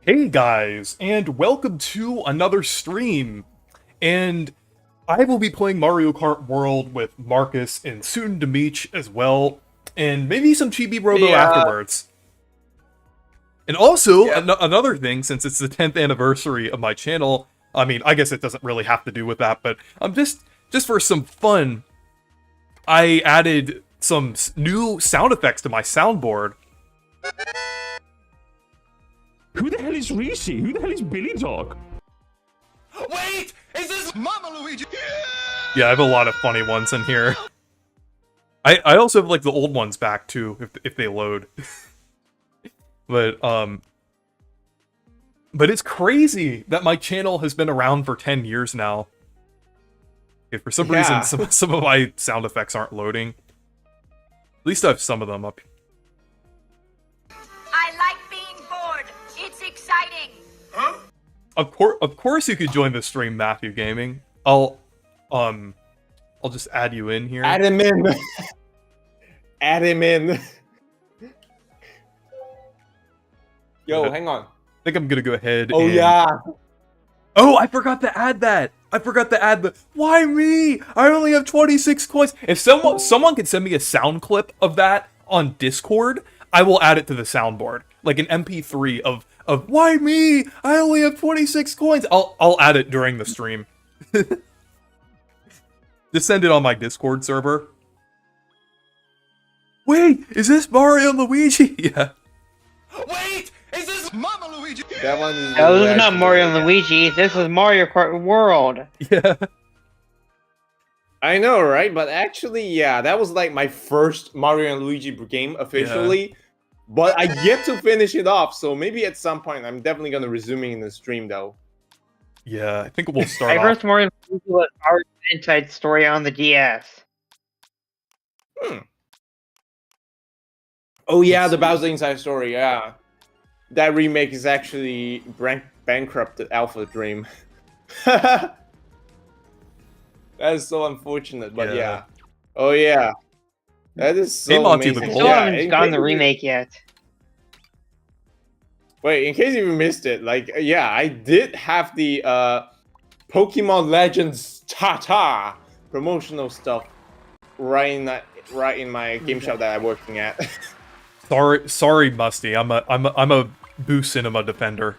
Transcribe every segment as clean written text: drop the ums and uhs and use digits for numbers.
Hey guys, and welcome to another stream. And I will be playing Mario Kart World with Marcus and soon Demeech as well, and maybe some Chibi-Robo afterwards. And also, another thing, since it's the 10th anniversary of my channel, I mean, I guess it doesn't really have to do with that, but just for some fun, I added some new sound effects to my soundboard. Who the hell is Reese? Who the hell is Billy Dog? Wait! Is this Mama Luigi? Yeah, I have a lot of funny ones in here. I also have like the old ones back too, if they load. But it's crazy that my channel has been around for 10 years now. Okay, for some reason, some of my sound effects aren't loading. At least I have some of them up. I like being bored. It's exciting. Huh? Of course you could join the stream, Matthew Gaming. I'll just add you in here. Add him in. Add him in. Yo, hang on. I think I'm gonna go ahead. Oh yeah. Oh, I forgot to add that. I forgot to add the. Why me? I only have 26 coins. If someone could send me a sound clip of that on Discord, I will add it to the soundboard, like an MP3 of why me? I only have 26 coins. I'll add it during the stream. Just send it on my Discord server. Wait, is this Mario and Luigi? Yeah. Wait! Is this Mama Luigi? That one is No, this is not Mario and Luigi. This is Mario Kart World. Yeah. I know, right? But actually, yeah, that was like my first Mario and Luigi game officially. Yeah. But I yet to finish it off, so maybe at some point I'm definitely gonna resume in the stream though. Yeah, I think we'll start. My first Mario and Luigi was our Inside Story on the DS. Oh yeah, the Bowser Inside Story, yeah. That remake is actually bankrupted Alpha Dream. That is so unfortunate, but yeah. Oh yeah. That is so amazing. I still haven't gotten the remake yet. Wait, in case you missed it, like, yeah, I did have the Pokemon Legends Tata promotional stuff right in my game shop that I'm working at. Sorry, Musty. I'm a Boo Cinema defender.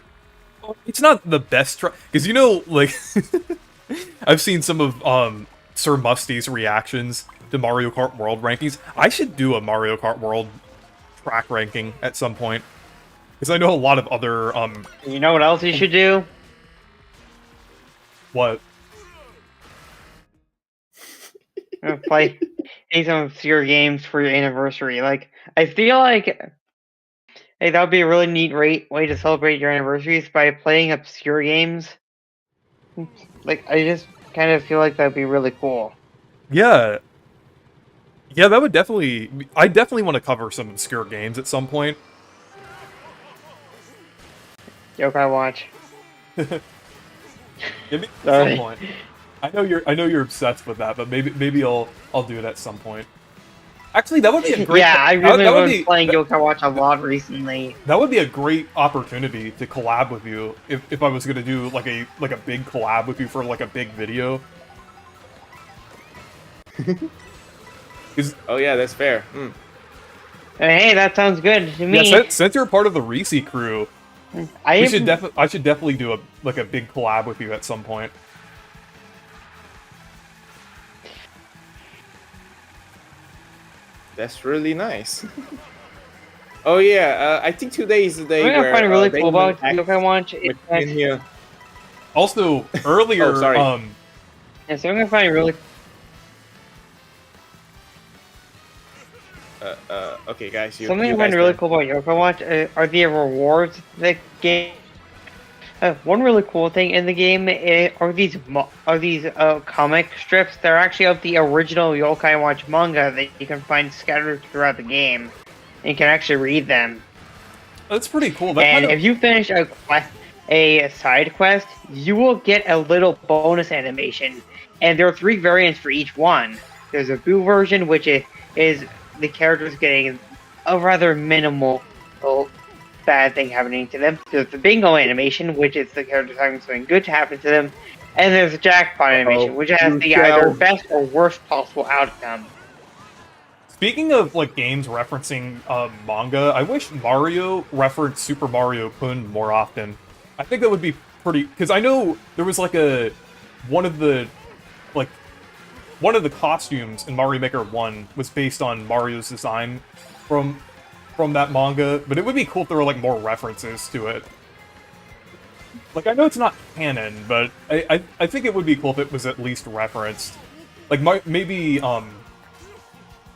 It's not the best try, because like I've seen some of Sir Musty's reactions to Mario Kart World rankings. I should do a Mario Kart World track ranking at some point, because I know a lot of other You know what else you should do? What? Play some obscure games for your anniversary. Like, I feel like that would be a really neat way to celebrate your anniversaries by playing obscure games. Like, I just kind of feel like that would be really cool. Yeah. Yeah, that would definitely... I definitely want to cover some obscure games at some point. Yokai Watch. Give me at some point. I know you're obsessed with that, but maybe I'll do it at some point. Actually, that would be a great... Yeah, I really been playing Yokai Watch a lot recently. That would be a great opportunity to collab with you if I was gonna do like a big collab with you for like a big video. Oh yeah, that's fair. Hey, that sounds good to me. Yeah, since you're part of the Reese crew, I should definitely do a big collab with you at some point. That's really nice. Oh yeah, I think today is the day where I find really cool about Yokai Watch in here. Also, earlier, yeah, so I'm gonna find really. Okay, guys. Something I find really cool about Yokai Watch are the rewards that game. One really cool thing in the game are these comic strips. They're actually of the original Yokai Watch manga that you can find scattered throughout the game. And you can actually read them. That's pretty cool. If you finish a side quest, you will get a little bonus animation. And there are 3 variants for each one. There's a Boo version, which is the characters getting a rather minimal bad thing happening to them. There's the bingo animation, which is the character having something good to happen to them, and there's the jackpot animation, which has the either best or worst possible outcome. Speaking of like games referencing manga, I wish Mario referenced Super Mario Kun more often. I think that would be pretty, because I know there was like one of the costumes in Mario Maker 1 was based on Mario's design from that manga, but it would be cool if there were like more references to it. Like, I know it's not canon, but I think it would be cool if it was at least referenced. Like, maybe, I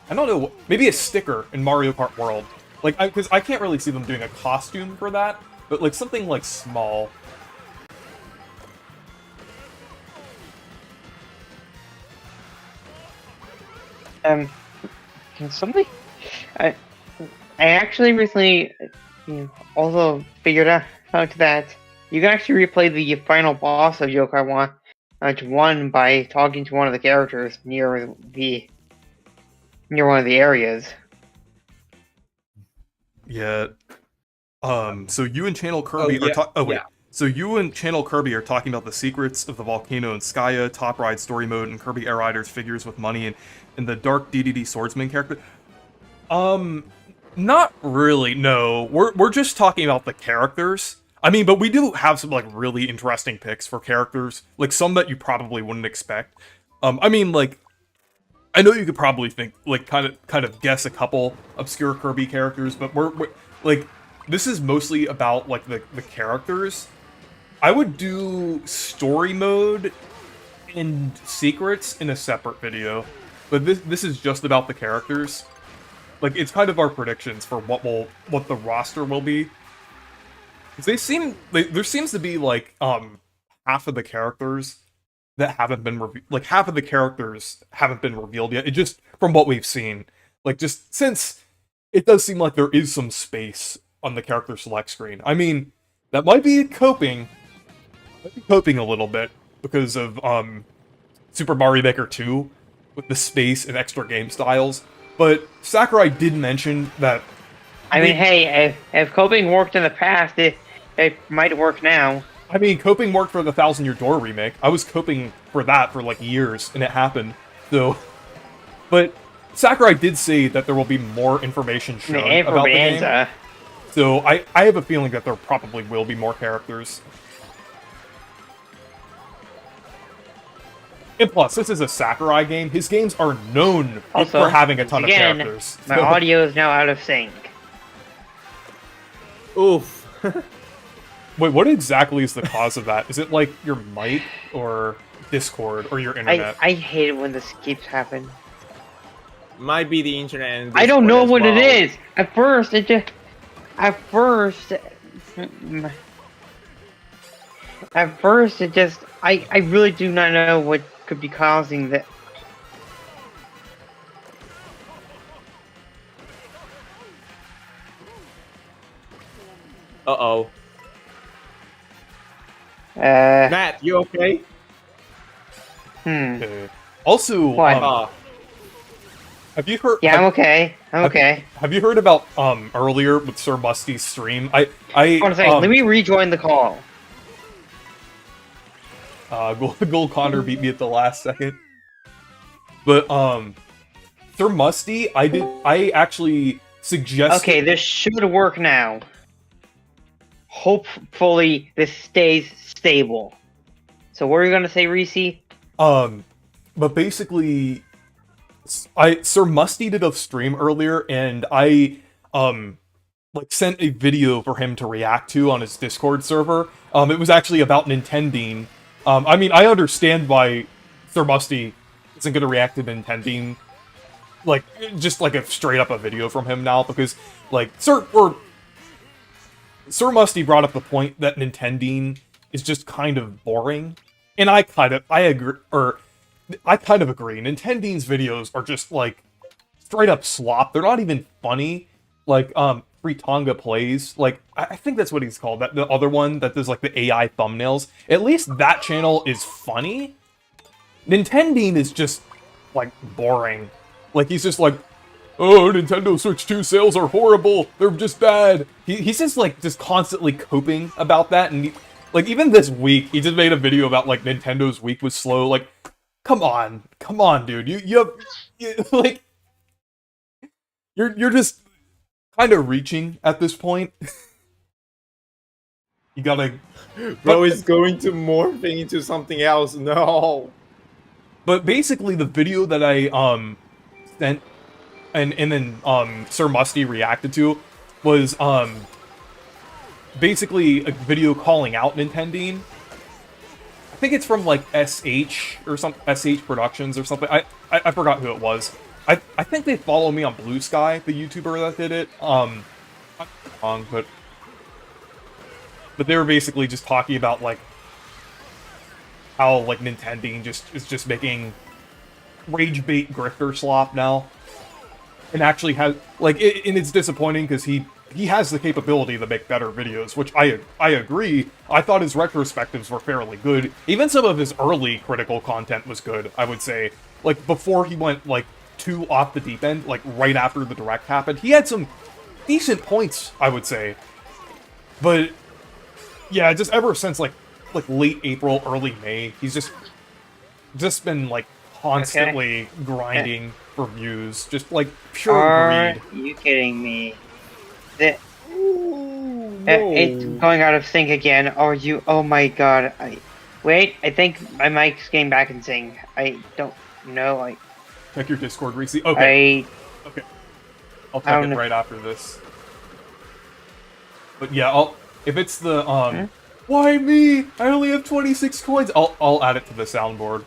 don't know, maybe a sticker in Mario Kart World. Like, because I can't really see them doing a costume for that, but like something like small. Can somebody? I actually recently also figured out that you can actually replay the final boss of Yokai 1 by talking to one of the characters near one of the areas. Yeah. So you and Channel Kirby So you and Channel Kirby are talking about the secrets of the volcano in Skya, Top Ride story mode, and Kirby Air Riders figures with money, and the Dark DDD Swordsman character. Not really, no. We're just talking about the characters. I mean, but we do have some, like, really interesting picks for characters. Like, some that you probably wouldn't expect. I mean, like, I know you could probably think, like, kind of guess a couple obscure Kirby characters, but we're like, this is mostly about, like, the characters. I would do story mode and secrets in a separate video, but this is just about the characters. Like, it's kind of our predictions for what the roster will be. There seems to be like half of the characters that haven't been like half of the characters haven't been revealed yet. It just from what we've seen, like just since it does seem like there is some space on the character select screen. I mean, that might be coping a little bit because of Super Mario Maker 2 with the space and extra game styles. But Sakurai did mention that. I mean, hey, if coping worked in the past, it might work now. I mean, coping worked for the Thousand Year Door remake. I was coping for that for like years, and it happened. So, but Sakurai did say that there will be more information shown about the game. So I have a feeling that there probably will be more characters. And plus, this is a Sakurai game. His games are known for having a ton of characters. My audio is now out of sync. Oof. Wait, what exactly is the cause of that? Is it like your mic or Discord or your internet? I hate it when this keeps happening. Might be the internet and I don't know what well. it is. At first, I really do not know what could be causing that. Uh-oh. Matt, you okay? Also, What? have you heard? Yeah, I'm okay. I'm okay. Have you heard about earlier with Sir Musty's stream? I want to say, let me rejoin the call. Gold Condor beat me at the last second. But Sir Musty, I actually suggested. Okay, this should work now. Hopefully, this stays stable. So, what are you gonna say, Reese? But basically, Sir Musty did a stream earlier, and I like sent a video for him to react to on his Discord server. It was actually about Nintendine. I mean, I understand why Sir Musty isn't going to react to Nintendine, like, just like a straight up a video from him now, because, like, Sir Musty brought up the point that Nintendine is just kind of boring, and I kind of agree. Nintendine's videos are just, like, straight up slop. They're not even funny. Like, Fritonga Plays, like, I think that's what he's called, that the other one that does, like, the AI thumbnails. At least that channel is funny. Nintendine is just, like, boring. Like, he's just like, oh, Nintendo Switch 2 sales are horrible. They're just bad. He's just like just constantly coping about that, and like even this week, he just made a video about like Nintendo's week was slow. Like, come on, dude. Like you're just kind of reaching at this point. You gotta. Bro is going to morph into something else. No. But basically, the video that I sent and then Sir Musty reacted to was basically a video calling out Nintendine. I think it's from like SH or some SH Productions or something. I forgot who it was. I think they follow me on Blue Sky, the YouTuber that did it. I'm wrong, but they were basically just talking about like how like Nintendine is just making rage bait grifter slop now, and actually has like and it's disappointing because he has the capability to make better videos, which I agree. I thought his retrospectives were fairly good. Even some of his early critical content was good, I would say. Like before he went like too off the deep end, like right after the direct happened, he had some decent points, I would say. But yeah, just ever since like late April, early May, he's just been like constantly grinding for views, just like pure greed. Are you kidding me? No. It's going out of sync again. Are you? Oh my god! Wait. I think my mic's getting back in sync. I don't know. Check your Discord, Reese. Okay. Okay. I'll check it know. right after this. But yeah, if it's the why me? I only have 26 coins. I'll add it to the soundboard.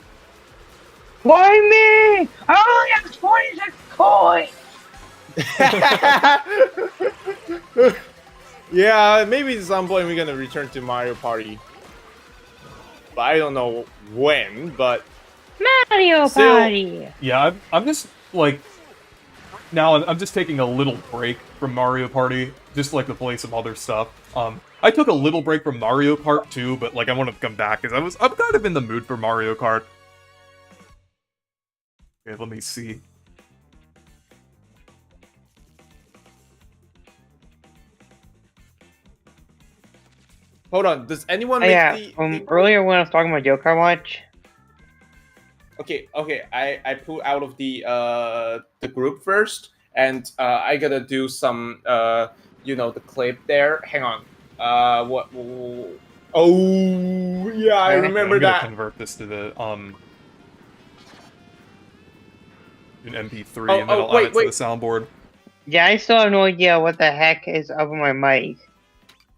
Why me? I only have 26 coins. Yeah, maybe at some point we're gonna return to Mario Party. But I don't know when, but Mario still, Party. Yeah, I'm just like now I'm just taking a little break from Mario Party, just like to play some other stuff. I took a little break from Mario Kart too, but like I want to come back because I'm kind of in the mood for Mario Kart. Okay, let me see. hold on. Does anyone make the earlier when I was talking about Yokai Watch. Okay. I pull out of the group first, and I gotta do some the clip there. Hang on. What? Oh yeah, I remember I'm gonna that. convert this to the an MP3, and then I'll add it to the soundboard. Yeah, I still have no idea what the heck is up with my mic.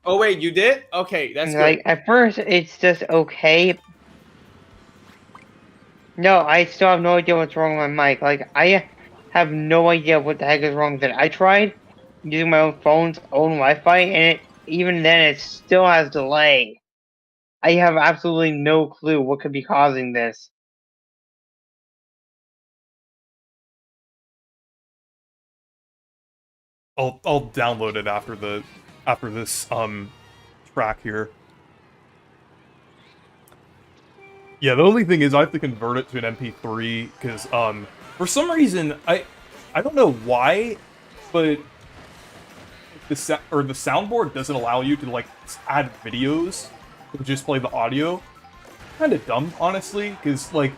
Oh wait, you did? Okay, that's like good. at first it's just okay. No, I still have no idea what's wrong with my mic. Like I have no idea what the heck is wrong with it. I tried using my own phone's own Wi-Fi, and even then it still has delay. I have absolutely no clue what could be causing this. I'll download it after this track here. Yeah, the only thing is I have to convert it to an MP3 because for some reason I don't know why, but the soundboard doesn't allow you to like add videos to just play the audio. Kind of dumb, honestly, because like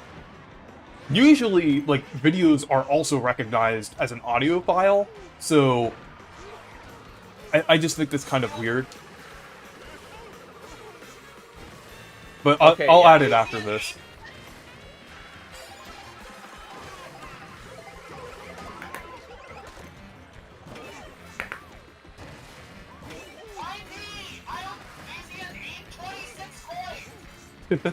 usually like videos are also recognized as an audio file, so I just think that's kind of weird. But I'll add it after this. Okay.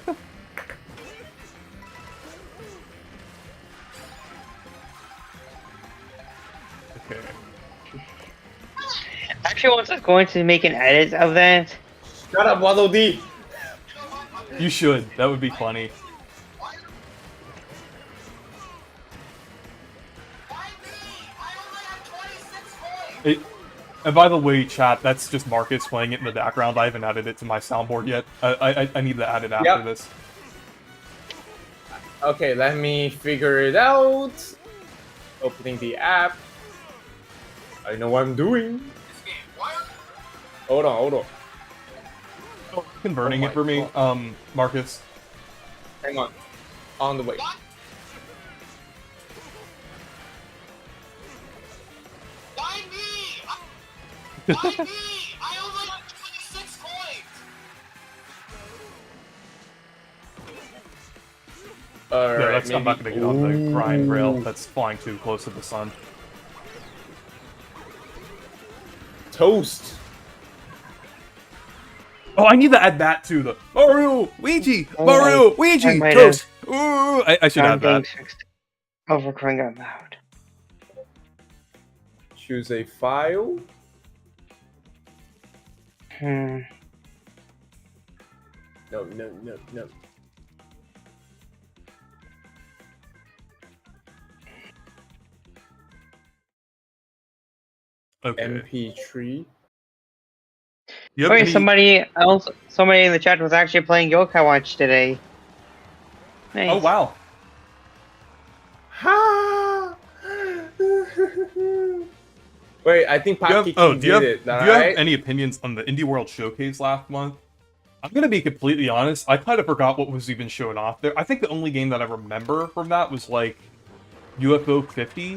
Actually, once I was going to make an edit of that. Shut up, Waddle D. You should. That would be funny. And by the way, chat, that's just Marcus playing it in the background. I haven't added it to my soundboard yet. I need to add it after this. Okay, let me figure it out. Opening the app. I know what I'm doing. This game. Why are Hold on. Converting Oh it for me, my Marcus. Hang on. On the way. What? Why me? Why me? I only have 26 coins. Alright, No, I'm not gonna get on the grind rail. That's flying too close to the sun. Toast. Oh, I need to add that to the Mario, Luigi, Oh Mario, my- Luigi, I might toast. Ooh, I should add that. Over crying out loud. Choose a file. Hmm. No. Okay. MP3. Yep. Wait, somebody in the chat was actually playing Yokai Watch today. Nice. Oh wow. Ha! Wait, I think Do you have, Paki do you have, did it. do you have any opinions on the Indie World Showcase last month? I'm gonna be completely honest. I kind of forgot what was even shown off there. I think the only game that I remember from that was like UFO 50,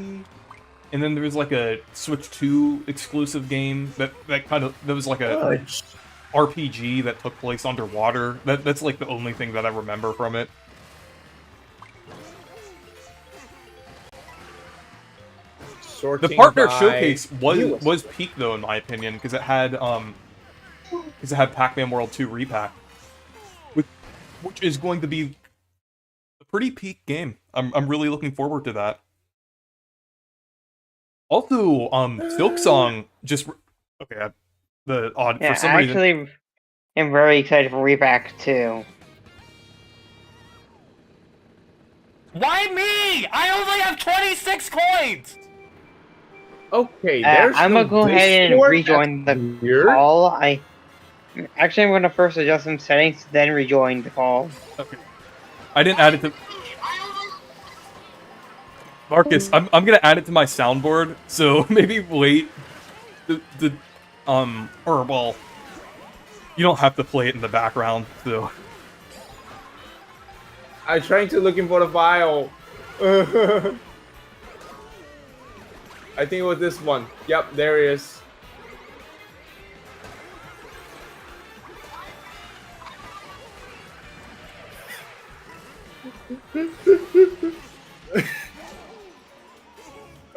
and then there was like a Switch 2 exclusive game that was like a RPG that took place underwater. That's like the only thing that I remember from it. Sorting The partner by showcase US. was peak though, in my opinion, because it had Pac-Man World 2 repack, which is going to be a pretty peak game. I'm really looking forward to that. Also, Silk Song just okay. The odd Yeah, for some I reason. actually am very excited for Reback too. Why me? I only have 26 coins. Okay, there's I'm gonna go ahead and Discord? rejoin That's the weird. call. I'm gonna first adjust some settings, then rejoin the call. Okay. I didn't add it to Marcus. I'm gonna add it to my soundboard. So maybe wait. Or well, you don't have to play it in the background. So I'm trying to looking for the file. I think it was this one. Yep, there it is.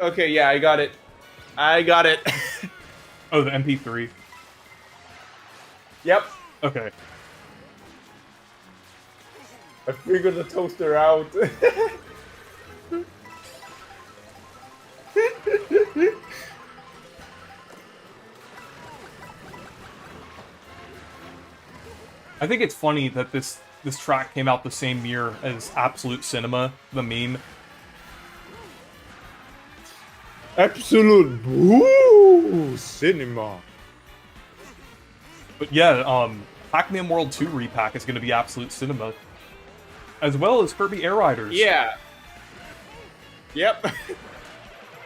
Okay, yeah, I got it. oh, the MP3. Yep, Okay. I figured the toaster out. I think it's funny that this track came out the same year as Absolute Cinema, the meme. Absolute boo cinema. But yeah, Pac-Man World 2 repack is going to be Absolute Cinema, as well as Kirby Air Riders. Yeah. Yep.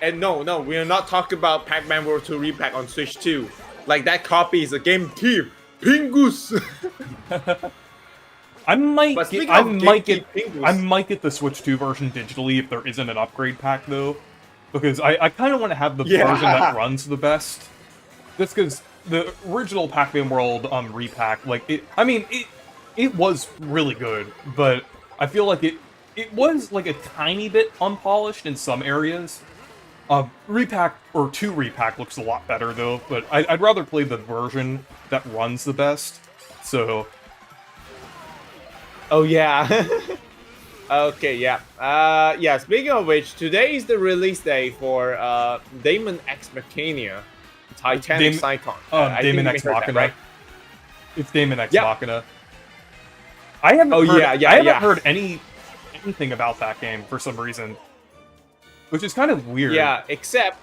And no, we are not talking about Pac-Man World 2 repack on Switch 2. Like that copy is a game tier. Pingus. I might But get, speaking I of might get, GameCube Pingus- I might get the Switch 2 version digitally if there isn't an upgrade pack though, because I kind of want to have the Yeah. version that runs the best. That's because the original Pac-Man World repack, like it was really good, but I feel like it was like a tiny bit unpolished in some areas. Repack or 2 repack looks a lot better though, but I'd rather play the version that runs the best. So Oh yeah. Okay, yeah. Yeah, speaking of which, today is the release day for Damon Xania, Titanic Cyclone. I Damon think X you heard that, Machina. right? It's Damon X Yep. Machina. I haven't Oh, heard, yeah, I haven't yeah. heard anything about that game for some reason, which is kind of weird. Yeah, except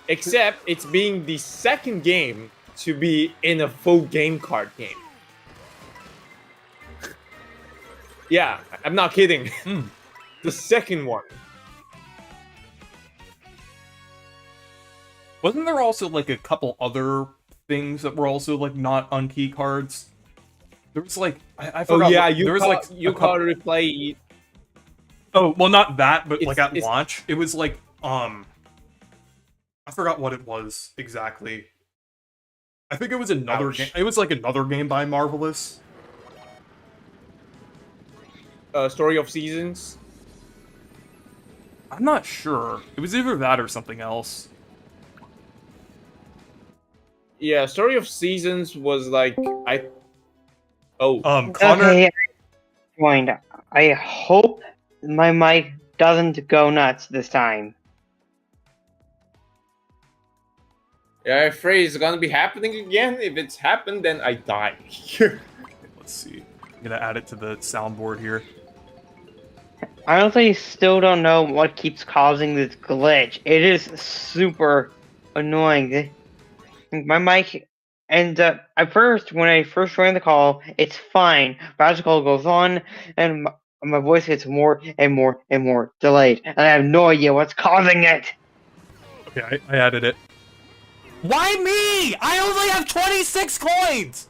it's being the second game to be in a full game card game. Yeah, I'm not kidding. The second one. Wasn't there also like a couple other things that were also like not on key cards? There was like I Oh forgot. yeah, there was like you a couple- call replay. Oh well, not that, but like at It's- launch, it was like I forgot what it was exactly. I think it was another Ouch. game. It was like another game by Marvelous. Story of Seasons. I'm not sure. It was either that or something else. Yeah, Story of Seasons was like Oh, Connor. Okay, joined. I hope my mic doesn't go nuts this time. yeah, I'm afraid it's gonna be happening again. If it's happened, then I die. Let's see. I'm gonna add it to the soundboard here. I honestly still don't know what keeps causing this glitch. It is super annoying. My mic ends up at first when I first join the call, it's fine. But as the call goes on, and my voice gets more and more and more delayed, and I have no idea what's causing it. Okay, I added it. Why me? I only have 26 coins!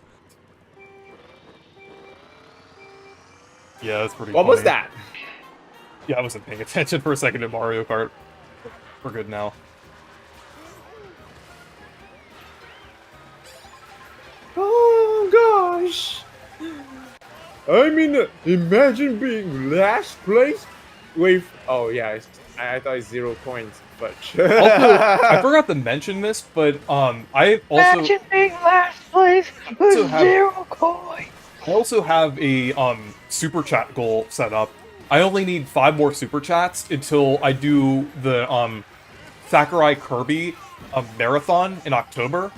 Yeah, that's pretty What funny. was that? Yeah, I wasn't paying attention for a second to Mario Kart. We're good now. Oh gosh. I mean, imagine being last place with. Oh yeah, I thought it's 0 points, but. Also, I forgot to mention this, but I also Imagine being last place with also have- 0 coins. I also have a super chat goal set up. I only need 5 more super chats until I do the Sakurai Kirby marathon in October.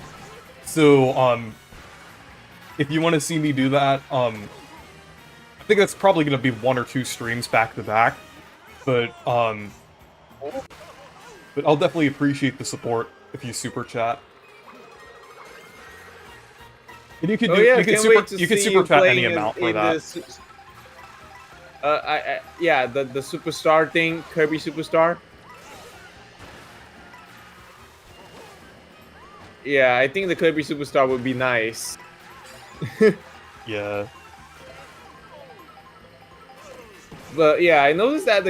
So if you want to see me do that, I think that's probably going to be 1 or 2 streams back to back. But I'll definitely appreciate the support if you super chat. And you can do you can super chat any amount for that. Yeah, the superstar thing, Kirby Superstar. Yeah, I think the Kirby Superstar would be nice. Yeah. But yeah, I noticed that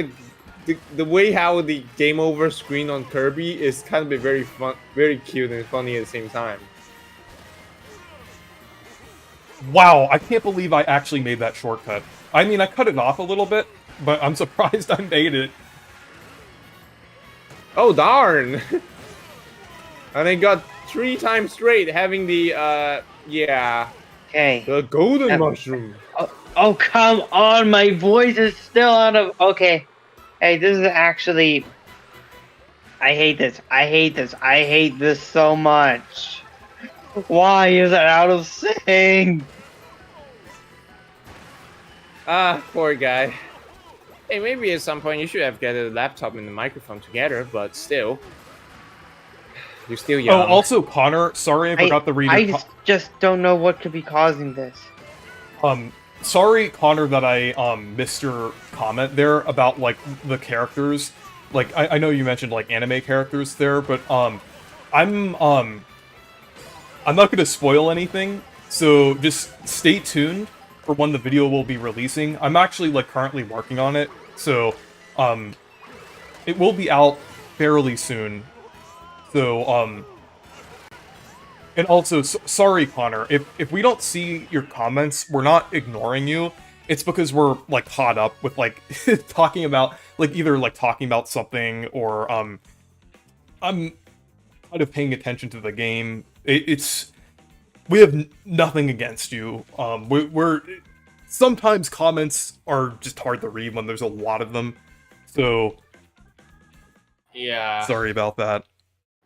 the way how the game over screen on Kirby is kind of very fun, very cute and funny at the same time. Wow, I can't believe I actually made that shortcut. I mean, I cut it off a little bit, but I'm surprised I made it. Oh darn! And I got 3 times straight having the yeah, Okay. the golden Yep. mushroom. Oh, come on, my voice is still out of... Okay. Hey, this is actually... I hate this. I hate this. I hate this so much. Why is it out of sync? Ah, poor guy. Hey, maybe at some point you should have get a laptop and the microphone together, but still. You're still young. Oh, also, Connor, sorry I forgot to read I your just don't know what could be causing this. sorry, Connor, that I missed your comment there about like the characters. Like I know you mentioned like anime characters there, but I'm not gonna spoil anything, so just stay tuned for when the video will be releasing. I'm actually like currently working on it, so it will be out fairly soon. So and also, sorry, Connor, if we don't see your comments, we're not ignoring you. It's because we're, like, caught up with, like, talking about, like, either, like, talking about something, or, I'm kind of paying attention to the game. We have nothing against you. We're sometimes comments are just hard to read when there's a lot of them. So, yeah. sorry about that.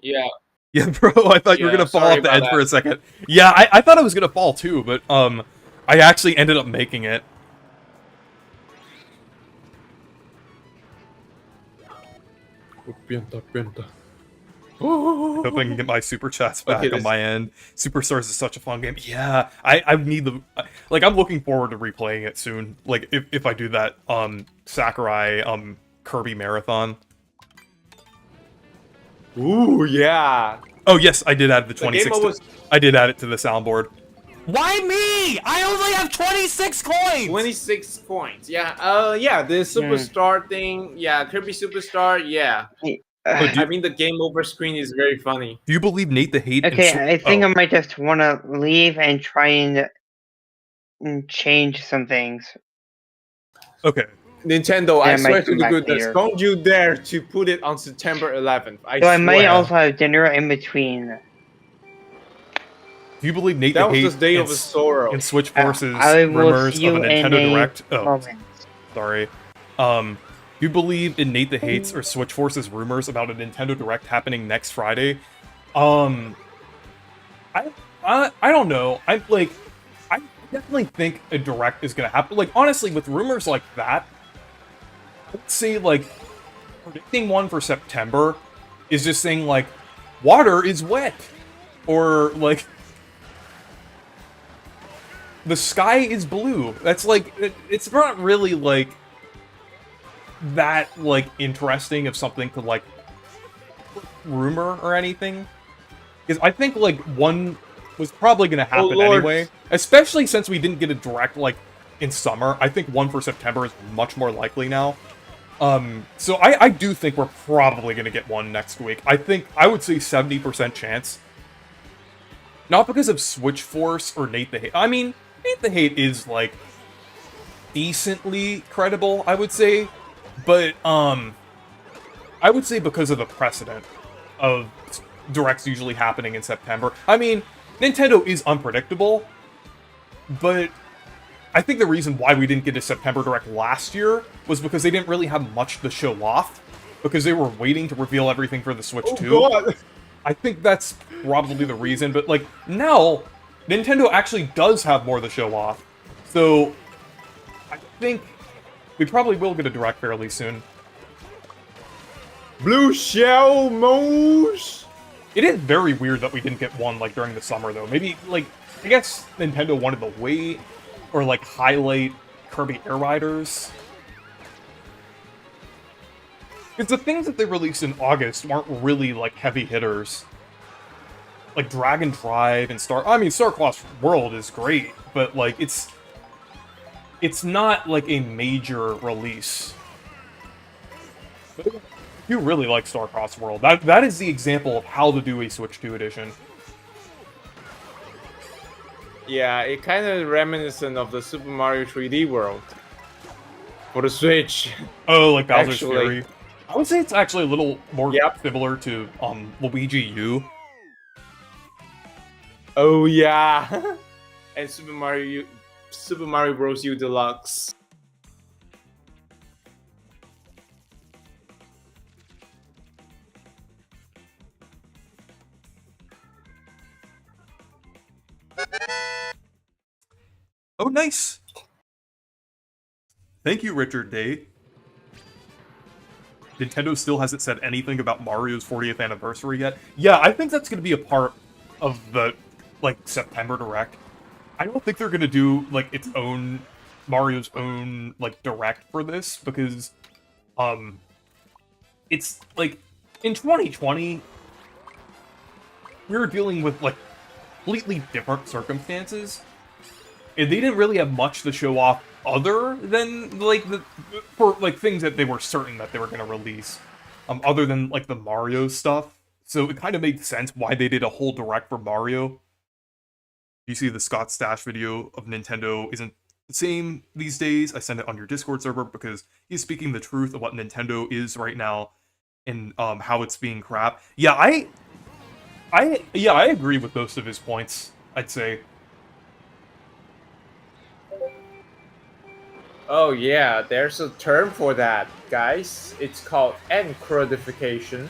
Yeah. Yeah, bro, I thought you were Yeah, gonna fall sorry off the about edge for that. a second. Yeah, I thought I was gonna fall too, but I actually ended up making it. Hope I can get my super chats back Okay, on my end. Superstars is such a fun game. Yeah, I need the like. I'm looking forward to replaying it soon. Like if I do that Sakurai Kirby marathon. Ooh, yeah. Oh yes, I did add the The 26. game was I did add it to the soundboard. Why me? I only have 26 coins. 26 coins. Yeah. Yeah. The Superstar thing. Yeah. Kirby Superstar. Yeah. I mean, the game over screen is very funny. Do you believe Nate the Hate? Okay, I think I might just want to leave and try and change some things. Okay. Nintendo, Yeah, I I swear might to come the back goodness, later. don't you dare to put it on September 11th. I So I swear. might also have dinner in between. Do you believe Nate That the was Hate the day of his sorrow. and Switch Forces I will rumors see of you a in Nintendo a Direct? Oh, moment. sorry. Do you believe in Nate the Hates or Switch Forces rumors about a Nintendo Direct happening next Friday? I don't know. I definitely think a Direct is gonna happen. Like, honestly, with rumors like that, I'd say, like, predicting one for September is just saying, like, water is wet. Or, like, the sky is blue. That's, like, it's not really, like, that, like, interesting of something to, like, rumor or anything. Because I think, like, one was probably going to happen anyway. Especially since we didn't get a Direct, like, in summer. I think one for September is much more likely now. So I do think we're probably going to get one next week. I would say 70% chance. Not because of Switch Force or Nate the Hate. I mean, Nate the Hate is, like, decently credible, I would say. But, I would say because of the precedent of Directs usually happening in September. I mean, Nintendo is unpredictable, but I think the reason why we didn't get a September Direct last year was because they didn't really have much to show off, because they were waiting to reveal everything for the Switch 2. God. I think that's probably the reason, but, like, now, Nintendo actually does have more to show off. So, I think we probably will get a Direct fairly soon. Blue Shell Moose. It is very weird that we didn't get one, like, during the summer, though. Maybe, like, I guess Nintendo wanted to wait, or, like, highlight Kirby Air Riders. Because the things that they released in August aren't really, like, heavy hitters. Like, Dragon Drive and Starcross World is great, but, like, it's not, like, a major release. But you really like Starcross World. That is the example of how to do a Switch 2 edition. Yeah, it kind of reminiscent of the Super Mario 3D World for the Switch. Oh, like Bowser's Actually. Fury. I would say it's actually a little more Yep. similar to Luigi U. Oh yeah, and Super Mario Bros. U Deluxe. Oh, nice. Thank you, Richard Day. Nintendo still hasn't said anything about Mario's 40th anniversary yet. Yeah, I think that's going to be a part of the, like, September Direct. I don't think they're going to do, like, its own, Mario's own, like, Direct for this, because, it's, like, in 2020, we were dealing with, like, completely different circumstances, and they didn't really have much to show off other than, like, for, like, things that they were certain that they were going to release, other than, like, the Mario stuff. So it kind of made sense why they did a whole Direct for Mario. You see the Scott Stash video of Nintendo isn't the same these days. I sent it on your Discord server because he's speaking the truth of what Nintendo is right now and how it's being crap. Yeah, I agree with most of his points, I'd say. Oh yeah, there's a term for that, guys. It's called encrodification.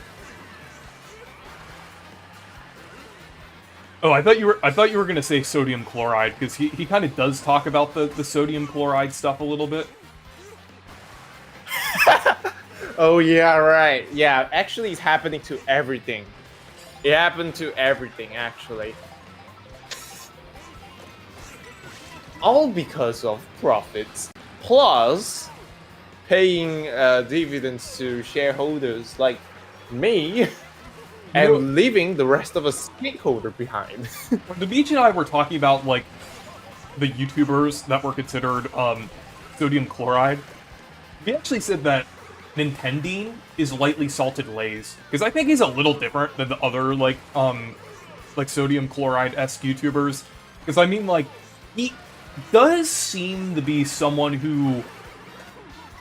Oh, I thought you were gonna say sodium chloride, because he kind of does talk about the sodium chloride stuff a little bit. Oh yeah, right. Yeah, actually it's happening to everything. It happened to everything, actually. All because of profits. Plus, paying dividends to shareholders like me. and know- leaving the rest of us stakeholder behind. When the Beach and I were talking about like the YouTubers that were considered sodium chloride, we actually said that Nintendine is lightly salted Lay's, because I think he's a little different than the other like sodium chloride-esque YouTubers. Because I mean, like, he does seem to be someone who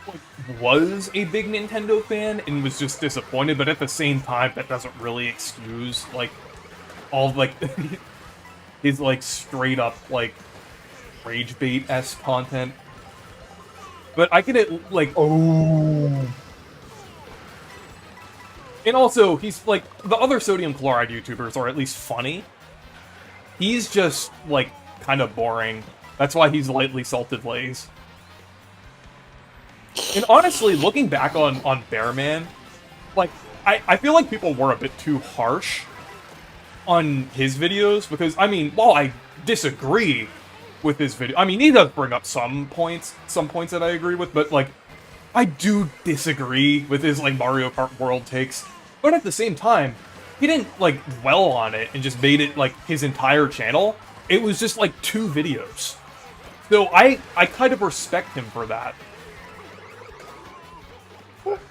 like, was a big Nintendo fan and was just disappointed, but at the same time, that doesn't really excuse like all like his like straight up like rage bait-esque content. But I get like, oh. And also, he's like, the other sodium chloride YouTubers are at least funny. He's just, like, kind of boring. That's why he's lightly salted Lay's. And honestly, looking back on Bearman, like, I feel like people were a bit too harsh on his videos, because, I mean, while I disagree with his video, I mean, he does bring up some points that I agree with, but, like, I do disagree with his, like, Mario Kart World takes. But at the same time, he didn't, like, dwell on it and just made it, like, his entire channel. It was just, like, 2 videos. So I kind of respect him for that.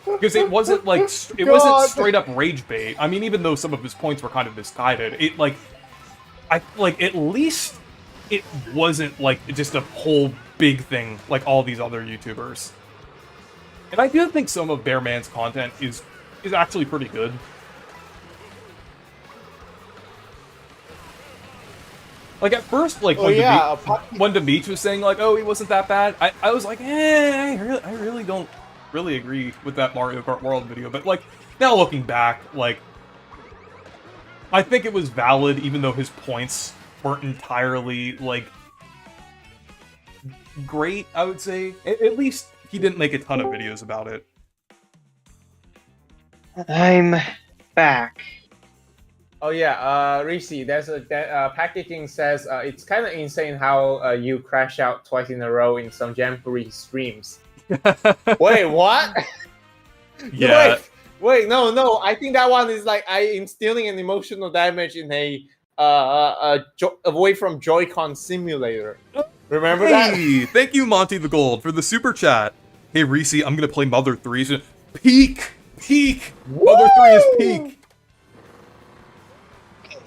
Because it wasn't, like, it wasn't straight up rage bait. I mean, even though some of his points were kind of misguided, it, like, at least it wasn't, like, just a whole big thing like all these other YouTubers. And I do think some of Bearman's content is actually pretty good. Like, at first, like, when Demeech was saying, like, oh, he wasn't that bad, I was like, I really don't really agree with that Mario Kart World video. But, like, now looking back, like, I think it was valid, even though his points weren't entirely, like, great, I would say. At least he didn't make a ton of videos about it. I'm back. Oh yeah, Reese, there's Packaging says it's kind of insane how you crash out twice in a row in some Jamboree streams. Wait, what? Yeah. Wait, no. I think that one is like I instilling an emotional damage in a away from Joy-Con simulator. Remember that? Hey, thank you, Monty the Gold, for the super chat. Hey, Reese, I'm gonna play Mother 3. Peak! Mother 3 is peak!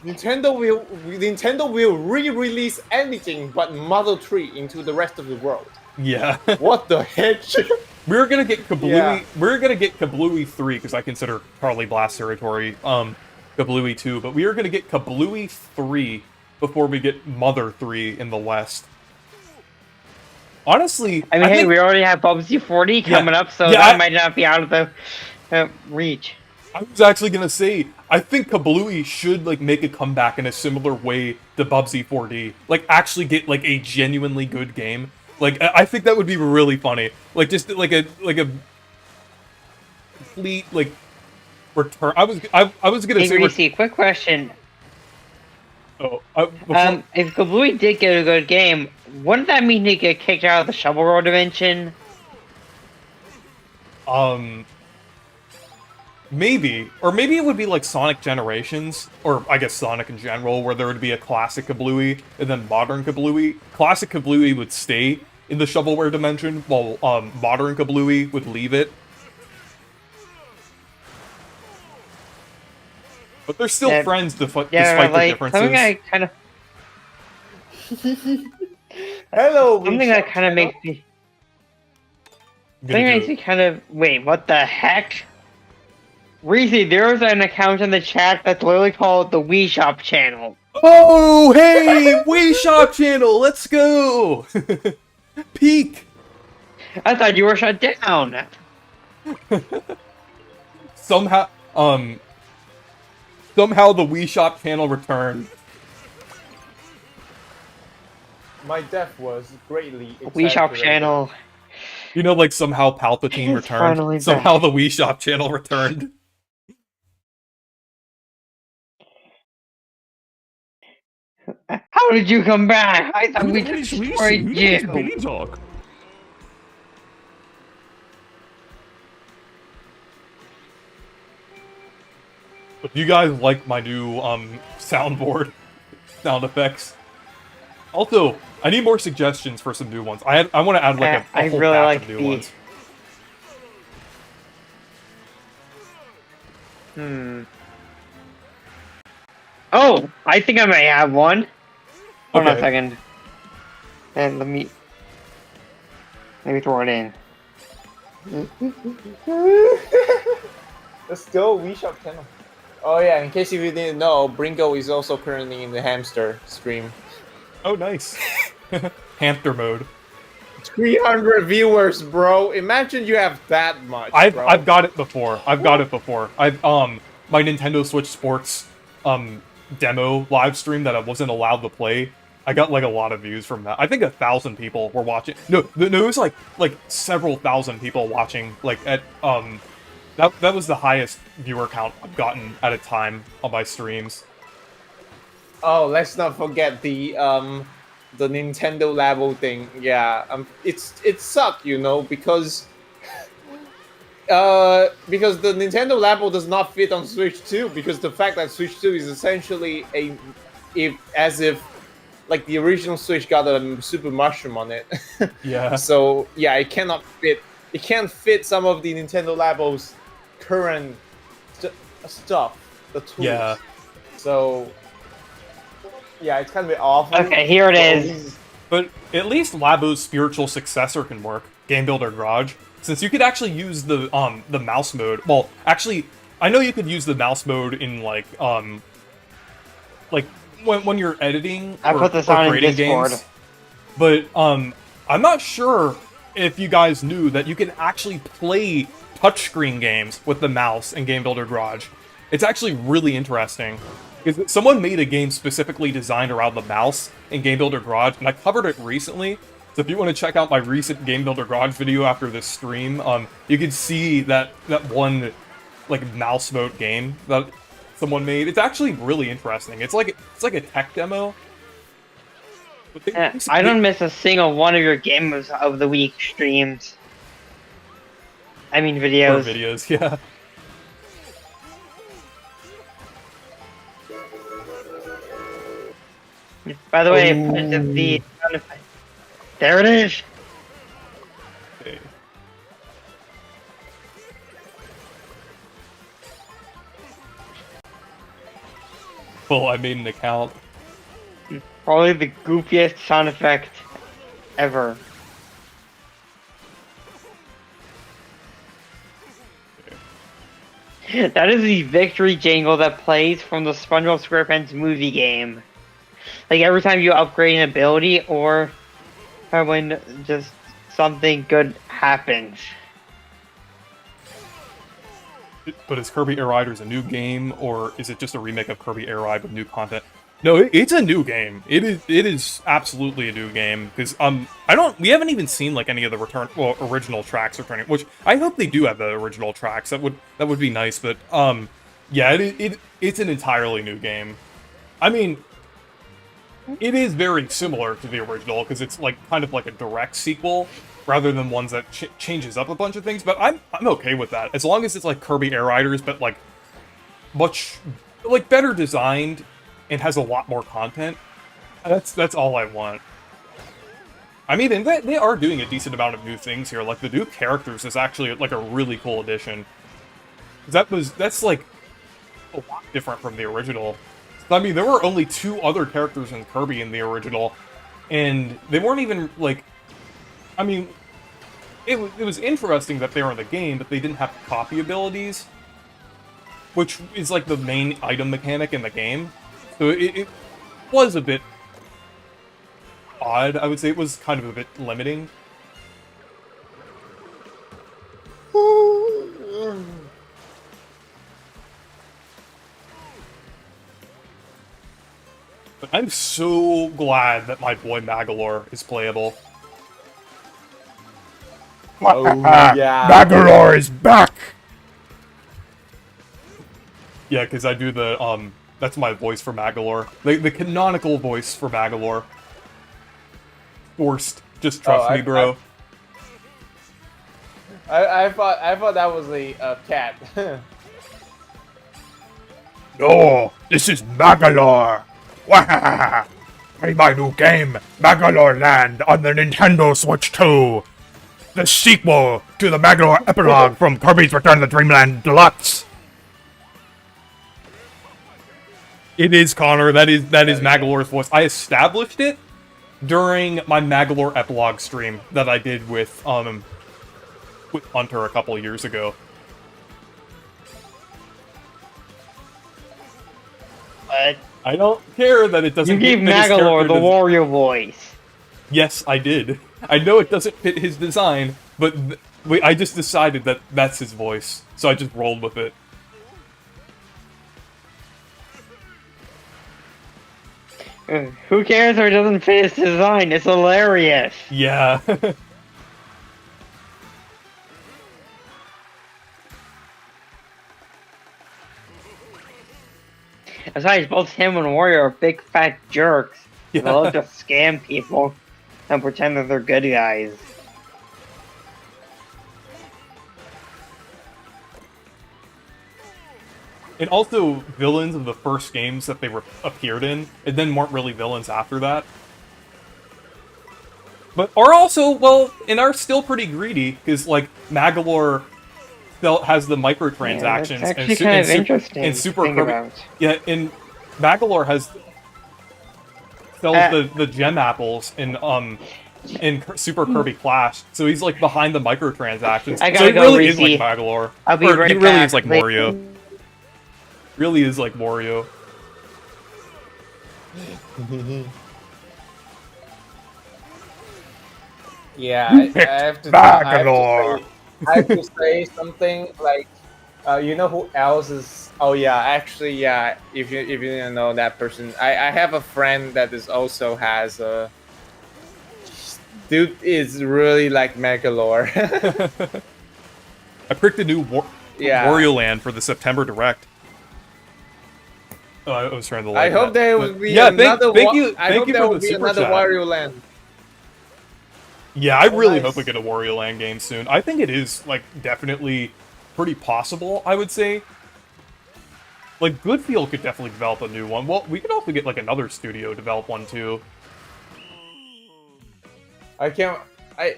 Nintendo will re-release anything but Mother 3 into the rest of the world. Yeah. What the heck? We're gonna get Kabooi. Yeah. We're gonna get Kabooi 3 because I consider Charlie Blast territory Kabooi 2, but we are gonna get Kabooi 3 before we get Mother 3 in the West. Honestly, I mean, hey, think, we already have Bubsy 40 coming up, so yeah, that might not be out of the reach. I was actually gonna say, I think Kabooi should like make a comeback in a similar way to Bubsy 4D. Like, actually get like a genuinely good game. Like, I think that would be really funny. Like, just like a complete like return. I was gonna Hey, say. Reese, quick question. Oh, if Kabooi did get a good game, wouldn't that mean he'd get kicked out of the Shovel Roll dimension? Maybe. Or maybe it would be like Sonic Generations, or I guess Sonic in general, where there would be a classic Kabooi and then modern Kabooi. Classic Kabooi would stay in the shovelware dimension, while modern Kabooi would leave it. But they're still friends despite like, the differences. Something I kind of... Hello. Something that kind of makes me... Something makes me kind of... Wait, what the heck? Reese, there's an account in the chat that's literally called the Wii Shop channel. Oh, hey! Wii Shop channel! Let's go! Peak! I thought you were shut down. Somehow the Wii Shop channel returned. My death was greatly Wii Shop exaggerated. channel. You know, like somehow Palpatine It's finally returned. Somehow the Wii Shop channel returned. How did you come back? I thought Who we the hell is Reese? destroyed Who the hell is you. Billy Dog? But do you guys like my new soundboard sound effects? Also, I need more suggestions for some new ones. I want to add like a I whole really batch like of new the- ones. Oh, I think I may have one. Hold on a Okay. second. And let me throw it in. Let's go, Wii Shop channel. Oh yeah, in case you didn't know, Bringo is also currently in the hamster stream. Oh, nice. Hamster mode. 300 viewers, bro. Imagine you have that much, bro. I've got it before. I've my Nintendo Switch Sports demo live stream that I wasn't allowed to play. I got like a lot of views from that. I think 1,000 people were watching. No, it was like several thousand people watching. Like at that was the highest viewer count I've gotten at a time on my streams. Oh, let's not forget the Nintendo Labo thing. Yeah, it sucked, you know, because the Nintendo Labo does not fit on Switch 2 because the fact that Switch 2 is essentially as if like the original Switch got a super mushroom on it. Yeah. So yeah, it cannot fit. It can't fit some of the Nintendo Labo's current stuff, the tools. Yeah. So yeah, it's kind of awful. Okay, here it is. But at least Labo's spiritual successor can work, Game Builder Garage, since you could actually use the mouse mode. Well, actually, I know you could use the mouse mode in like when you're editing I put this on in creating Discord. games. But I'm not sure if you guys knew that you can actually play touchscreen games with the mouse in Game Builder Garage. It's actually really interesting. Because someone made a game specifically designed around the mouse in Game Builder Garage, and I covered it recently. So if you want to check out my recent Game Builder Garage video after this stream, you can see that one like mouse mode game that someone made. It's actually really interesting. It's like a tech demo. But I don't miss a single one of your Games of the Week streams. I mean videos. videos, yeah. By the way, the there it is. Okay. Well, I made an account. Probably the goofiest sound effect ever. That is the victory jingle that plays from the SpongeBob SquarePants movie game. Like every time you upgrade an ability or when just something good happens. But is Kirby Air Riders a new game, or is it just a remake of Kirby Air Ride with new content? No, it's a new game. It is absolutely a new game because we haven't even seen like any of the original tracks returning, which I hope they do have the original tracks. That would be nice. But yeah, it's an entirely new game. I mean, it is very similar to the original because it's like kind of like a direct sequel rather than ones that changes up a bunch of things. But I'm okay with that as long as it's like Kirby Air Riders, but like much like better designed and has a lot more content. That's all I want. I mean, and they are doing a decent amount of new things here. Like the new characters is actually like a really cool addition. That's like a lot different from the original. I mean, there were only 2 other characters in Kirby in the original, and they weren't even, like... I mean, it was interesting that they were in the game, but they didn't have copy abilities, which is, like, the main item mechanic in the game. So it was a bit odd, I would say. It was kind of a bit limiting. But I'm so glad that my boy Magalore is playable. Oh yeah. Magalore is back! Yeah, because I do the, that's my voice for Magalore. The canonical voice for Magalore. Forced. Just trust me, bro. I thought that was a cat. Oh, this is Magalore! Wahahaha! Play my new game, Magalore Land, on the Nintendo Switch 2! The sequel to the Magalore epilogue from Kirby's Return to Dreamland Deluxe! It is, Connor. That is Magalore's voice. I established it during my Magalore epilogue stream that I did with Hunter a couple of years ago. But I don't care that it doesn't. you gave fit his Magalore character the Wario voice. Yes, I did. I know it doesn't fit his design, but I just decided that that's his voice, so I just rolled with it. Who cares if it doesn't fit his design? It's hilarious. Yeah. Besides, both him and Wario are big fat jerks. Yeah. They love to scam people and pretend that they're good guys. And also, villains of the first games that they appeared in, and then weren't really villains after that. But are also, well, and are still pretty greedy, because, like, Magalore still has the microtransactions. Yeah, that's actually kind of interesting and to Super think Kirby. about. Yeah, and Magalore sells the gem apples in Super Kirby Clash, so he's like behind the microtransactions. I So gotta he go, really is Reese. like Magalore. I'll be Or right he really back. is like Mario. Really is like Mario. Yeah, I have to. Magalore. I have to say something like, you know who else is? Oh yeah, actually yeah. If you didn't know that person, I have a friend that is also has a. Dude is really like Megalore. I picked a new Yeah. Wario Land for the September Direct. Oh, I was trying to. I like hope that. there But- will be yeah, another. thank you. I Thank hope you there for will the be super another chat. Wario Land. Yeah, I really nice. hope we get a Wario Land game soon. I think it is like definitely pretty possible. I would say. Like Goodfield could definitely develop a new one. Well, we could also get like another studio develop one too. I can't.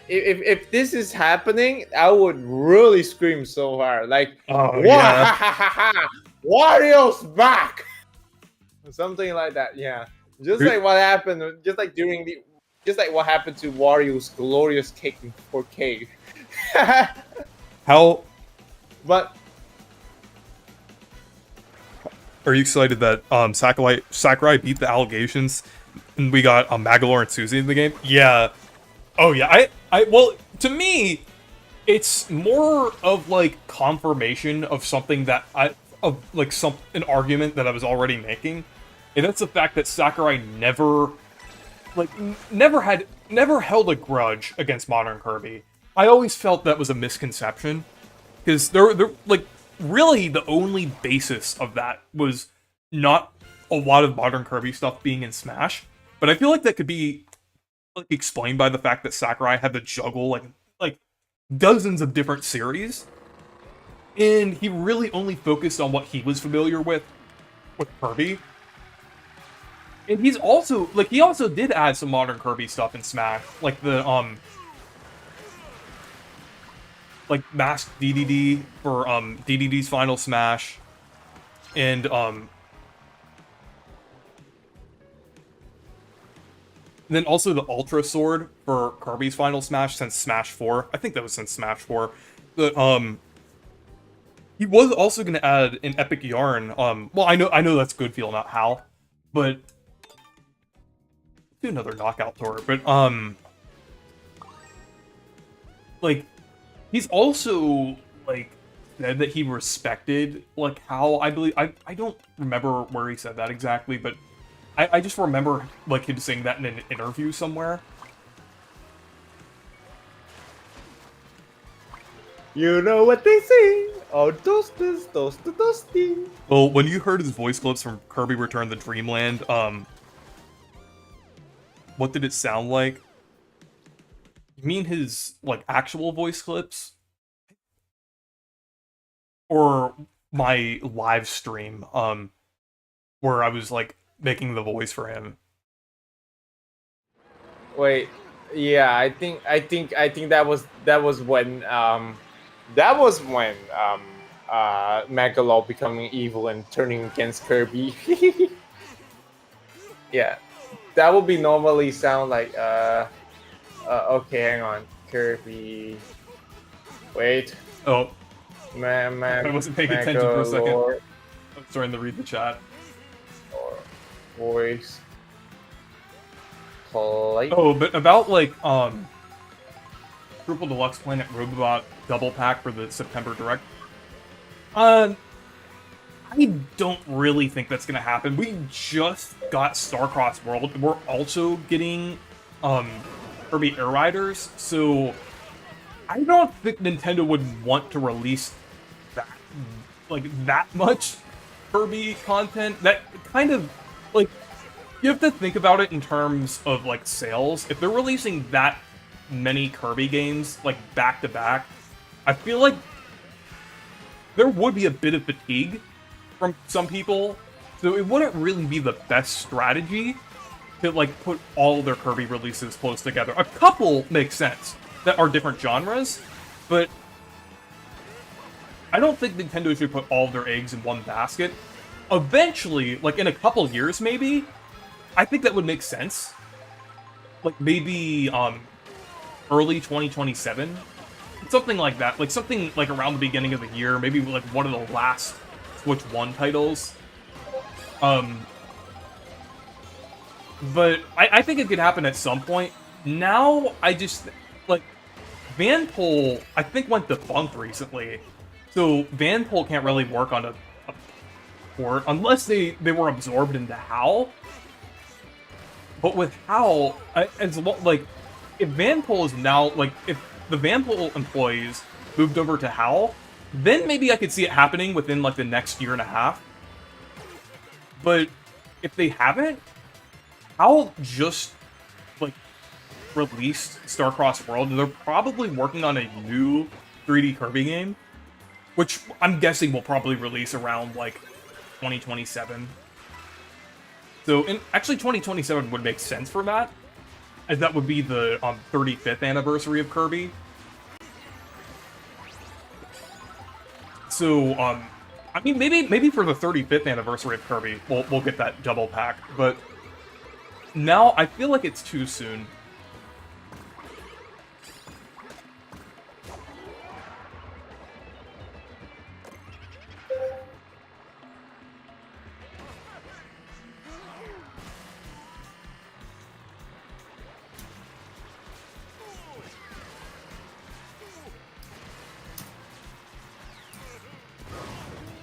If this is happening, I would really scream so hard, like, Oh, yeah. Wario's back!" Something like that. Yeah, just like what happened. Just like what happened to Wario's glorious cake in 4K. How But are you excited that Sakurai beat the allegations and we got Magalore and Susie in the game? Yeah. Oh yeah. Well, to me, it's more of like confirmation of something that an argument that I was already making. And that's the fact that Sakurai never held a grudge against modern Kirby. I always felt that was a misconception. Because they're like really the only basis of that was not a lot of modern Kirby stuff being in Smash. But I feel like that could be like explained by the fact that Sakurai had to juggle like dozens of different series. And he really only focused on what he was familiar with Kirby. And he also did add some modern Kirby stuff in Smash, like the like Masked DDD for DDD's Final Smash, and then also the Ultra Sword for Kirby's Final Smash since Smash 4. I think that was since Smash 4. But he was also going to add an Epic Yarn. Well, I know that's Goodfield, not Hal, but do another knockout tour. But like he's also like said that he respected like Hal. I believe I don't remember where he said that exactly, but I just remember like him saying that in an interview somewhere. you know what they say. Oh, toasties, toasty. Well, when you heard his voice clips from Kirby Return to Dreamland, what did it sound like? You mean his like actual voice clips? Or my live stream? where I was like making the voice for him. Wait, yeah, I think that was when Megalo becoming evil and turning against Kirby. Yeah, that would be normally sound like okay, hang on, Kirby. Wait, Oh, I wasn't paying attention for a second. I was starting to read the chat. Or voice. Play. Oh, but about like Triple Deluxe Planet Robobot double pack for the September Direct. I don't really think that's gonna happen. We just got Starcross World. We're also getting Kirby Air Riders, so I don't think Nintendo would want to release that much Kirby content. That kind of like, you have to think about it in terms of like sales. If they're releasing that many Kirby games like back to back, I feel like there would be a bit of fatigue from some people. So it wouldn't really be the best strategy to like put all their Kirby releases close together. A couple make sense that are different genres, but I don't think Nintendo should put all of their eggs in one basket. Eventually, like in a couple years maybe, I think that would make sense. Like maybe early 2027. Something like that. Like something like around the beginning of the year, maybe like one of the last Switch 1 titles. But I think it could happen at some point. Now, I just, like, Vanpole, I think, went defunct recently. So, Vanpole can't really work on a port unless they were absorbed into HAL. But with HAL, like, if Vanpole is now, like, if the Vanpole employees moved over to HAL, then maybe I could see it happening within, like, the next year and a half. But if they haven't, HAL just, like, released Starcross World, and they're probably working on a new 3D Kirby game, which I'm guessing will probably release around, like, 2027. So, actually 2027 would make sense for that, as that would be the 35th anniversary of Kirby. So, I mean, maybe for the 35th anniversary of Kirby, we'll get that double pack, but now I feel like it's too soon.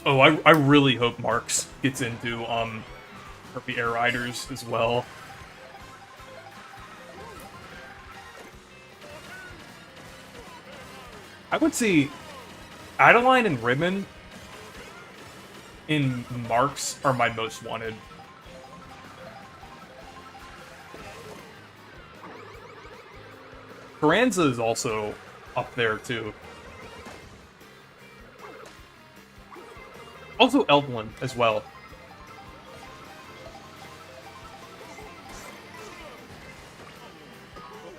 Oh, I really hope Marks gets into Kirby Air Riders as well. I would say Adeline and Ribbon in Marks are my most wanted. Carranza is also up there too. Also Evelyn as well.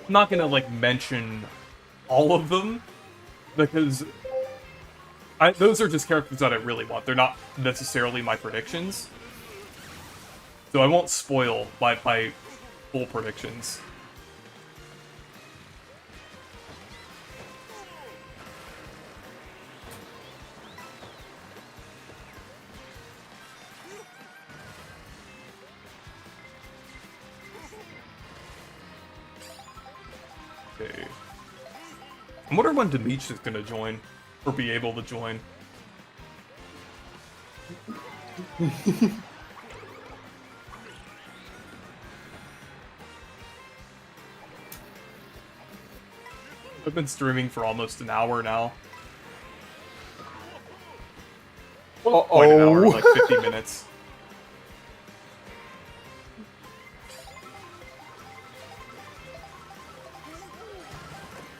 I'm not gonna like mention all of them because those are just characters that I really want. They're not necessarily my predictions, so I won't spoil my full predictions. Okay. I wonder when Demeech is gonna join, or be able to join. I've been streaming for almost an hour now. Well, quite an hour, like 50 minutes.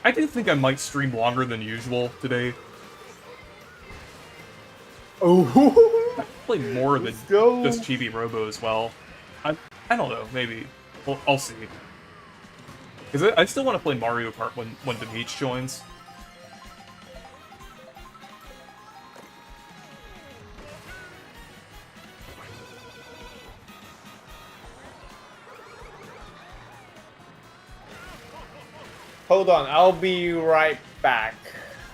I do think I might stream longer than usual today. Oh, play more than go. just Chibi-Robo as well. I don't know, maybe. Well, I'll see. Because I still want to play Mario Kart when Demeach joins. Hold on, I'll be right back.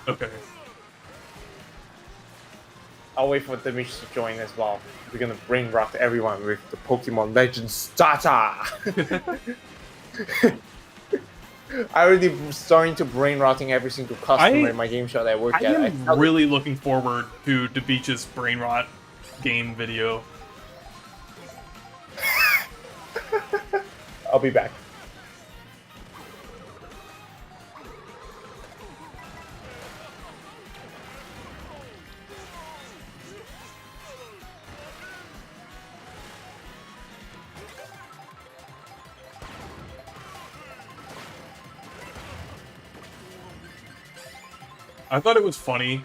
Okay. I'll wait for Dimitri to join as well. We're gonna brain rot everyone with the Pokemon Legends data. I already starting to brain rotting every single customer in my game shop that I work I at. am really looking forward to Demeach's brain rot game video. I'll be back. I thought it was funny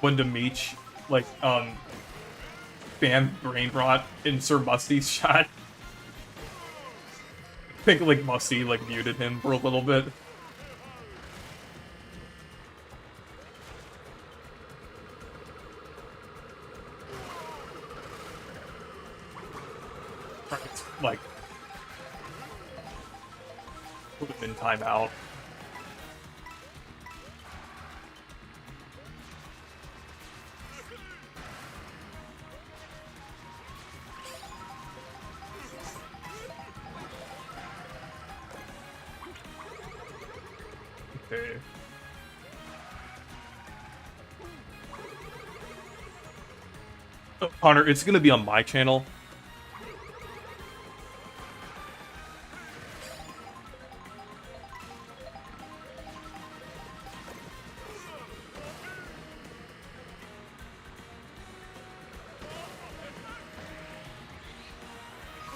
when Demeach, like, spammed brain rot in Sir Musty's chat. I think, like, Musty, like, muted him for a little bit. Like, would have been timeout. Okay. Oh, Connor, it's gonna be on my channel.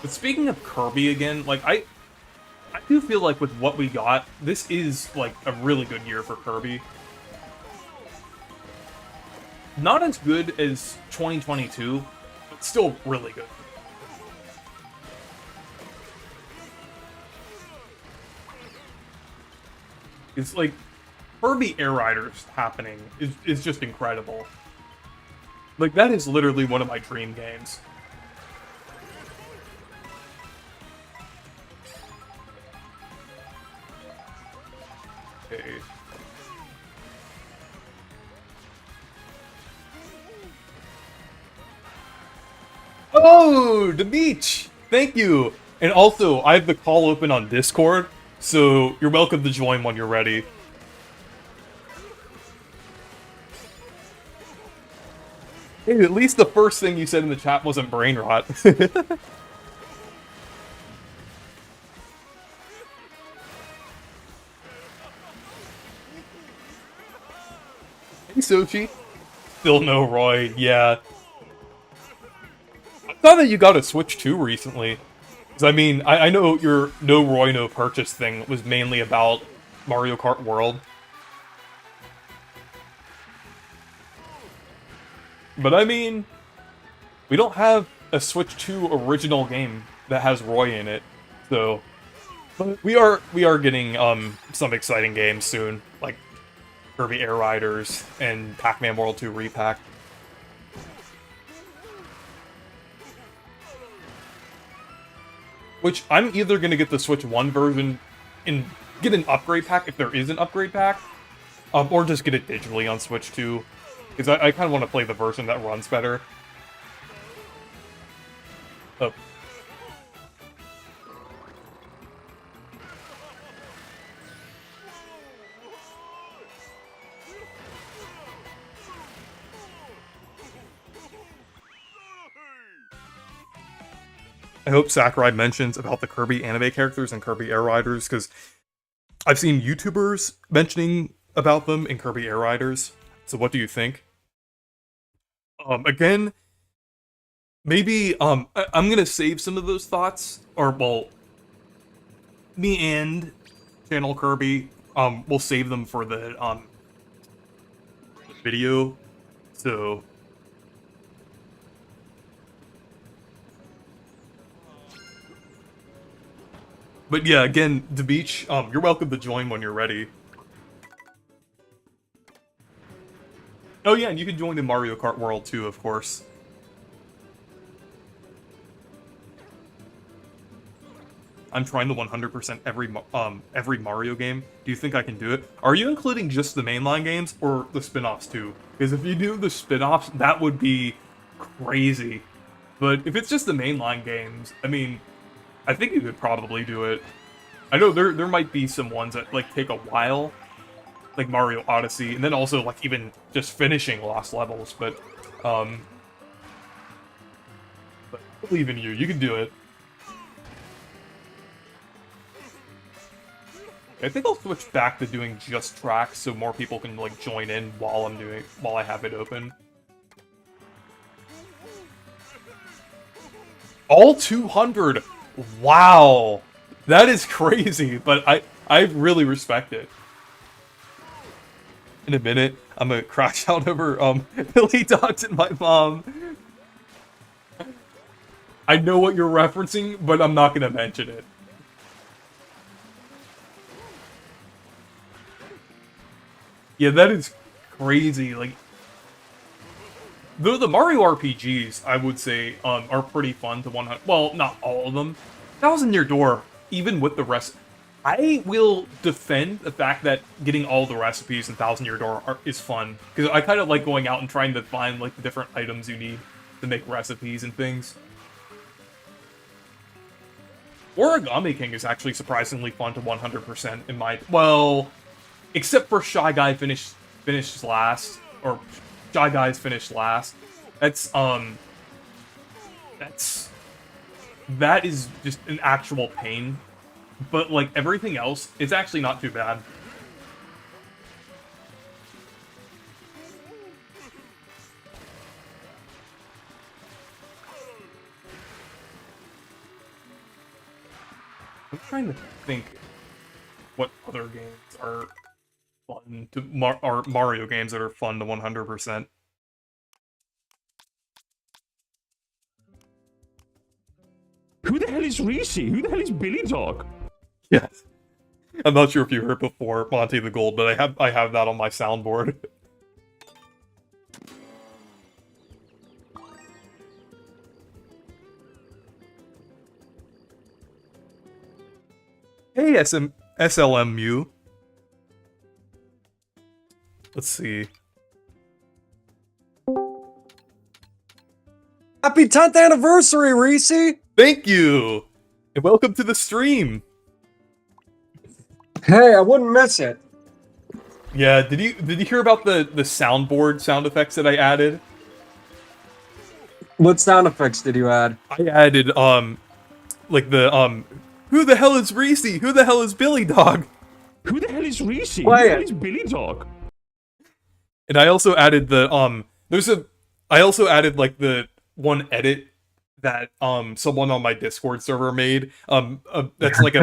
But speaking of Kirby again, like, I do feel like with what we got, this is, like, a really good year for Kirby. Not as good as 2022, but still really good. It's like, Kirby Air Riders happening is just incredible. Like, that is literally one of my dream games. Okay. Oh, Demeach! Thank you! And also, I have the call open on Discord, so you're welcome to join when you're ready. Hey, at least the first thing you said in the chat wasn't brain rot. Hey, Sochi. Still no Roy, yeah. I thought that you got a Switch 2 recently. Because, I mean, I know your no Roy, no purchase thing was mainly about Mario Kart World. But, I mean, we don't have a Switch 2 original game that has Roy in it. So, but we are getting some exciting games soon, like Kirby Air Riders and Pac-Man World 2 Repack. Which I'm either going to get the Switch 1 version and get an upgrade pack if there is an upgrade pack, or just get it digitally on Switch 2. Because I kind of want to play the version that runs better. Oh. I hope Sakurai mentions about the Kirby anime characters and Kirby Air Riders, because I've seen YouTubers mentioning about them in Kirby Air Riders. So what do you think? Again, maybe, I'm gonna save some of those thoughts, or, well, me and Channel Kirby, we'll save them for the video, so... But yeah, again, the beach. You're welcome to join when you're ready. Oh yeah, and you can join the Mario Kart World too, of course. I'm trying to 100% every Mario game. Do you think I can do it? Are you including just the mainline games or the spin-offs too? Because if you do the spin-offs, that would be crazy. But if it's just the mainline games, I mean, I think you could probably do it. I know there might be some ones that like take a while, like Mario Odyssey, and then also like even just finishing Lost Levels. But I believe in you. You can do it. I think I'll switch back to doing just tracks so more people can like join in while I have it open. All 200. Wow. That is crazy, but I really respect it. In a minute, I'm gonna crash out over Billy Dogs and my mom. I know what you're referencing, but I'm not gonna mention it. Yeah, that is crazy. Like, though the Mario RPGs, I would say, are pretty fun to 100. Well, not all of them. 1,000 Year Door, even with the rest, I will defend the fact that getting all the recipes in 1,000 Year Door is fun, because I kind of like going out and trying to find like the different items you need to make recipes and things. Origami King is actually surprisingly fun to 100% in my except for Shy Guy finished last, or Shy Guys finished last. That is just an actual pain. But like everything else, it's actually not too bad. I'm trying to think what other games are fun to Mario games that are fun to 100%. Who the hell is Reese? Who the hell is Billy Dog? Yes. I'm not sure if you heard before Monty the Gold, but I have that on my soundboard. Hey, SLMU. Let's see. Happy 10th anniversary, Reese! Thank you! And welcome to the stream! Hey, I wouldn't miss it. Yeah, did you hear about the soundboard sound effects that I added? What sound effects did you add? I added, like the, who the hell is Reese? Who the hell is Billy Dog? Who the hell is Reese? Who Play the hell it. is Billy Dog? And I also added the, I also added, like, the one edit that, someone on my Discord server made, that's like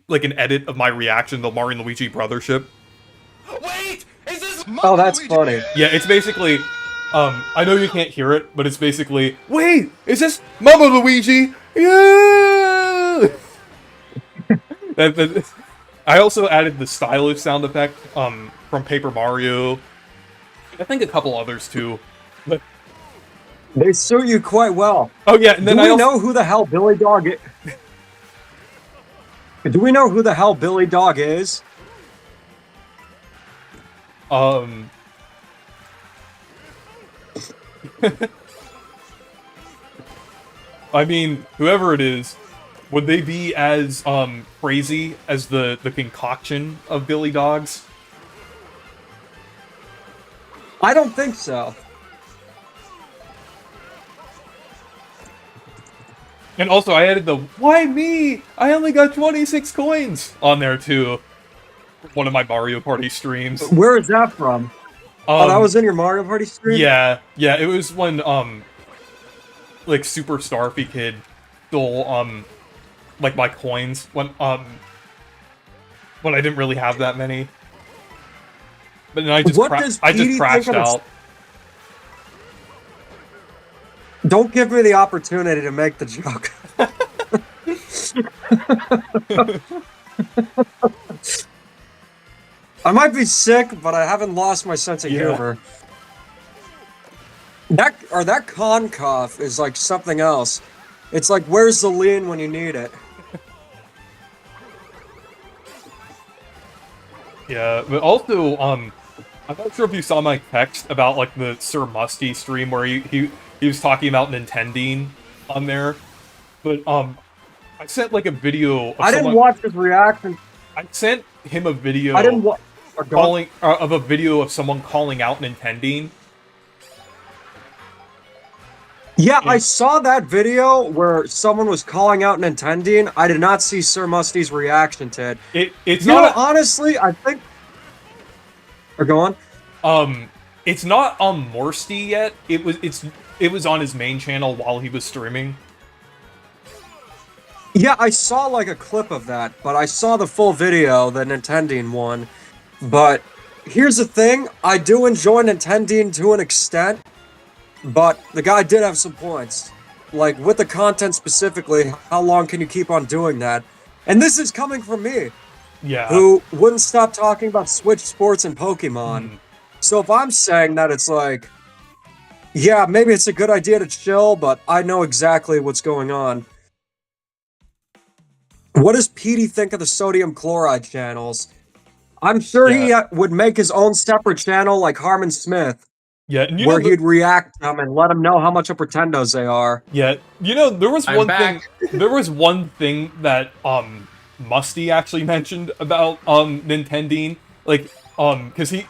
like an edit of my reaction to Mario and Luigi Brothership. Wait! Is this Oh, that's funny. Yeah, it's basically, I know you can't hear it, but it's basically, wait, is this Mama Luigi? Yeah! I also added the stylish sound effect, from Paper Mario. I think a couple others too. But They suit you quite well. oh yeah, and then Do we know who the hell Billy Dog is? Do we know who the hell Billy Dog is? I mean, whoever it is, would they be as crazy as the concoction of Billy Dogs? I don't think so. And also, I added the "Why me? I only got 26 coins" on there too. One of my Mario Party streams. Where is that from? Oh, that was in your Mario Party stream? Yeah, it was when like Super Starfy Kid stole like my coins when I didn't really have that many. But then I just crashed out. Don't give me the opportunity to make the joke. I might be sick, but I haven't lost my sense of humor. That con cough is like something else. It's like, where's the lean when you need it? Yeah, but also, I'm not sure if you saw my text about like the Sir Musty stream where he was talking about Nintendine on there, but I sent like a video. Of I didn't watch his reaction. I sent him a video. I didn't watch of a video of someone calling out Nintendine. Yeah, I saw that video where someone was calling out Nintendine. I did not see Sir Musty's reaction to it. It's you not know, honestly, I think. Or go on. It's not on Morsty yet. It was on his main channel while he was streaming. Yeah, I saw like a clip of that, but I saw the full video, the Nintendine one. But here's the thing, I do enjoy Nintendine to an extent, but the guy did have some points. Like, with the content specifically, how long can you keep on doing that? And this is coming from me, who wouldn't stop talking about Switch Sports and Pokemon. So if I'm saying that, it's like, yeah, maybe it's a good idea to chill, but I know exactly what's going on. What does Petey think of the sodium chloride channels? I'm sure he would make his own separate channel like Harmon Smith. Yeah, and where he'd react to them and let them know how much of pretendos they are. Yeah, you know, there was one thing that Musty actually mentioned about Nintendine, like because he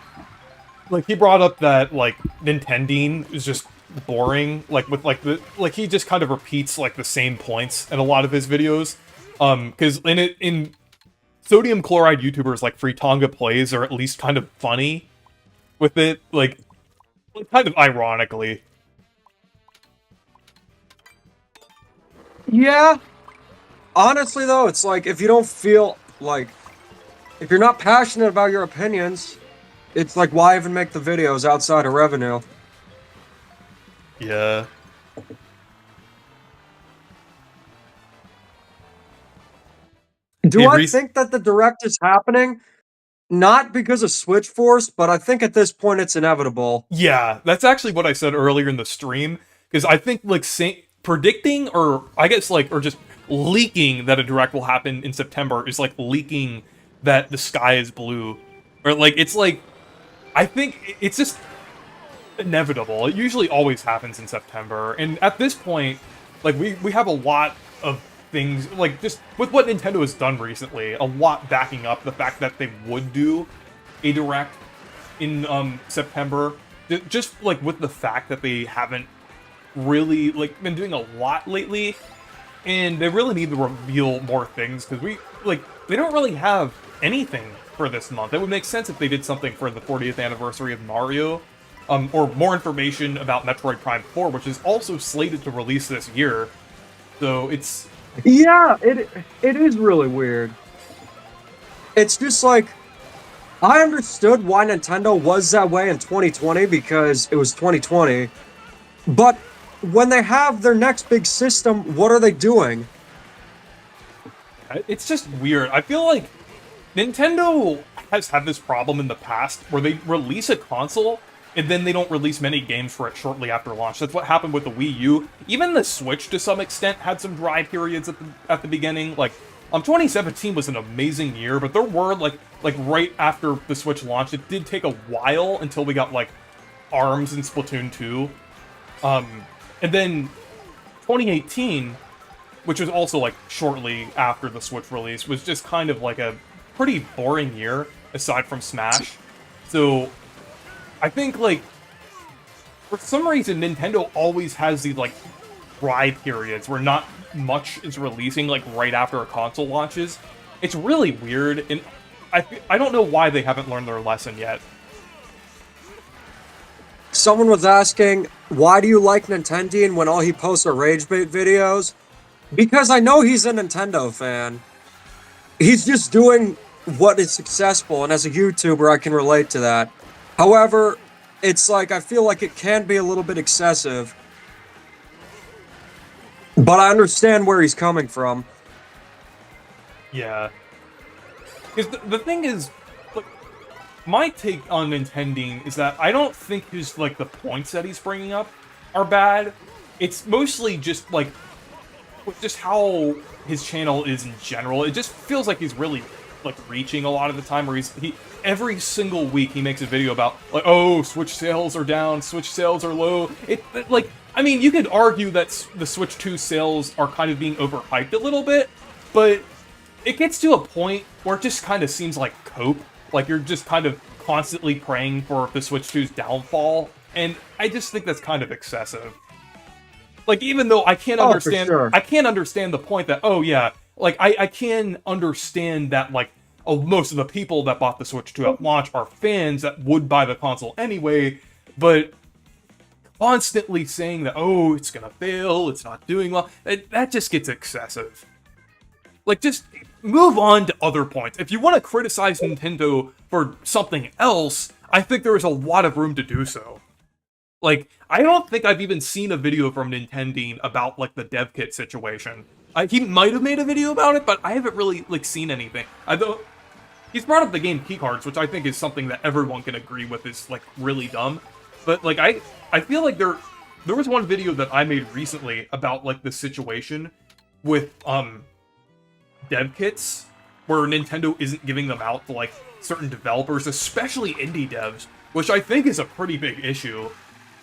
brought up that like Nintendine is just boring, like with like he just kind of repeats like the same points in a lot of his videos, because in sodium chloride YouTubers like Fritonga Plays are at least kind of funny with it, like kind of ironically. Yeah. Honestly, though, it's like, if you don't feel like... If you're not passionate about your opinions, it's like, why even make the videos outside of revenue? Yeah. Do I think that the Direct is happening? Not because of Switch Force, but I think at this point it's inevitable. Yeah, that's actually what I said earlier in the stream, because I think, like, predicting, or I guess, like, or just leaking that a Direct will happen in September is like leaking that the sky is blue. Or, like, it's like, I think it's just inevitable. It usually always happens in September, and at this point, like, we have a lot of things, like, just with what Nintendo has done recently, a lot backing up the fact that they would do a Direct in September. Just, like, with the fact that they haven't really, like, been doing a lot lately, and they really need to reveal more things, because they don't really have anything for this month. It would make sense if they did something for the 40th anniversary of Mario, or more information about Metroid Prime 4, which is also slated to release this year. So it's... Yeah, it is really weird. It's just like, I understood why Nintendo was that way in 2020 because it was 2020, but when they have their next big system, what are they doing? It's just weird. I feel like Nintendo has had this problem in the past where they release a console and then they don't release many games for it shortly after launch. That's what happened with the Wii U. Even the Switch, to some extent, had some dry periods at the beginning. Like, 2017 was an amazing year, but there were, like right after the Switch launched, it did take a while until we got, like, ARMS and Splatoon 2. And then 2018, which was also, like, shortly after the Switch release, was just kind of, like, a pretty boring year, aside from Smash. So I think, like, for some reason, Nintendo always has these, like, dry periods where not much is releasing, like, right after a console launches. It's really weird, and I don't know why they haven't learned their lesson yet. Someone was asking, why do you like Nintendine when all he posts are rage bait videos? Because I know he's a Nintendo fan. He's just doing what is successful, and as a YouTuber, I can relate to that. However, it's like, I feel like it can be a little bit excessive. But I understand where he's coming from. Yeah. Because the thing is, like, my take on Nintendine is that I don't think his, like, the points that he's bringing up are bad. It's mostly just, like, just how his channel is in general. It just feels like he's really, like, reaching a lot of the time, where he every single week he makes a video about, like, oh, Switch sales are down, Switch sales are low. Like, I mean, you could argue that the Switch 2 sales are kind of being overhyped a little bit, but it gets to a point where it just kind of seems like cope. Like, you're just kind of constantly praying for the Switch 2's downfall, and I just think that's kind of excessive. Like, even though I can't understand, for sure. I can't understand the point that, oh yeah, like, I can understand that, like, oh, most of the people that bought the Switch 2 at launch are fans that would buy the console anyway, but constantly saying that, oh, it's gonna fail, it's not doing well, that just gets excessive. Like, just move on to other points. If you want to criticize Nintendo for something else, I think there is a lot of room to do so. Like, I don't think I've even seen a video from Nintendine about, like, the dev kit situation. He might have made a video about it, but I haven't really, like, seen anything. He's brought up the game keycards, which I think is something that everyone can agree with is, like, really dumb. But, like, I feel like there was one video that I made recently about, like, the situation with, dev kits, where Nintendo isn't giving them out to, like, certain developers, especially indie devs, which I think is a pretty big issue.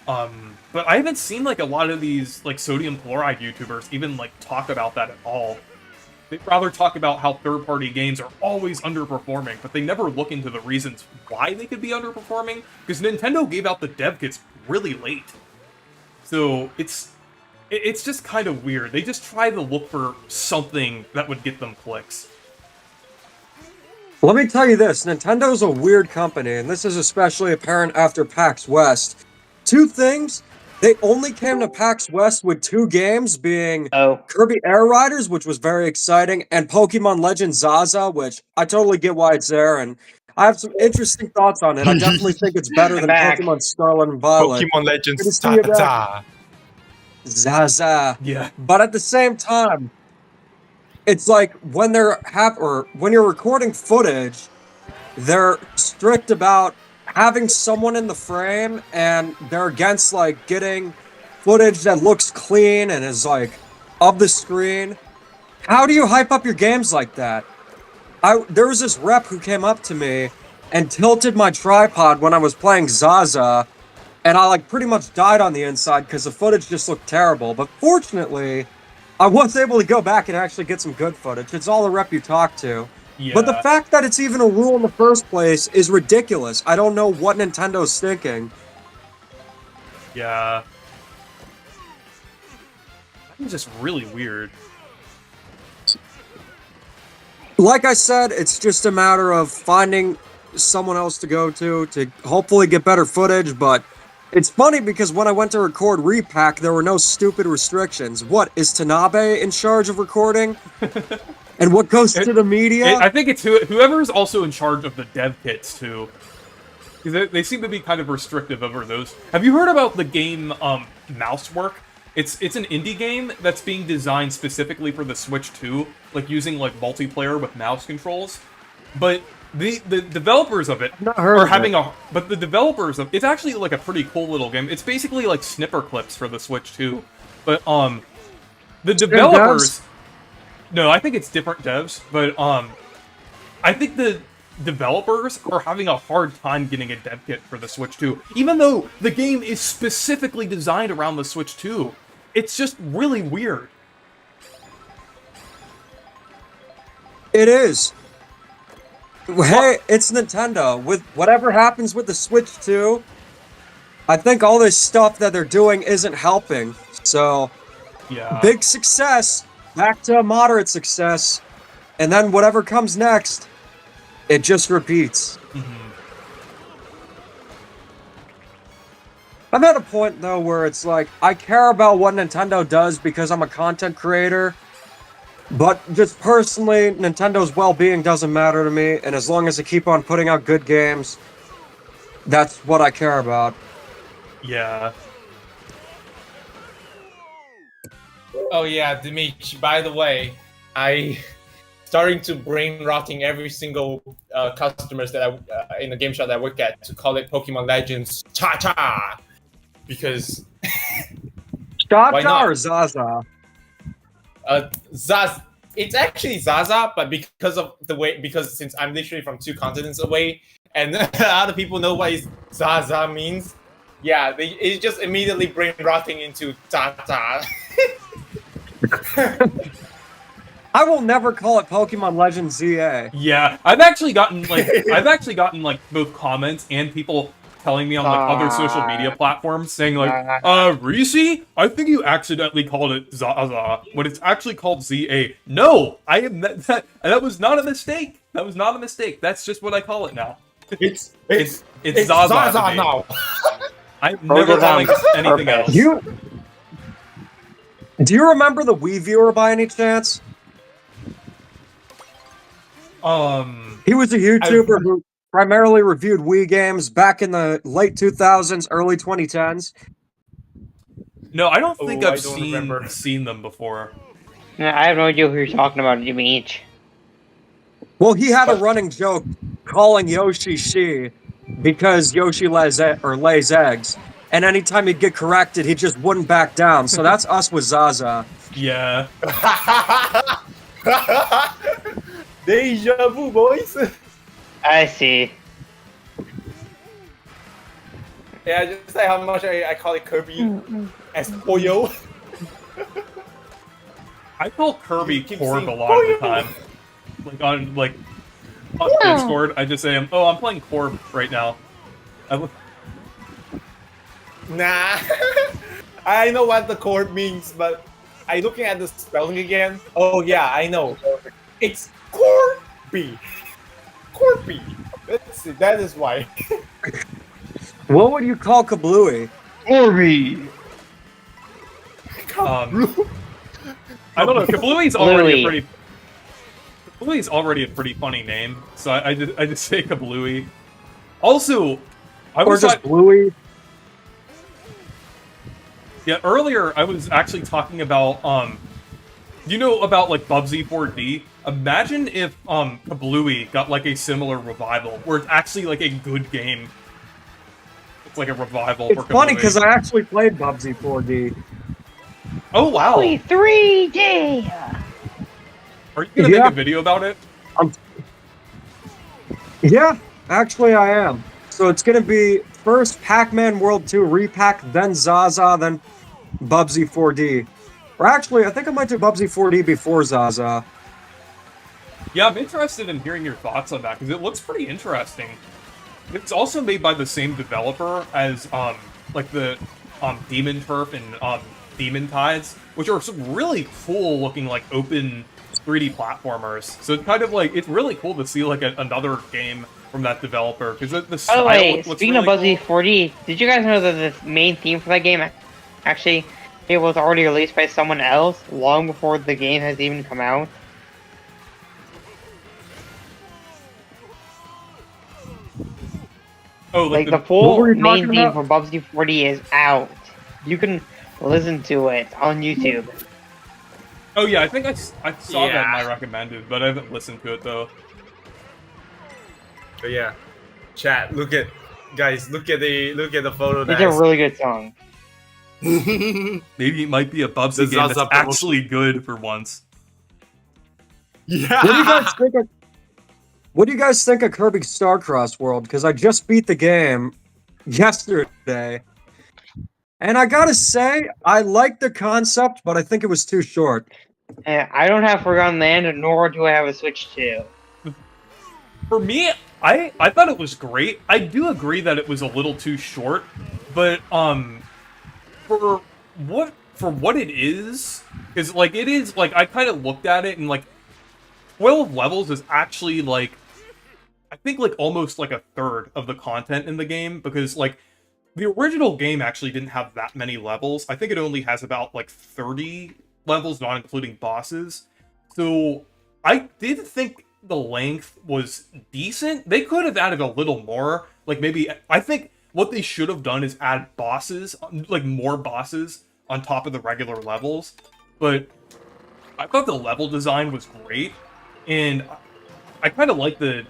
But I haven't seen, like, a lot of these, like, sodium chloride YouTubers even, like, talk about that at all. They'd rather talk about how third-party games are always underperforming, but they never look into the reasons why they could be underperforming, because Nintendo gave out the dev kits really late. So, it's just kind of weird. They just try to look for something that would get them clicks. Let me tell you this, Nintendo's a weird company, and this is especially apparent after PAX West. Two things, they only came to PAX West with 2 games, being Kirby Air Riders, which was very exciting, and Pokemon Legends Zaza, which I totally get why it's there, and I have some interesting thoughts on it. I definitely think it's better than Pokemon Scarlet and Violet. Pokemon Legends Good to see you back. Zaza. Yeah. But at the same time, it's like when when you're recording footage, they're strict about having someone in the frame, and they're against, like, getting footage that looks clean and is, like, of the screen. How do you hype up your games like that? There was this rep who came up to me and tilted my tripod when I was playing Zaza, and I, like, pretty much died on the inside because the footage just looked terrible. But fortunately, I was able to go back and actually get some good footage. It's all the rep you talk to. Yeah. But the fact that it's even a rule in the first place is ridiculous. I don't know what Nintendo's thinking. Yeah. It's just really weird. Like I said, it's just a matter of finding someone else to go to hopefully get better footage, but it's funny because when I went to record Repack, there were no stupid restrictions. What, is Tanabe in charge of recording? And what goes to the media? I think it's whoever's also in charge of the dev kits, too. Because they seem to be kind of restrictive over those. Have you heard about the game, Mousework? It's an indie game that's being designed specifically for the Switch 2, like, using, like, multiplayer with mouse controls. But the developers of it are having But the developers of... It's actually, like, a pretty cool little game. It's basically, like, snipper clips for the Switch 2. But, the developers... No, I think it's different devs, but, I think the developers are having a hard time getting a dev kit for the Switch 2, even though the game is specifically designed around the Switch 2. It's just really weird. It is. Hey, it's Nintendo. With whatever happens with the Switch 2, I think all this stuff that they're doing isn't helping. So, yeah. Big success. Back to moderate success, and then whatever comes next, it just repeats. I'm at a point, though, where it's like, I care about what Nintendo does because I'm a content creator, but just personally, Nintendo's well-being doesn't matter to me, and as long as they keep on putting out good games, that's what I care about. Yeah. Oh yeah, Dimitri, by the way, I starting to brain rotting every single customers that I in the game shop that I work at to call it Pokemon Legends Cha Cha because Why Cha-Cha not? or Zaza? Zaz. It's actually Zaza, but because since I'm literally from 2 continents away, and other people know what Zaza means, yeah, it's just immediately brain rotting into Tata. I will never call it Pokemon Legends ZA. Yeah, I've actually gotten like both comments and people telling me on like other social media platforms saying like, Reese, I think you accidentally called it Zaza when it's actually called ZA. No, I am that was not a mistake. That was not a mistake. That's just what I call it now. It's Zaza Zaza now. I'm never calling it anything else. Do you remember the Wii Viewer by any chance? He was a YouTuber who primarily reviewed Wii games back in the late 2000s, early 2010s. No, I don't think I've remember. seen them before. I have no idea who you're talking about, Jimmy. Well, he had a running joke calling Yoshi she because Yoshi lays eggs, and anytime he'd get corrected, he just wouldn't back down. So that's us with Zaza. Yeah. Deja vu, boys. I see. Yeah, just like how much I call it Kirby as Poyo. I call Kirby keep Corb saying, a lot of the time. On Discord, I just say, I'm playing Corb right now. Nah. I know what the chord means, but I looking at the spelling again. Oh yeah, I know. It's Corby. Corby. That is why. What would you call Kablooey? Orby! I don't know. Kablooey's already a pretty funny name, so I just say Kablooey. Also, Or just Bluey? Yeah, earlier I was actually talking about you know about like Bubsy 4D? Imagine if Kablooey got like a similar revival where it's actually like a good game. It's like a revival for Kablooey. It's funny because I actually played Bubsy 4D. Oh wow. 3D! Are you gonna make a video about it? Yeah, actually I am. So it's gonna be first Pac-Man World 2 repack, then Zaza, then Bubsy 4D. Or actually, I think I might do Bubsy 4D before Zaza. Yeah, I'm interested in hearing your thoughts on that because it looks pretty interesting. It's also made by the same developer as like the Demon Turf and Demon Tides, which are some really cool looking like open 3D platformers. So it's kind of like it's really cool to see like another game from that developer because the style. By the way, looks speaking really of Bubsy cool. 4D, did you guys know that the main theme for that game actually it was already released by someone else long before the game has even come out? Oh, Like the full main theme for Bubsy 4D is out. You can listen to it on YouTube. Oh yeah, I think I saw that in my recommended, but I haven't listened to it though. But yeah, chat. Look at the photo. It's a really good song. Maybe it might be a Bubsy game that's actually good for once. Yeah. What do you guys think of Kirby Starcross World? Because I just beat the game yesterday. And I gotta say, I like the concept, but I think it was too short. I don't have Forgotten Land, nor do I have a Switch 2. For me, I thought it was great. I do agree that it was a little too short, but for what it is, because like it is like I kind of looked at it and like 12 levels is actually like I think like almost like a third of the content in the game because like the original game actually didn't have that many levels. I think it only has about like 30 levels, not including bosses. So I did think the length was decent. They could have added a little more. Like maybe, I think what they should have done is add bosses, like more bosses on top of the regular levels. But I thought the level design was great. and I kind of like the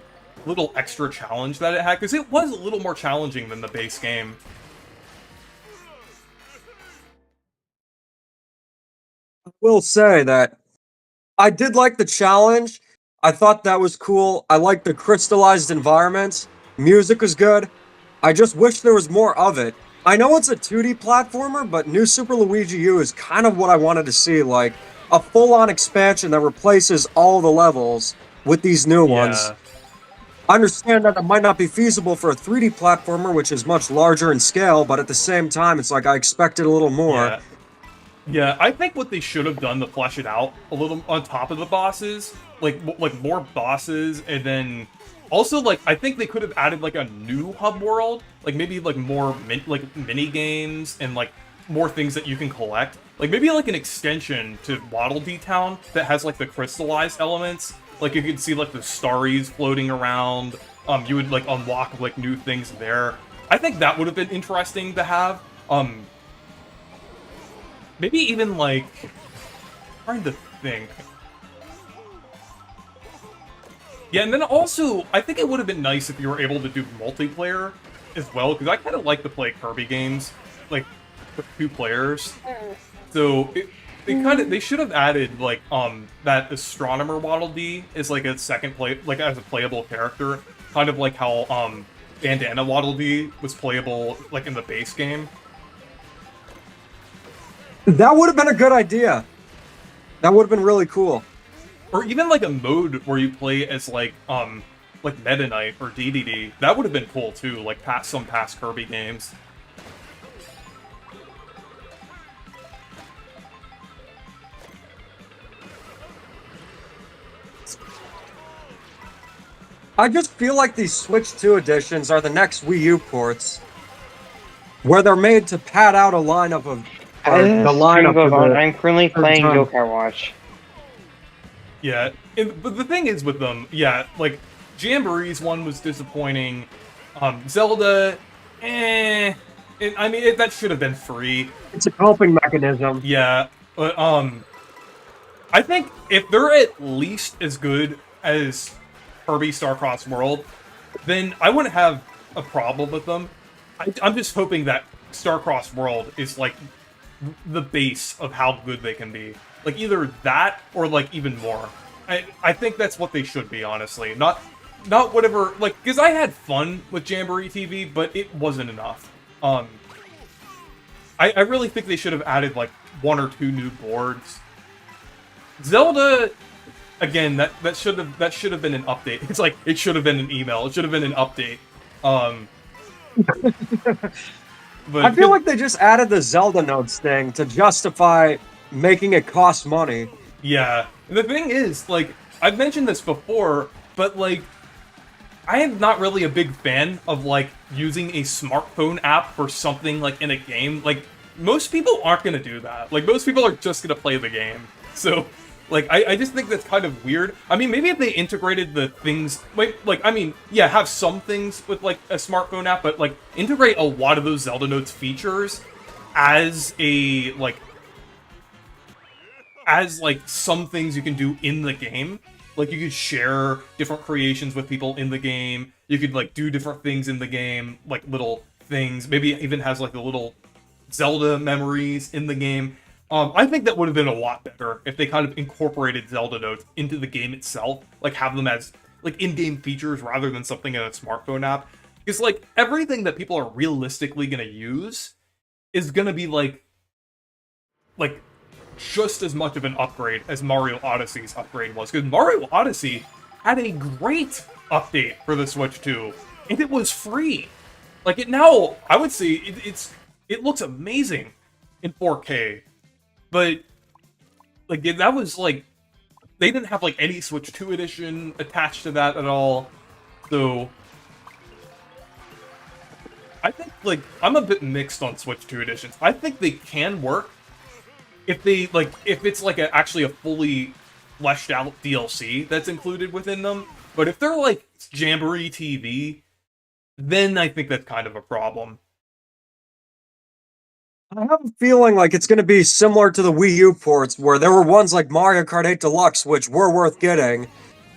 little extra challenge that it had, because it was a little more challenging than the base game. Will say that I did like the challenge. I thought that was cool. I liked the crystallized environments. Music was good. I just wish there was more of it. I know it's a 2D platformer, but New Super Luigi U is kind of what I wanted to see, like a full-on expansion that replaces all the levels with these new ones. Yeah. I understand that it might not be feasible for a 3D platformer, which is much larger in scale, but at the same time, it's like I expected a little more. Yeah. Yeah, I think what they should have done to flesh it out a little on top of the bosses, like more bosses, and then also like I think they could have added like a new hub world, like maybe like more mini games and like more things that you can collect, like maybe like an extension to Waddle Dee Town that has like the crystallized elements, like you could see like the starries floating around. You would like unlock like new things there. I think that would have been interesting to have. Maybe even, like, trying to think. Yeah, and then also, I think it would have been nice if you were able to do multiplayer as well, because I kind of like to play Kirby games, like, with 2 players. So, they should have added, like, that Astronomer Waddle Dee is, like, a as a playable character, kind of like how, Bandana Waddle Dee was playable, like, in the base game. That would have been a good idea. That would have been really cool. Or even like a mode where you play as like Meta Knight or DDD. That would have been cool too, like some past Kirby games. I just feel like these Switch 2 editions are the next Wii U ports, where they're made to pad out a lineup of the lineup goes on. for I'm currently playing time. Yokai Watch. Yeah, but the thing is with them, yeah, like Jamboree's one was disappointing. Zelda, I mean, that should have been free. It's a coping mechanism. Yeah, but I think if they're at least as good as Kirby Starcross World, then I wouldn't have a problem with them. I'm just hoping that Starcross World is like the base of how good they can be. Like either that or like even more. I think that's what they should be, honestly. Not whatever, like, because I had fun with Jamboree TV, but it wasn't enough. I really think they should have added like 1 or 2 new boards. Zelda, again, that should have been an update. It's like it should have been an email. It should have been an update. But I feel like they just added the Zelda notes thing to justify making it cost money. Yeah. And the thing is, like, I've mentioned this before, but, like, I am not really a big fan of, like, using a smartphone app for something, like, in a game. Like, most people aren't gonna do that. Like, most people are just gonna play the game. So, like, I just think that's kind of weird. I mean, maybe if they integrated the things, like, I mean, yeah, have some things with, like, a smartphone app, but, like, integrate a lot of those Zelda Notes features as a, like, some things you can do in the game. Like, you could share different creations with people in the game. You could, like, do different things in the game, like, little things. Maybe it even has, like, the little Zelda memories in the game. I think that would have been a lot better if they kind of incorporated Zelda Notes into the game itself. Like, have them as, like, in-game features rather than something in a smartphone app. Because, like, everything that people are realistically gonna use is gonna be, like, just as much of an upgrade as Mario Odyssey's upgrade was. Because Mario Odyssey had a great update for the Switch 2, and it was free. Like, it now, I would say, it looks amazing in 4K. But, like, that was, like, they didn't have, like, any Switch 2 edition attached to that at all. So, I think, like, I'm a bit mixed on Switch 2 editions. I think they can work if they, like, if it's, like, actually a fully fleshed out DLC that's included within them. But if they're, like, Jamboree TV, then I think that's kind of a problem. I have a feeling like it's going to be similar to the Wii U ports, where there were ones like Mario Kart 8 Deluxe, which were worth getting,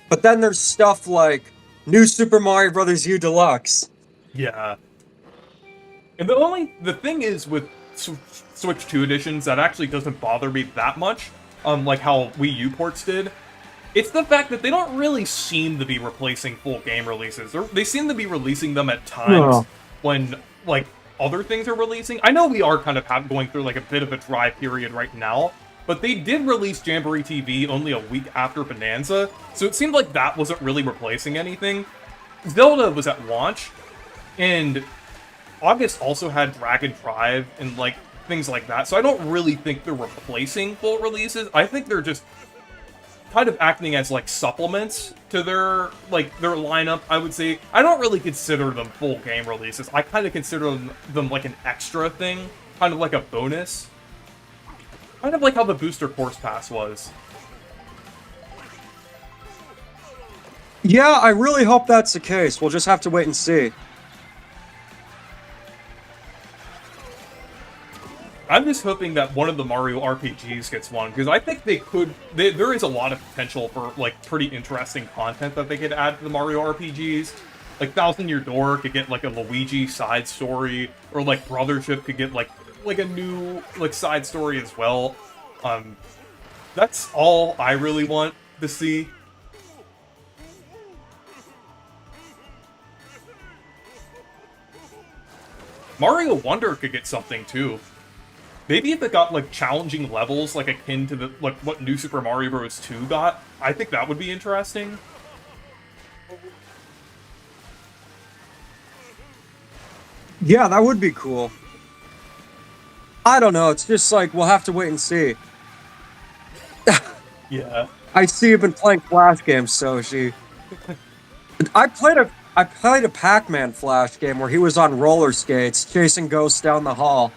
But then there's stuff like New Super Mario Bros. U Deluxe. Yeah. And the thing is with Switch 2 editions that actually doesn't bother me that much, like how Wii U ports did. It's the fact that they don't really seem to be replacing full game releases. They seem to be releasing them at times when, like, other things are releasing. I know we are kind of going through, like, a bit of a dry period right now, but they did release Jamboree TV only a week after Bonanza, so it seemed like that wasn't really replacing anything. Zelda was at launch, and August also had Dragon Drive and, like, things like that, so I don't really think they're replacing full releases. I think they're just kind of acting as, like, supplements to their lineup, I would say. I don't really consider them full game releases. I kind of consider them like an extra thing, kind of like a bonus. Kind of like how the Booster Course Pass was. Yeah, I really hope that's the case. We'll just have to wait and see. I'm just hoping that one of the Mario RPGs gets one, because I think they could. There is a lot of potential for, like, pretty interesting content that they could add to the Mario RPGs. Like, Thousand Year Door could get, like, a Luigi side story, or, like, Brothership could get, like a new, like, side story as well. That's all I really want to see. Mario Wonder could get something, too. Maybe if it got, like, challenging levels, like, akin to like, what New Super Mario Bros. 2 got, I think that would be interesting. Yeah, that would be cool. I don't know, it's just like, we'll have to wait and see. Yeah. I see you've been playing Flash games, Soshi. I played a Pac-Man Flash game where he was on roller skates, chasing ghosts down the hall.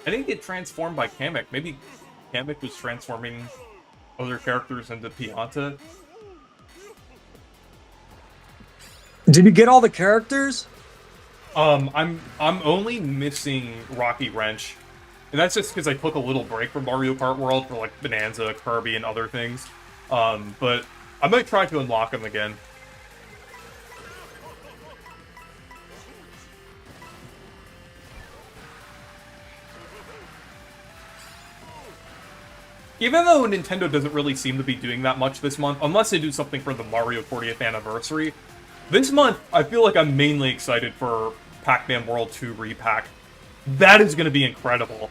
I didn't get transformed by Kamek. Maybe Kamek was transforming other characters into Pianta. Did you get all the characters? I'm only missing Rocky Wrench. And that's just because I took a little break from Mario Kart World for, like, Bonanza, Kirby, and other things. But I might try to unlock them again. Even though Nintendo doesn't really seem to be doing that much this month, unless they do something for the Mario 40th anniversary, this month, I feel like I'm mainly excited for Pac-Man World 2 Repack. That is going to be incredible.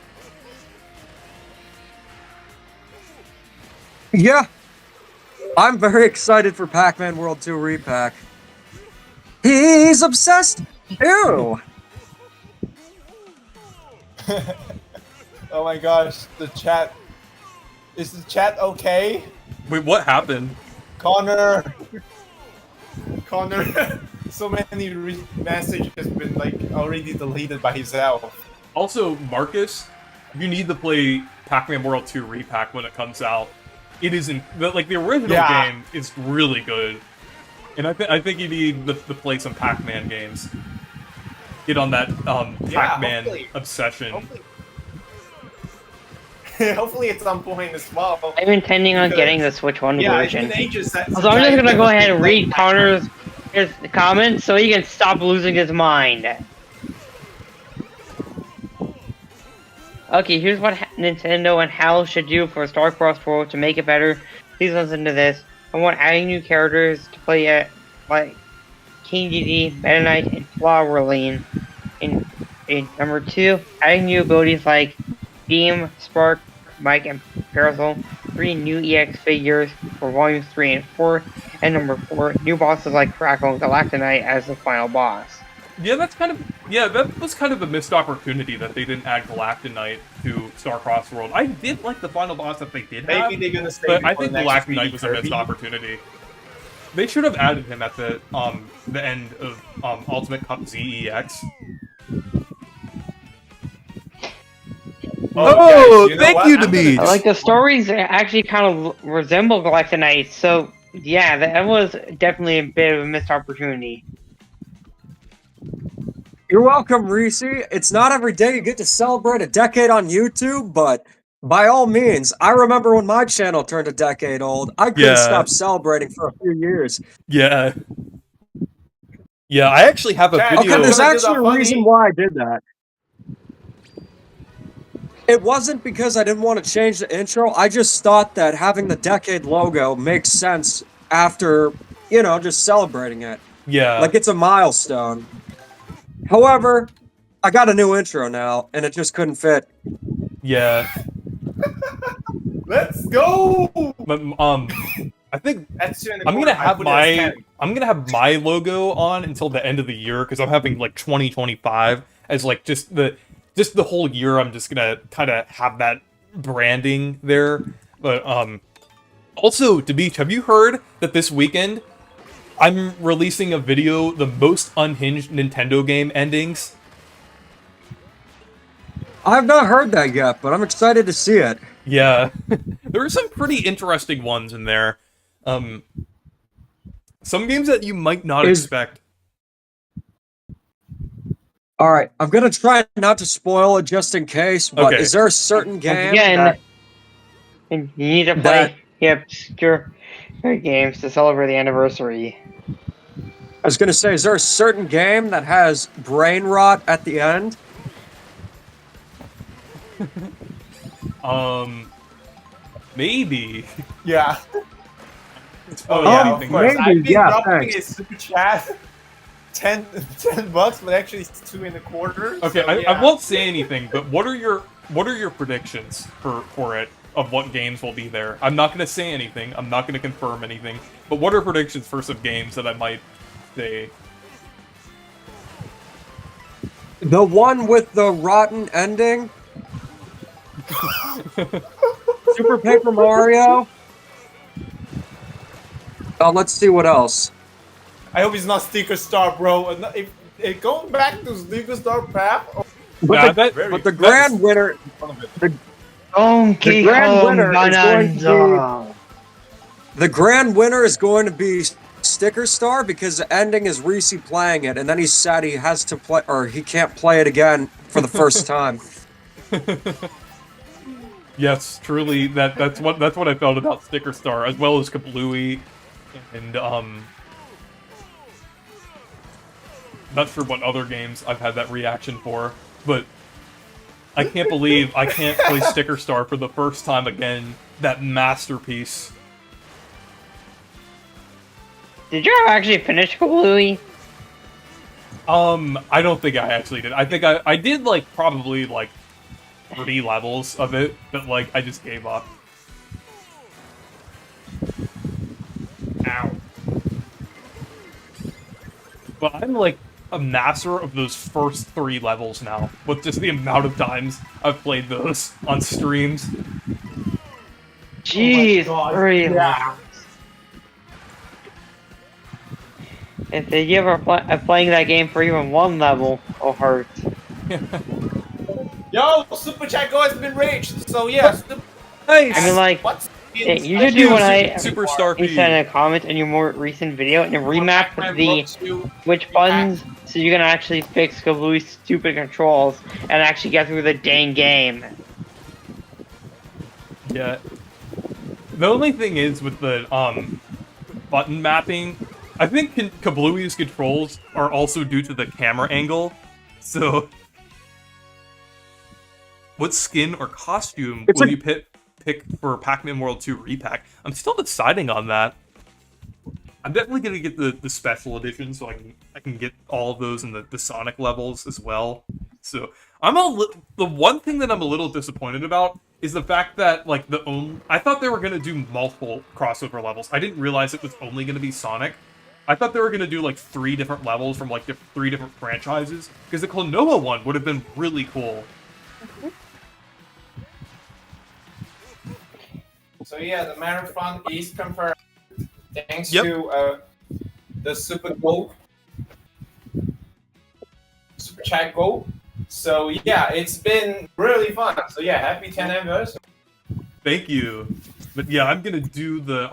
Yeah. I'm very excited for Pac-Man World 2 Repack. He's obsessed! Ew! Oh my gosh, the chat. Is the chat okay? Wait, what happened? Connor, so many messages has been, like, already deleted by himself. Also, Marcus, you need to play Pac-Man World 2 Repack when it comes out. It is, like, the original game is really good. And I think you need to play some Pac-Man games. Get on that Pac-Man obsession. Hopefully at some point as well. I'm intending on getting the Switch 1 version. It's been ages since So I'm just gonna go ahead and read Connor's comments so he can stop losing his mind. Okay, here's what Nintendo and HAL should do for Starcross World to make it better. Please listen to this. I want adding new characters to play at, like King DD, Meta Knight, and Flowerline. In number 2, adding new abilities like Beam, Spark, Mike, and Parasol. 3 new EX figures for Volumes 3 and 4. And number 4, new bosses like Crackle and Galactonite as the final boss. Yeah, that was kind of a missed opportunity that they didn't add Galactonite to Starcross World. I did like the final boss that they did have, Maybe they're gonna save but it I for think next Galactonite was a missed Kirby. opportunity. They should have added him at the end of Ultimate Cup ZEX. Oh, guys, know thank what? you, I'm gonna Demeet. Like the stories actually kind of resemble Galactonite, so yeah, that was definitely a bit of a missed opportunity. You're welcome, Reese. It's not every day you get to celebrate a decade on YouTube, but by all means, I remember when my channel turned a decade old. I couldn't Yeah. stop celebrating for a few years. Yeah. Yeah, I actually have a Chad, video. Okay, there's Gonna do actually the a reason funny- why I did that. It wasn't because I didn't want to change the intro. I just thought that having the decade logo makes sense after, just celebrating it. Yeah. Like it's a milestone. However, I got a new intro now, and it just couldn't fit. Yeah. Let's go. But, I think That's 2 in the I'm corner. gonna I have put it as 10. I'm gonna have my logo on until the end of the year because I'm having like 2025 as like just the whole year. I'm just gonna kind of have that branding there. But also, Demeet, have you heard that this weekend I'm releasing a video, the most unhinged Nintendo game endings? I've not heard that yet, but I'm excited to see it. Yeah, there are some pretty interesting ones in there. Some games that you might not expect. All right, I'm gonna try not to spoil it just in case. But Okay. is there a certain game Again, that you need to that- play obscure games to celebrate the anniversary. I was gonna say, is there a certain game that has brain rot at the end? Maybe. Yeah. Oh, yeah, yeah, of maybe, course. I've been yeah, dropping thanks. a super chat. 10 bucks, but actually it's 2 in the quarter. Okay, so, I yeah. won't say anything, but what are your predictions for it of what games will be there? I'm not gonna say anything. I'm not gonna confirm anything. But what are predictions for some games that I might say? The one with the rotten ending? Super Paper Mario? Let's see what else. I hope it's not Sticker Star, bro. And if going back to Sticker Star path, Nah, that- But the grand winner, Donkey grand Kong winner is going to Bonanza. the grand winner is going to be Sticker Star because the ending is Reese playing it, and then he said he has to play, or he can't play it again for the first time. Yes, truly, that's what I felt about Sticker Star, as well as Kabooi, and not sure what other games I've had that reaction for, but I can't believe I can't play Sticker Star for the first time again. That masterpiece. Did you ever actually finish Kabooi? I don't think I actually did. I think I did like probably like 3 levels of it, but like I just gave up. Ow. But I'm like a master of those first 3 levels now, with just the amount of times I've played those on streams. Jeez, God, 3 yeah. levels. If you ever playing that game for even 1 level, it'll hurt. yo, super chat go has been reached. So yeah, Nice! I mean, like, what's you should do what I Superstar you P. said in a comment in your more recent video and remap the switch buttons so you can actually fix Kabooie's stupid controls and actually get through the dang game. Yeah. The only thing is with the button mapping, I think Kablooie's controls are also due to the camera angle. So, what skin or costume will you pick for Pac-Man World 2 Repack? I'm still deciding on that. I'm definitely gonna get the special edition so I can get all of those in the Sonic levels as well. So the one thing that I'm a little disappointed about is the fact that like I thought they were gonna do multiple crossover levels. I didn't realize it was only gonna be Sonic. I thought they were gonna do like 3 different levels from like 3 different franchises because the Klonoa one would have been really cool. So yeah, the marathon is confirmed thanks Yep. to the super chat goal. So So yeah, it's been really fun. So yeah, happy 10th anniversary. Thank you. But yeah, I'm gonna do the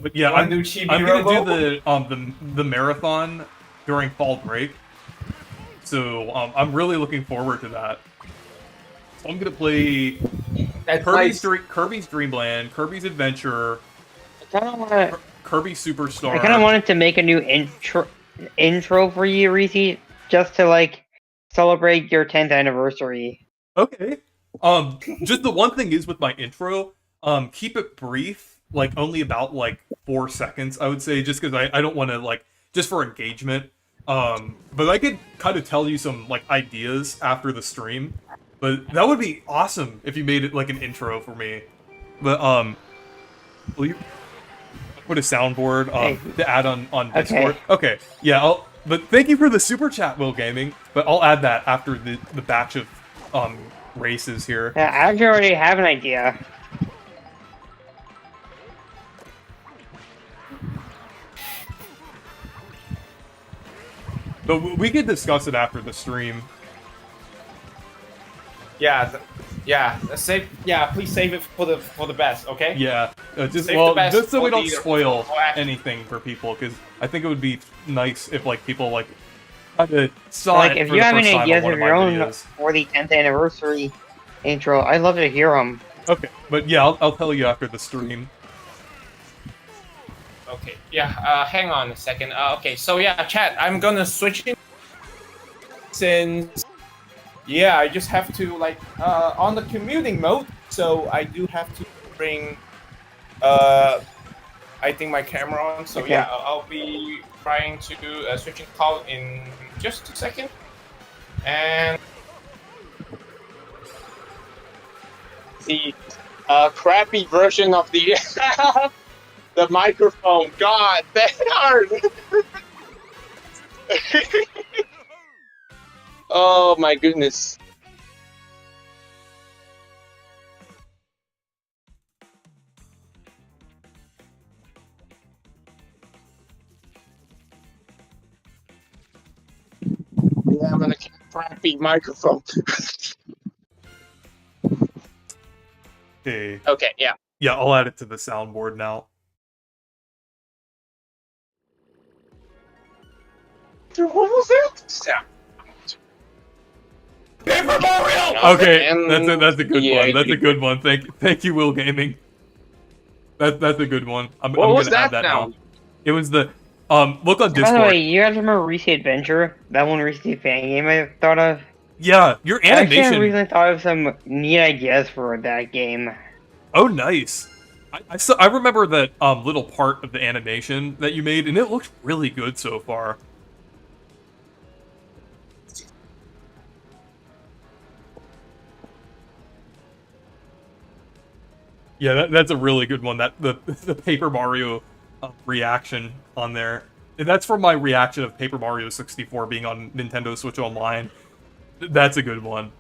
But yeah, You wanna I'm do gonna Chibi-Robo? do the marathon during fall break. So I'm really looking forward to that. So I'm gonna play That's Kirby's Dreamland, Kirby's Adventure, I kind of want to. Kirby Superstar. I kind of wanted to make a new intro for you, Reese, just to like celebrate your 10th anniversary. Okay. Just the one thing is with my intro, keep it brief, like only about like 4 seconds, I would say, just because I don't want to like just for engagement. But I could kind of tell you some like ideas after the stream. But that would be awesome if you made it like an intro for me. But will you put a soundboard to add on Discord? Okay. Yeah. But thank you for the super chat, Will Gaming. But I'll add that after the batch of races here. Yeah, I actually already have an idea. But we could discuss it after the stream. Yeah, save. Yeah, please save it for the best. Okay. Yeah, just Save the best just so we for don't the- spoil for action. anything for people, because I think it would be nice if like people like kind of saw Like, it if for you the have first any time on ideas one of of my your own videos. for the 10th anniversary intro, I'd love to hear them. Okay, but yeah, I'll tell you after the stream. Okay. Yeah. Hang on a second. Okay. So yeah, chat. I'm gonna switch in since. Yeah, I just have to like on the commuting mode, so I do have to bring I think my camera on. So Okay. yeah, I'll be trying to do a switching call in just a second. And the crappy version of the the microphone. God, darn! Oh my goodness. Yeah, I'm gonna crappy microphone. Okay, Okay, yeah. yeah, I'll add it to the soundboard now. What was that? Yeah. Paper Mario! Okay, and- that's a good yeah, one. That's a good one. Thank you, Will Gaming. That's a good one. I'm What was gonna add that that now. now? It was the look on By the Discord. way, you guys remember Reese Adventure? That one Reese fan game I thought of? Yeah, your Actually, I animation. recently thought of some neat ideas for that game. Oh, nice. I remember that little part of the animation that you made, and it looked really good so far. Yeah, that's a really good one. That the Paper Mario reaction on there. And that's from my reaction of Paper Mario 64 being on Nintendo Switch Online. That's a good one.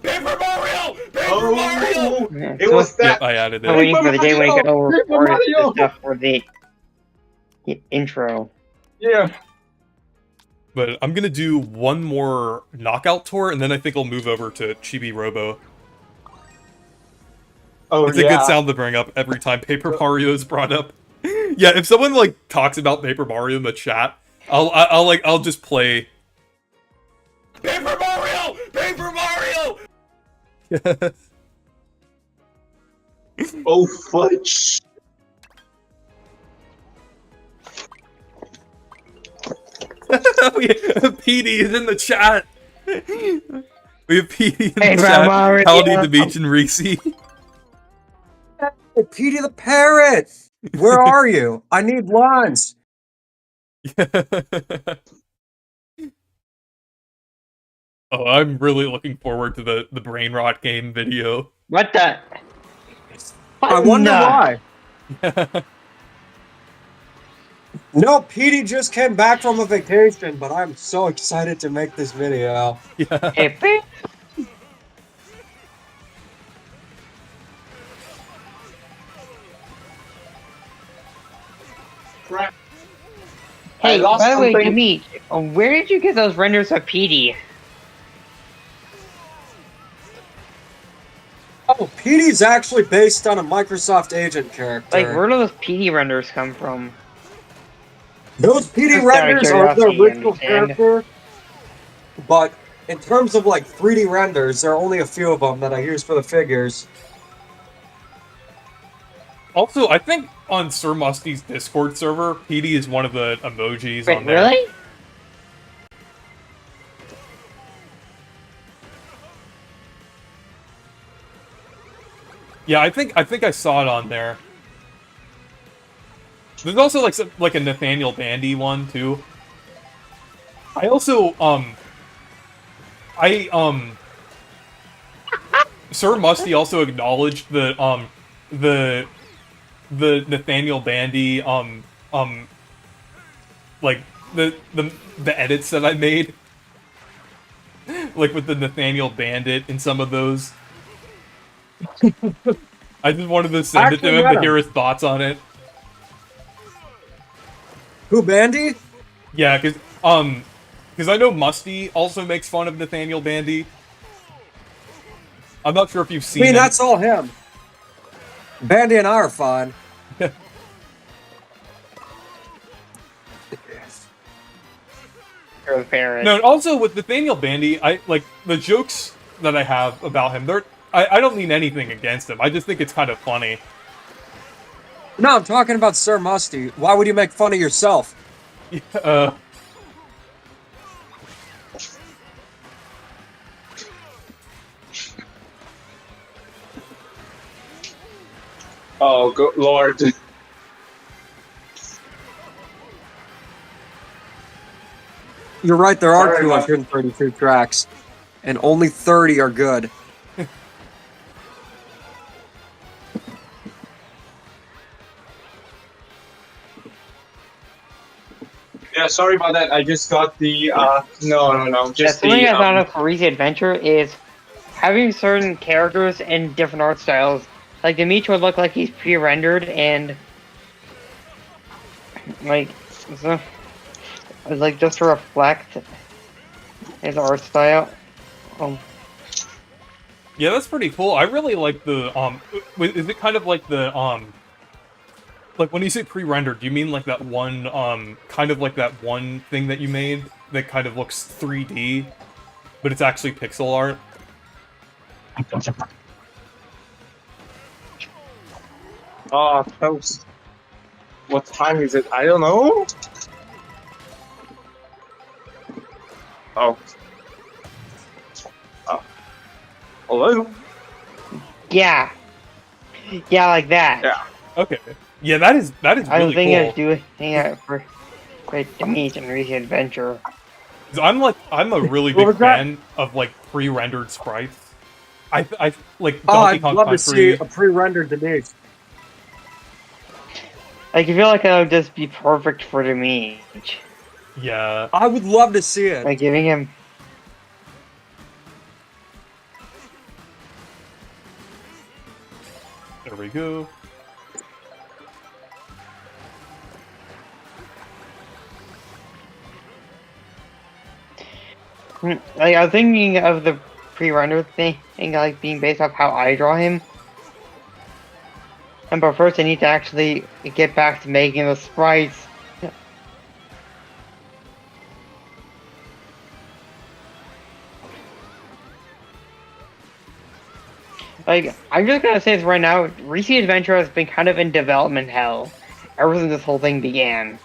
Paper Mario! Paper Mario! Yeah, It so was Yep, that. I added I'm it. waiting for the day when I can Mario! record Paper Mario! the stuff for the intro. Yeah. But I'm gonna do one more knockout tour, and then I think I'll move over to Chibi-Robo. Oh It's a good sound to bring up every time Paper Mario is brought up. Yeah, if someone like talks about Paper Mario in the chat, I'll just play. Paper Mario! Paper Mario! Oh fudge. PD is in the chat. We have PD in Paper the chat. Mario. Howdy the beach and Reese. Hey, Petey the Parrot! Where are you? I need lines. Oh, I'm really looking forward to the brain rot game video. What the? I wonder the- why. No, Petey just came back from a vacation, but I'm so excited to make this video. Yeah. Hey, beep. Hey, lost by the way, something. Dimitri, where did you get those renders of Petey? Oh, Petey's actually based on a Microsoft Agent character. Like, where do those Petey renders come from? Those PD Just out of renders are the curiosity, original understand. character, but in terms of like 3D renders, there are only a few of them that I use for the figures. Also, I think on Sir Musty's Discord server, PD is one of the emojis Wait, on there. really? Yeah, I think I saw it on there. There's also like a Nathaniel Bandy one too. I also Sir Musty also acknowledged the Nathaniel Bandy like the edits that I made, like with the Nathaniel Bandit in some of those. I just wanted to send it to him to hear his thoughts on it. Who, Bandy? Yeah, because I know Musty also makes fun of Nathaniel Bandy. I'm not sure if you've I seen mean, it. that's all him. Bandy and I are fine. Or the parrot. No, and also with Nathaniel Bandy, I like the jokes that I have about him. I don't mean anything against him. I just think it's kind of funny. No, I'm talking about Sir Musty. Why would you make fun of yourself? Oh, good lord. You're right, there are Sorry, 232 tracks, and only 30 are good. Yeah, sorry about that. I just got the no. Just Something the I thought of for Recent Adventure is having certain characters in different art styles. Like Dimitri would look like he's pre-rendered and like just to reflect his art style. Yeah, that's pretty cool. I really like the is it kind of like the like when you say pre-rendered, do you mean like that one kind of like that one thing that you made that kind of looks 3D, but it's actually pixel art? oh, toast. What time is it? I don't know. Oh. Oh. Hello. Yeah, like that. Yeah. Okay. Yeah, that is I really don't think I cool. do anything for Dimitri and Recent Adventure. 'Cause I'm a really What big was that? fan of like pre-rendered sprites. I like Oh, Donkey I'd Kong love to see Country. a pre-rendered Denise. Like, I feel like that would just be perfect for Dimitri. Yeah. I would love to see it. Like, giving him... There we go. Like, I was thinking of the pre-render thing, like, being based off how I draw him. But first I need to actually get back to making the sprites. Like, I'm just gonna say this right now, Recent Adventure has been kind of in development hell ever since this whole thing began.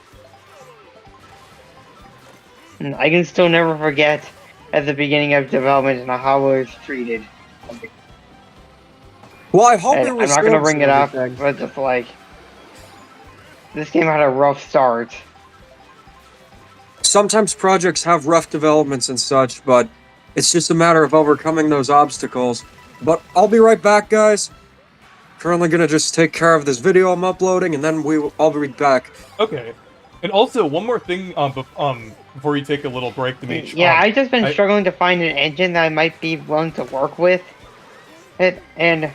And I can still never forget at the beginning of development and how I was treated. Well, I hope And it I'm was not gonna bring it up, everything. but just like, this game had a rough start. Sometimes projects have rough developments and such, but it's just a matter of overcoming those obstacles. But I'll be right back, guys. Currently gonna just take care of this video I'm uploading, and then I'll be back. Okay. And also, one more thing before you take a little break, Dimitri. Yeah, I've just been struggling to find an engine that I might be willing to work with. And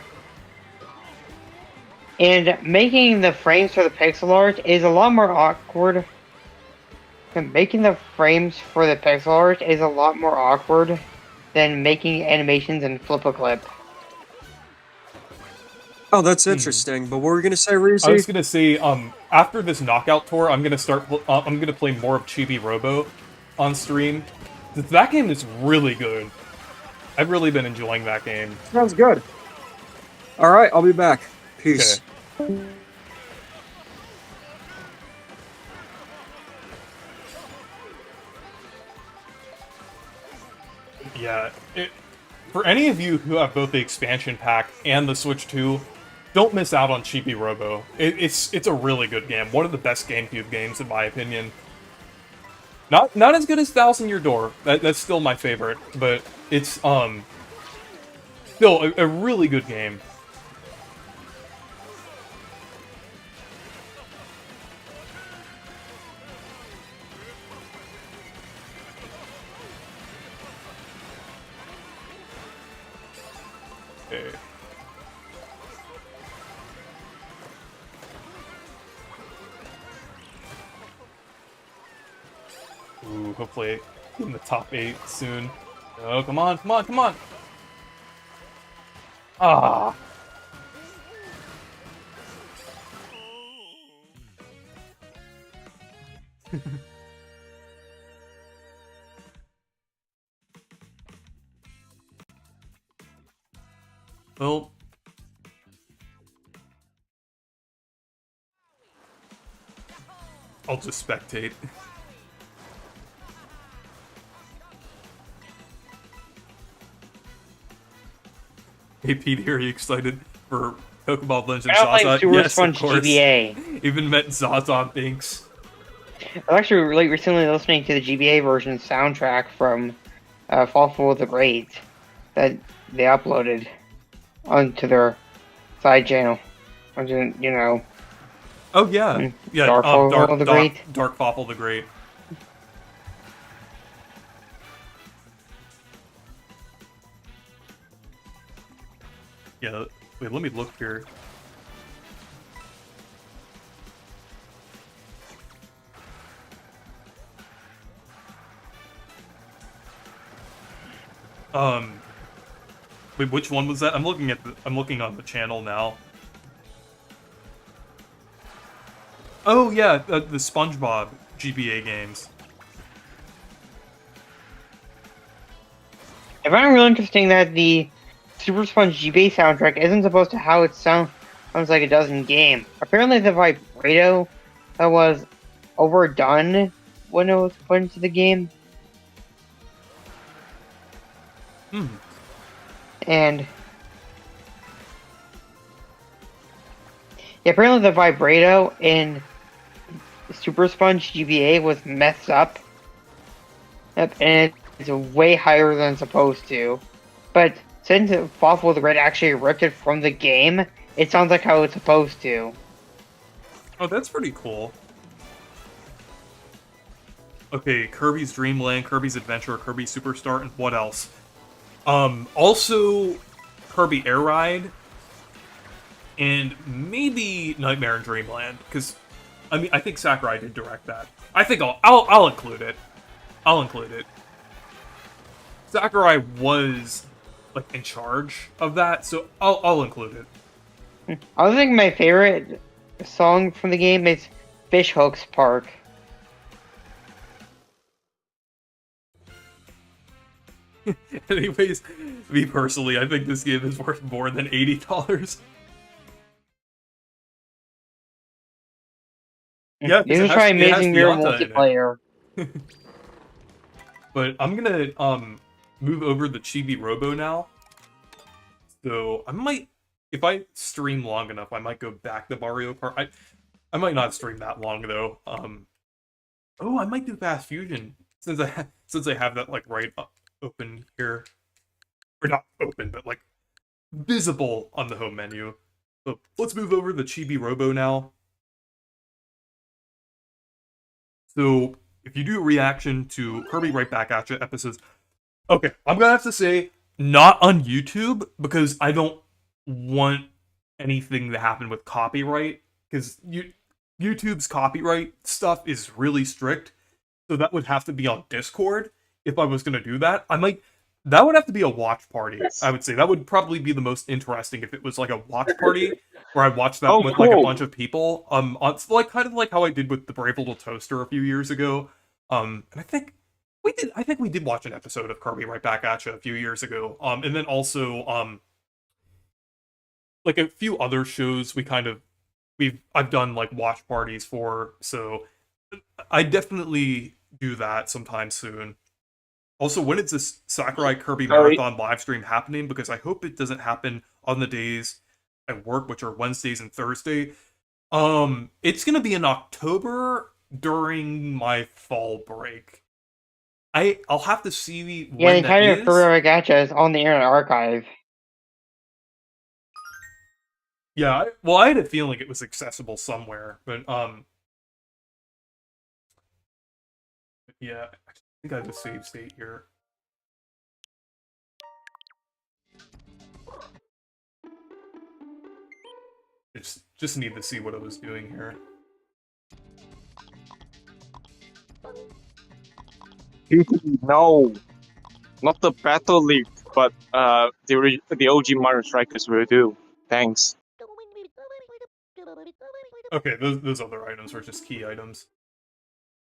making the frames for the pixel art is a lot more awkward Making the frames for the pixel art is a lot more awkward than making animations in Flip-A-Clip. Oh, that's interesting. But what were you gonna say, Reese? I was gonna say, after this knockout tour, I'm gonna play more of Chibi-Robo on stream. That game is really good. I've really been enjoying that game. Sounds good. All right, I'll be back. Peace. Okay. Yeah, for any of you who have both the expansion pack and the Switch 2, don't miss out on Chibi-Robo. It's a really good game. One of the best GameCube games, in my opinion. Not as good as Thousand Year Door. That's still my favorite, but it's still a really good game. Okay. Ooh, hopefully in the top 8 soon. Oh, come on, come on, come on! Ah! Well... I'll just spectate. Hey Pete, are you excited for Pokemon Legends Zaza? Yes, of course. GBA. Even met Zaza Binks. I was actually really recently listening to the GBA version soundtrack from Fall for the Great that they uploaded onto their side channel. Onto, you know. Oh yeah, yeah. Dark Fawful the Great. Dark Fawful the Great. Yeah. Wait, let me look here. Wait, which one was that? I'm looking on the channel now. Oh yeah, the SpongeBob GBA games. I find it really interesting that the Super Sponge GBA soundtrack isn't supposed to how it sounds like it does in game. Apparently the vibrato was overdone when it was put into the game. And yeah, apparently the vibrato in Super Sponge GBA was messed up. Yep, and it's way higher than supposed to. But since Fall for the Great actually ripped it from the game, it sounds like how it's supposed to. Oh, that's pretty cool. Okay, Kirby's Dream Land, Kirby's Adventure, Kirby Superstar, and what else? Also Kirby Air Ride, and maybe Nightmare in Dreamland, because I mean I think Sakurai did direct that. I think I'll include it. I'll include it. Sakurai was like in charge of that, so I'll include it. I think my favorite song from the game is Fish Hooks Park. Anyways, me personally, I think this game is worth more than $80. Yeah, you should try Amazing Mirror multiplayer. But I'm gonna move over the Chibi-Robo now. So I might, if I stream long enough, I might go back to Mario Kart. I might not stream that long though. Oh, I might do Fast Fusion since I have that like right up. Open here, or not open, but like visible on the home menu. So let's move over to the Chibi-Robo now. So if you do a reaction to Kirby Right Back At Ya episodes, okay, I'm gonna have to say not on YouTube because I don't want anything to happen with copyright because YouTube's copyright stuff is really strict. so that would have to be on Discord if I was gonna do that. That would have to be a watch party, I would say. That would probably be the most interesting if it was like a watch party where I watched that Oh, with like a cool. bunch of people. It's like kind of like how I did with the Brave Little Toaster a few years ago. And I think we did watch an episode of Kirby Right Back at You a few years ago. And then also like a few other shows I've done like watch parties for, so I definitely do that sometime soon. Also, when is this Sakurai Kirby Sorry. Marathon live stream happening? Because I hope it doesn't happen on the days I work, which are Wednesdays and Thursday. It's gonna be in October during my fall break. I'll have to see Yeah, when the that entire is. Kirby Gacha is on the Internet Archive. Yeah, well, I had a feeling it was accessible somewhere, but yeah, I think I have a save state here. Just need to see what I was doing here. No, not the Battle League, but the OG Mario Strikers will do. Thanks. Okay, those other items were just key items.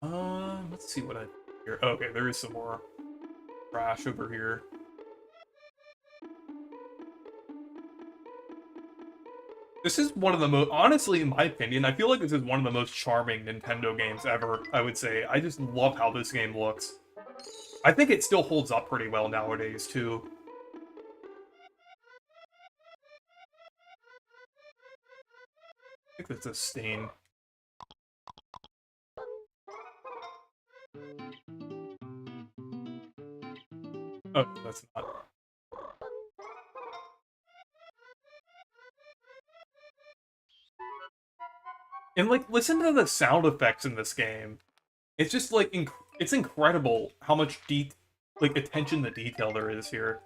Let's see what I here. Okay, there is some more trash over here. This is one of the most, honestly, in my opinion, I feel like this is one of the most charming Nintendo games ever, I would say. I just love how this game looks. I think it still holds up pretty well nowadays, too. I think that's a stain. Oh, that's not. And, like, listen to the sound effects in this game. It's just, like, it's incredible how much attention to detail there is here.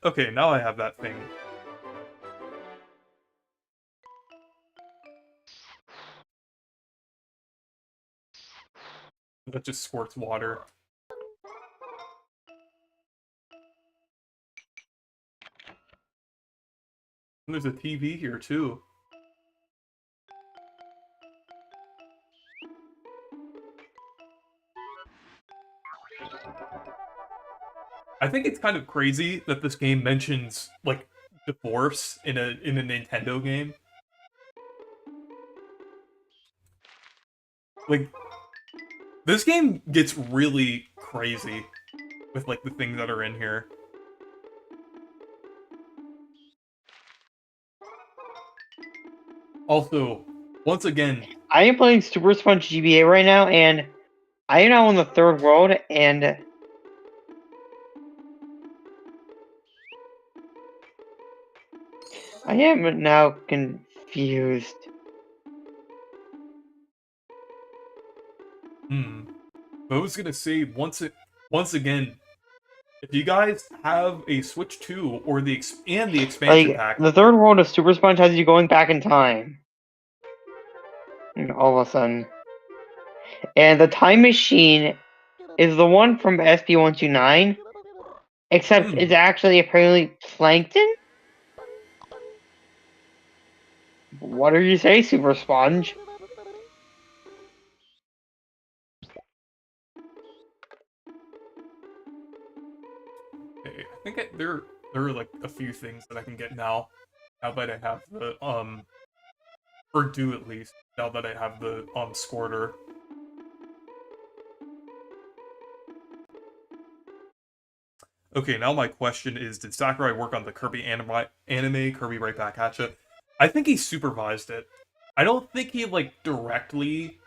Okay, now I have that thing. That just squirts water. And there's a TV here, too. I think it's kind of crazy that this game mentions, like, divorce in a Nintendo game. Like, this game gets really crazy with, like, the things that are in here. Also, once again, I am playing Super Sponge GBA right now, and I am now on the third world, and I am now confused. I was gonna say once again, if you guys have a Switch 2 or the expansion Like, pack, the third world of Super Sponge has you going back in time. And all of a sudden. And the time machine is the one from SP129, except it's actually apparently plankton? What do you say, Super Sponge? okay, I think there are like a few things that I can get now that I have the or do at least now that I have the squirter. Okay, now my question is, did Sakurai work on the Kirby anime Kirby Right Back at Ya? I think he supervised it. I don't think he like directly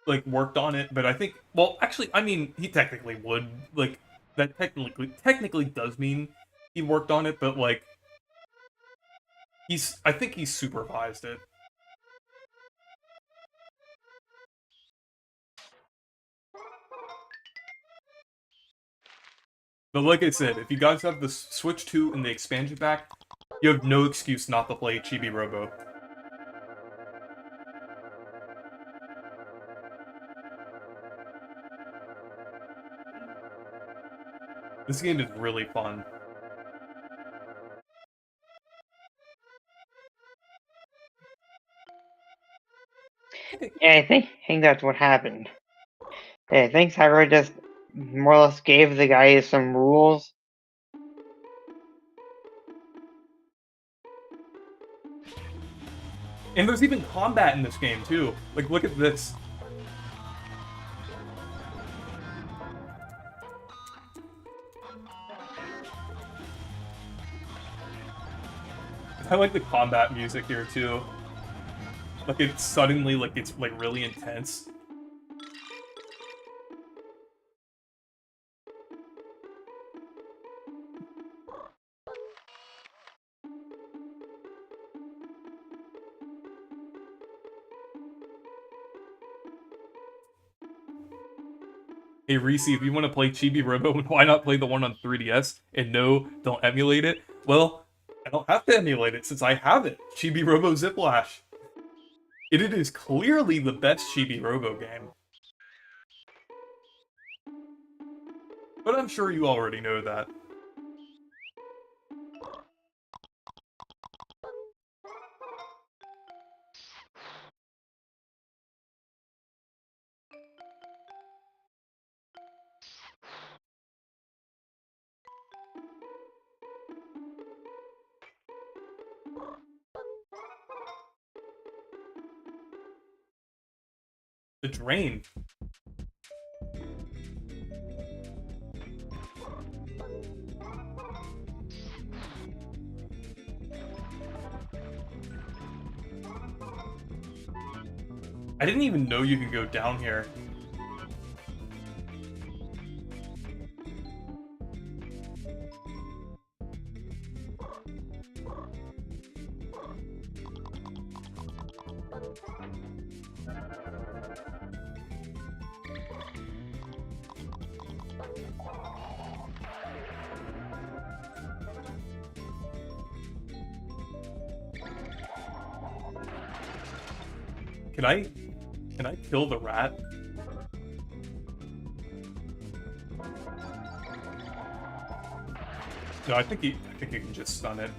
like worked on it, but I think, well, actually, I mean, he technically would, like, that technically does mean he worked on it, but like I think he supervised it. But like I said, if you guys have the Switch 2 and the expansion pack, you have no excuse not to play Chibi-Robo. This game is really fun. Yeah, I think that's what happened. Yeah, I think Sakurai just more or less gave the guy some rules. And there's even combat in this game, too. Like, look at this. I like the combat music here, too. Like, it's suddenly, like, it's, like, really intense. Hey Reese, if you want to play Chibi-Robo, why not play the one on 3DS? And no, don't emulate it. Well, I don't have to emulate it since I have it. Chibi-Robo Ziplash. It is clearly the best Chibi-Robo game. But I'm sure you already know that. The drain. I didn't even know you could go down here. Can I kill the rat? No, I think you can just stun it.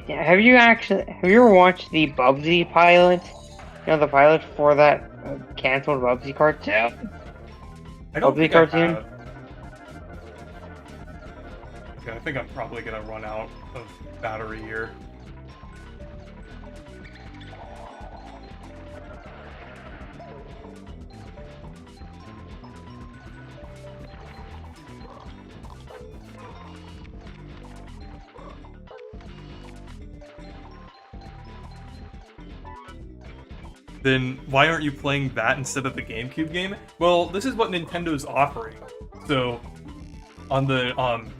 Have you ever watched the Bubsy pilot? You know, the pilot for that canceled Bubsy cartoon? I don't Bubsy think cartoon? I have. Okay, I think I'm probably gonna run out of battery here. Then why aren't you playing that instead of the GameCube game? Well, this is what Nintendo's offering. So, on the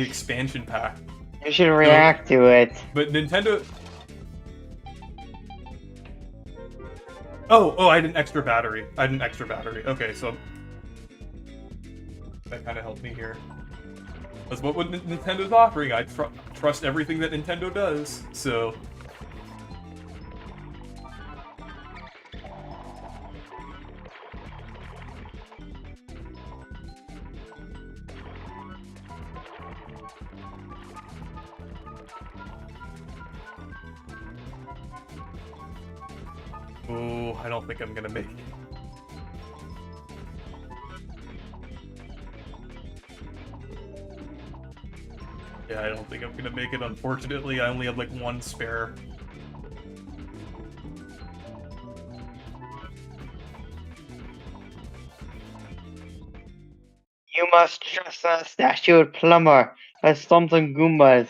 expansion pack. You should react to it. But Nintendo... Oh, I had an extra battery. Okay, so... That kind of helped me here. That's what Nintendo's offering. I trust everything that Nintendo does, so... Oh, I don't think I'm gonna make it. Yeah, I don't think I'm gonna make it, unfortunately. I only have like one spare. You must trust a statued plumber as something Goombas.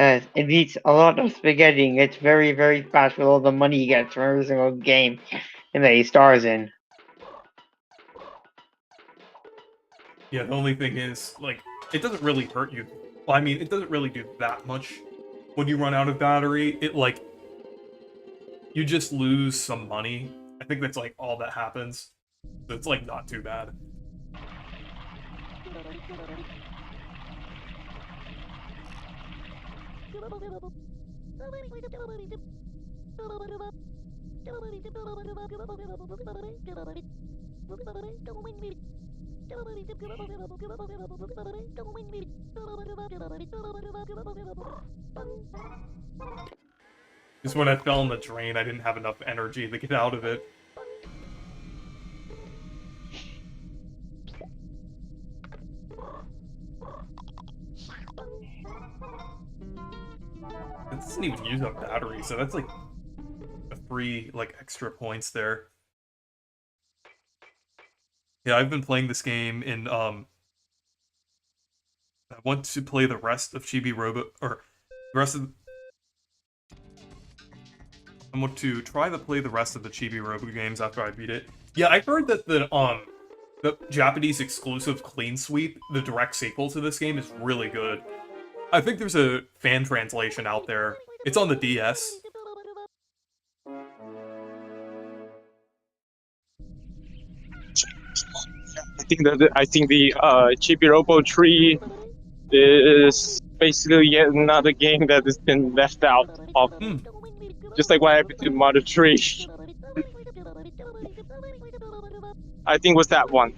It eats a lot of spaghetti and gets very, very fast with all the money he gets from every single game and that he stars in. Yeah, the only thing is, like, it doesn't really hurt you. Well, I mean, it doesn't really do that much when you run out of battery. It, like, you just lose some money. I think that's like all that happens. So it's like not too bad. Just when I fell in the drain, I didn't have enough energy to get out of it. It doesn't even use up battery, so that's like a free, like, extra points there. Yeah, I've been playing this game in, I want to play the rest of Chibi-Robo, or the rest of... I want to try to play the rest of the Chibi-Robo games after I beat it. Yeah, I heard that the Japanese exclusive Clean Sweep, the direct sequel to this game, is really good. I think there's a fan translation out there. It's on the DS. I think the Chibi-Robo tree is basically yet another game that has been left out of. Just like what happened to Mother Tree. I think it was that one.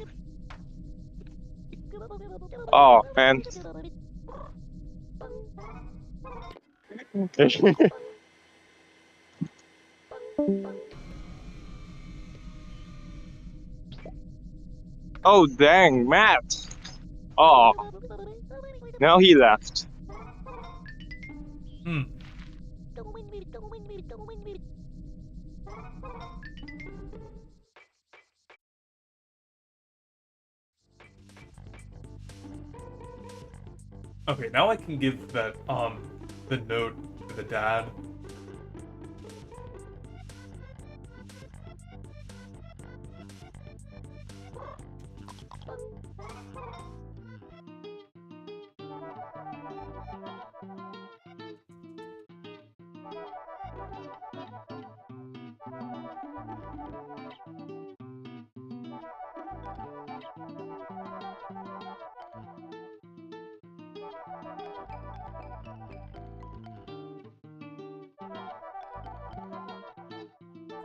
Oh man. Oh dang, Matt. Oh. Now he left. Okay, now I can give that, the note to the dad.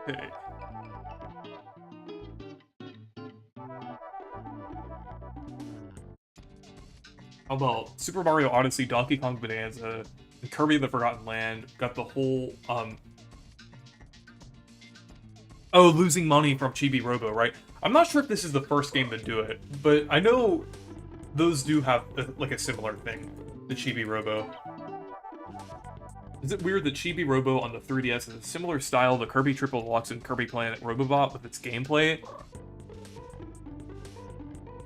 Okay. How about Super Mario Odyssey, Donkey Kong Bonanza, and Kirby the Forgotten Land? Got the whole, Oh, losing money from Chibi-Robo, right? I'm not sure if this is the first game to do it, but I know those do have, like, a similar thing, the Chibi-Robo. Is it weird that Chibi-Robo on the 3DS is a similar style to Kirby Triple Deluxe and Kirby Planet Robobot with its gameplay?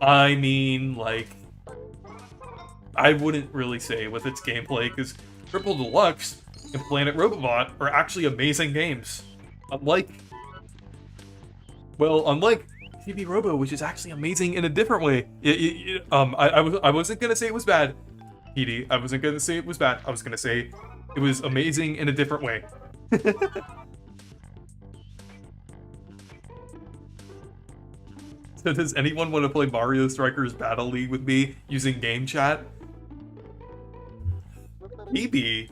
I mean, like... I wouldn't really say with its gameplay, because Triple Deluxe and Planet Robobot are actually amazing games. Unlike Chibi-Robo, which is actually amazing in a different way. I wasn't gonna say it was bad, Edie. I wasn't gonna say it was bad. I was gonna say it was amazing in a different way. So does anyone want to play Mario Strikers Battle League with me using game chat? Maybe.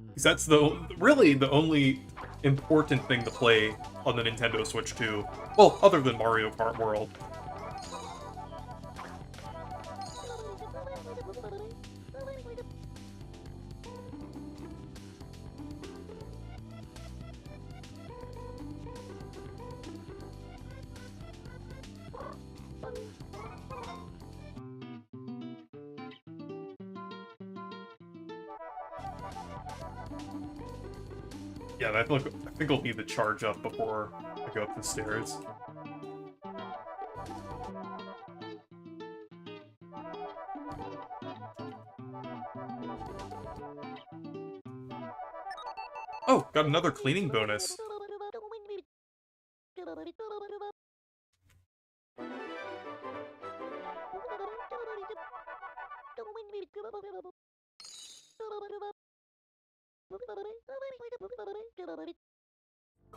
Because that's really the only important thing to play on the Nintendo Switch 2. Well, other than Mario Kart World. Yeah, I think I'll need to charge up before I go up the stairs. Oh, got another cleaning bonus.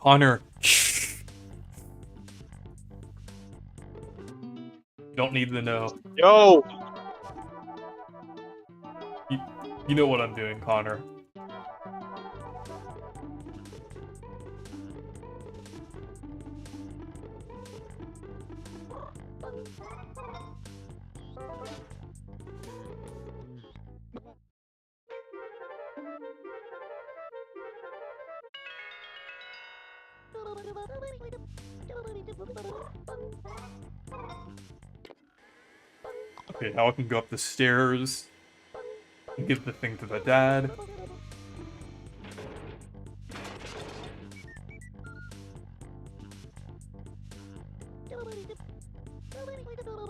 Connor. Shh. You don't need to know. Yo! You know what I'm doing, Connor. Okay, now I can go up the stairs and give the thing to the dad.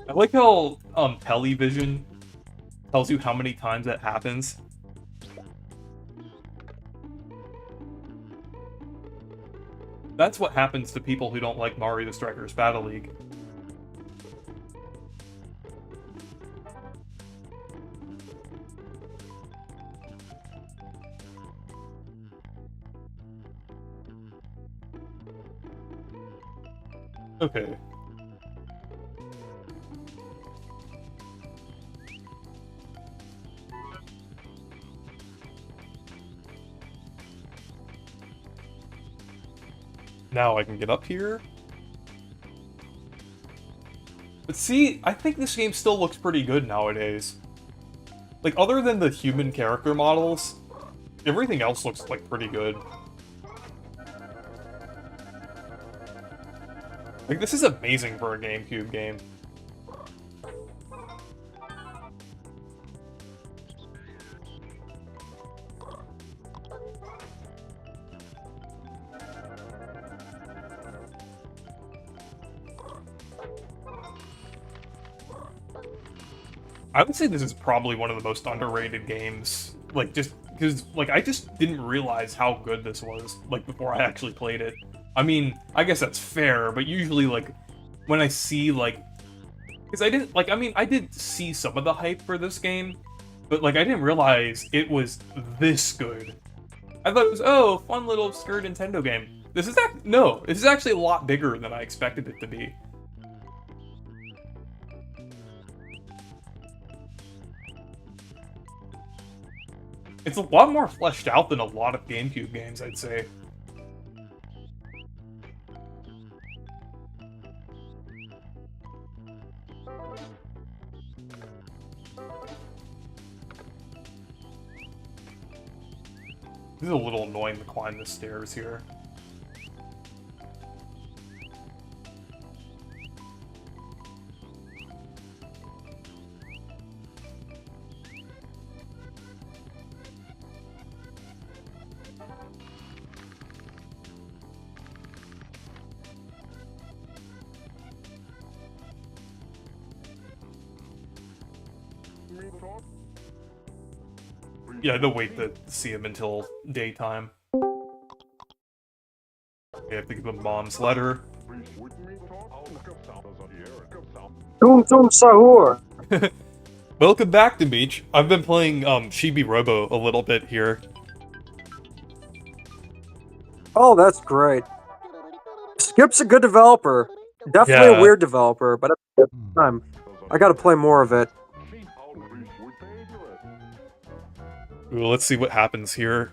I like how television tells you how many times that happens. That's what happens to people who don't like Mario Strikers Battle League. Okay. Now I can get up here. But see, I think this game still looks pretty good nowadays. Like, other than the human character models, everything else looks, like, pretty good. Like, this is amazing for a GameCube game. I would say this is probably one of the most underrated games. Like, just because, like, I just didn't realize how good this was, like, before I actually played it. I mean, I guess that's fair, but usually, like, when I see, like... Because I didn't, like, I mean, I did see some of the hype for this game, but, like, I didn't realize it was this good. I thought it was, oh, fun little obscure Nintendo game. This is no, this is actually a lot bigger than I expected it to be. It's a lot more fleshed out than a lot of GameCube games, I'd say. This is a little annoying to climb the stairs here. Yeah, I had to wait to see him until daytime. I have to give him Mom's letter. Tum tum sahur. Welcome back to Beach. I've been playing Chibi-Robo a little bit here. Oh, that's great. Skip's a good developer. Definitely Yeah. a weird developer, but at the same time, I gotta play more of it. Ooh, let's see what happens here.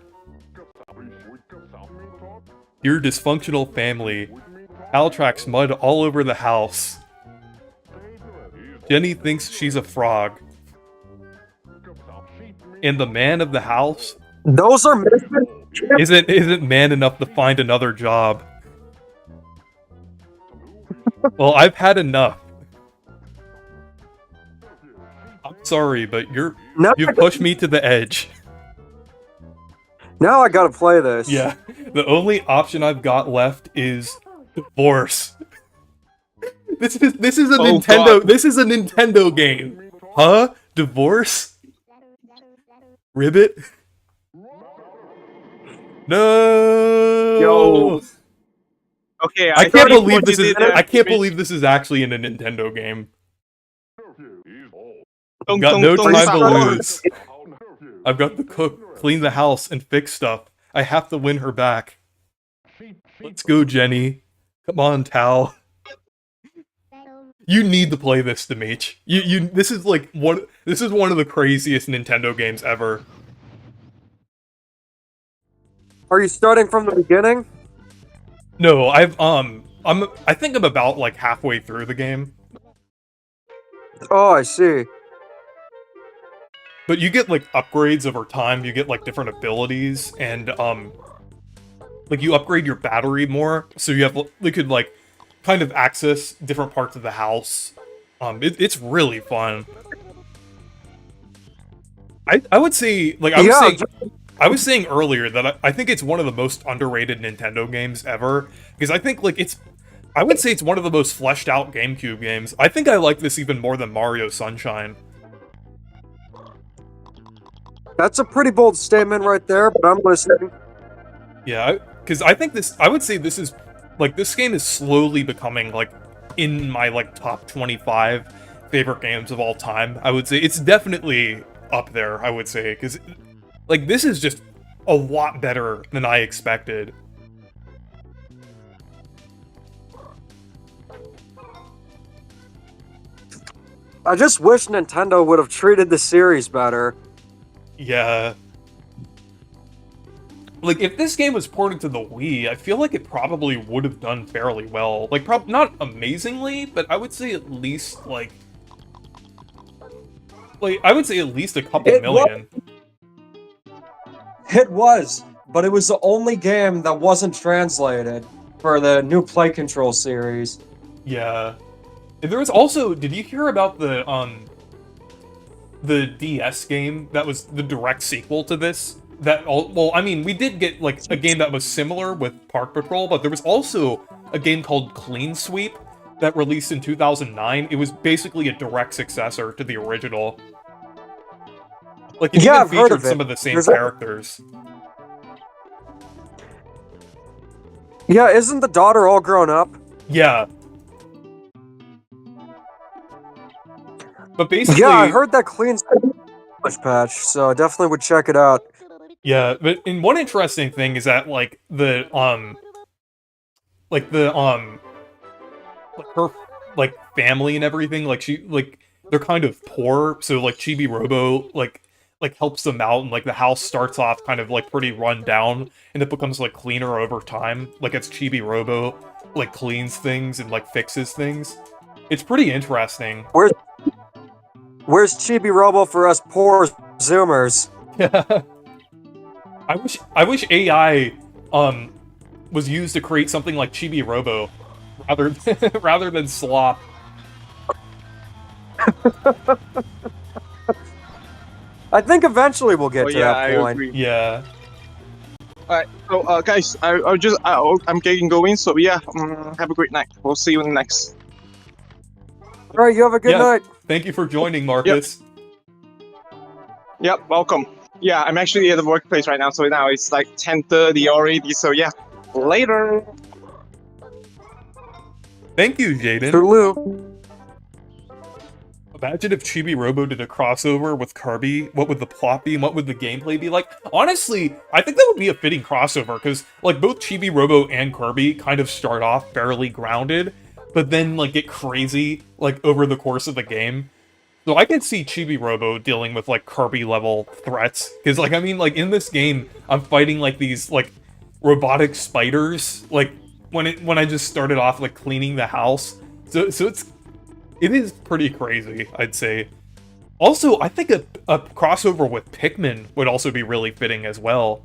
Your dysfunctional family. Al tracks mud all over the house. Jenny thinks she's a frog. And the man of the house Those are isn't man enough to find another job. Well, I've had enough. I'm sorry, but you've pushed me to the edge. Now I gotta play this. Yeah, the only option I've got left is divorce. This is a Nintendo. God. This is a Nintendo game, huh? Divorce? Ribbit? No. Yo. Okay, I can't thought you believe this is. did that. I can't believe this is actually in a Nintendo game. Dun, Got dun, no dun, time to dun. lose. I've got to cook, clean the house, and fix stuff. I have to win her back. Let's go, Jenny. Come on, Tao. You need to play this, Demeech. This is like this is one of the craziest Nintendo games ever. Are you starting from the beginning? No, I think I'm about like halfway through the game. Oh, I see. But you get like upgrades over time, you get like different abilities, and like you upgrade your battery more, so you could like kind of access different parts of the house. It's really fun. I would say, like, I was saying earlier that I think it's one of the most underrated Nintendo games ever, because I think, like, I would say it's one of the most fleshed out GameCube games. I think I like this even more than Mario Sunshine. That's a pretty bold statement right there, but I'm listening. Yeah, because I think I would say this is, like, this game is slowly becoming, like, in my, like, top 25 favorite games of all time. I would say it's definitely up there, I would say, because, like, this is just a lot better than I expected. I just wish Nintendo would have treated the series better. Yeah. Like, if this game was ported to the Wii, I feel like it probably would have done fairly well. Like, not amazingly, but I would say at least, like, I would say at least a couple million. It was, but it was the only game that wasn't translated for the new Play Control series. Yeah. And there was also, did you hear about the DS game that was the direct sequel to this? Well, I mean, we did get, like, a game that was similar with Park Patrol, but there was also a game called Clean Sweep that released in 2009. It was basically a direct successor to the original. Like, it even featured some of the same characters. Yeah, isn't the daughter all grown up? Yeah. But basically... Yeah, I heard that Clean Sweep patch, so I definitely would check it out. Yeah, but one interesting thing is that, like, her, like, family and everything, like, they're kind of poor, so, like, Chibi-Robo, like, helps them out, and, like, the house starts off kind of, like, pretty run down, and it becomes, like, cleaner over time, like, as Chibi-Robo, like, cleans things and, like, fixes things. It's pretty interesting. Where's Chibi-Robo for us poor Zoomers? Yeah. I wish AI was used to create something like Chibi-Robo rather than slop. I think eventually we'll get to that point. I agree. Yeah. Alright, so guys, I'm getting going, so yeah, have a great night. We'll see you in the next. Alright, you have a good night. Thank you for joining, Marcus. Yep, welcome. Yeah, I'm actually at the workplace right now, so now it's like 10:30 already, so yeah. Later! Thank you, Jaden. Toodaloo. Imagine if Chibi-Robo did a crossover with Kirby. What would the plot be, and what would the gameplay be like? Honestly, I think that would be a fitting crossover, because, like, both Chibi-Robo and Kirby kind of start off fairly grounded, but then, like, get crazy, like, over the course of the game. So I can see Chibi-Robo dealing with, like, Kirby-level threats. Because, like, I mean, like, in this game, I'm fighting, like, these, like, robotic spiders. Like, when I just started off, like, cleaning the house. So it is pretty crazy, I'd say. Also, I think a crossover with Pikmin would also be really fitting as well.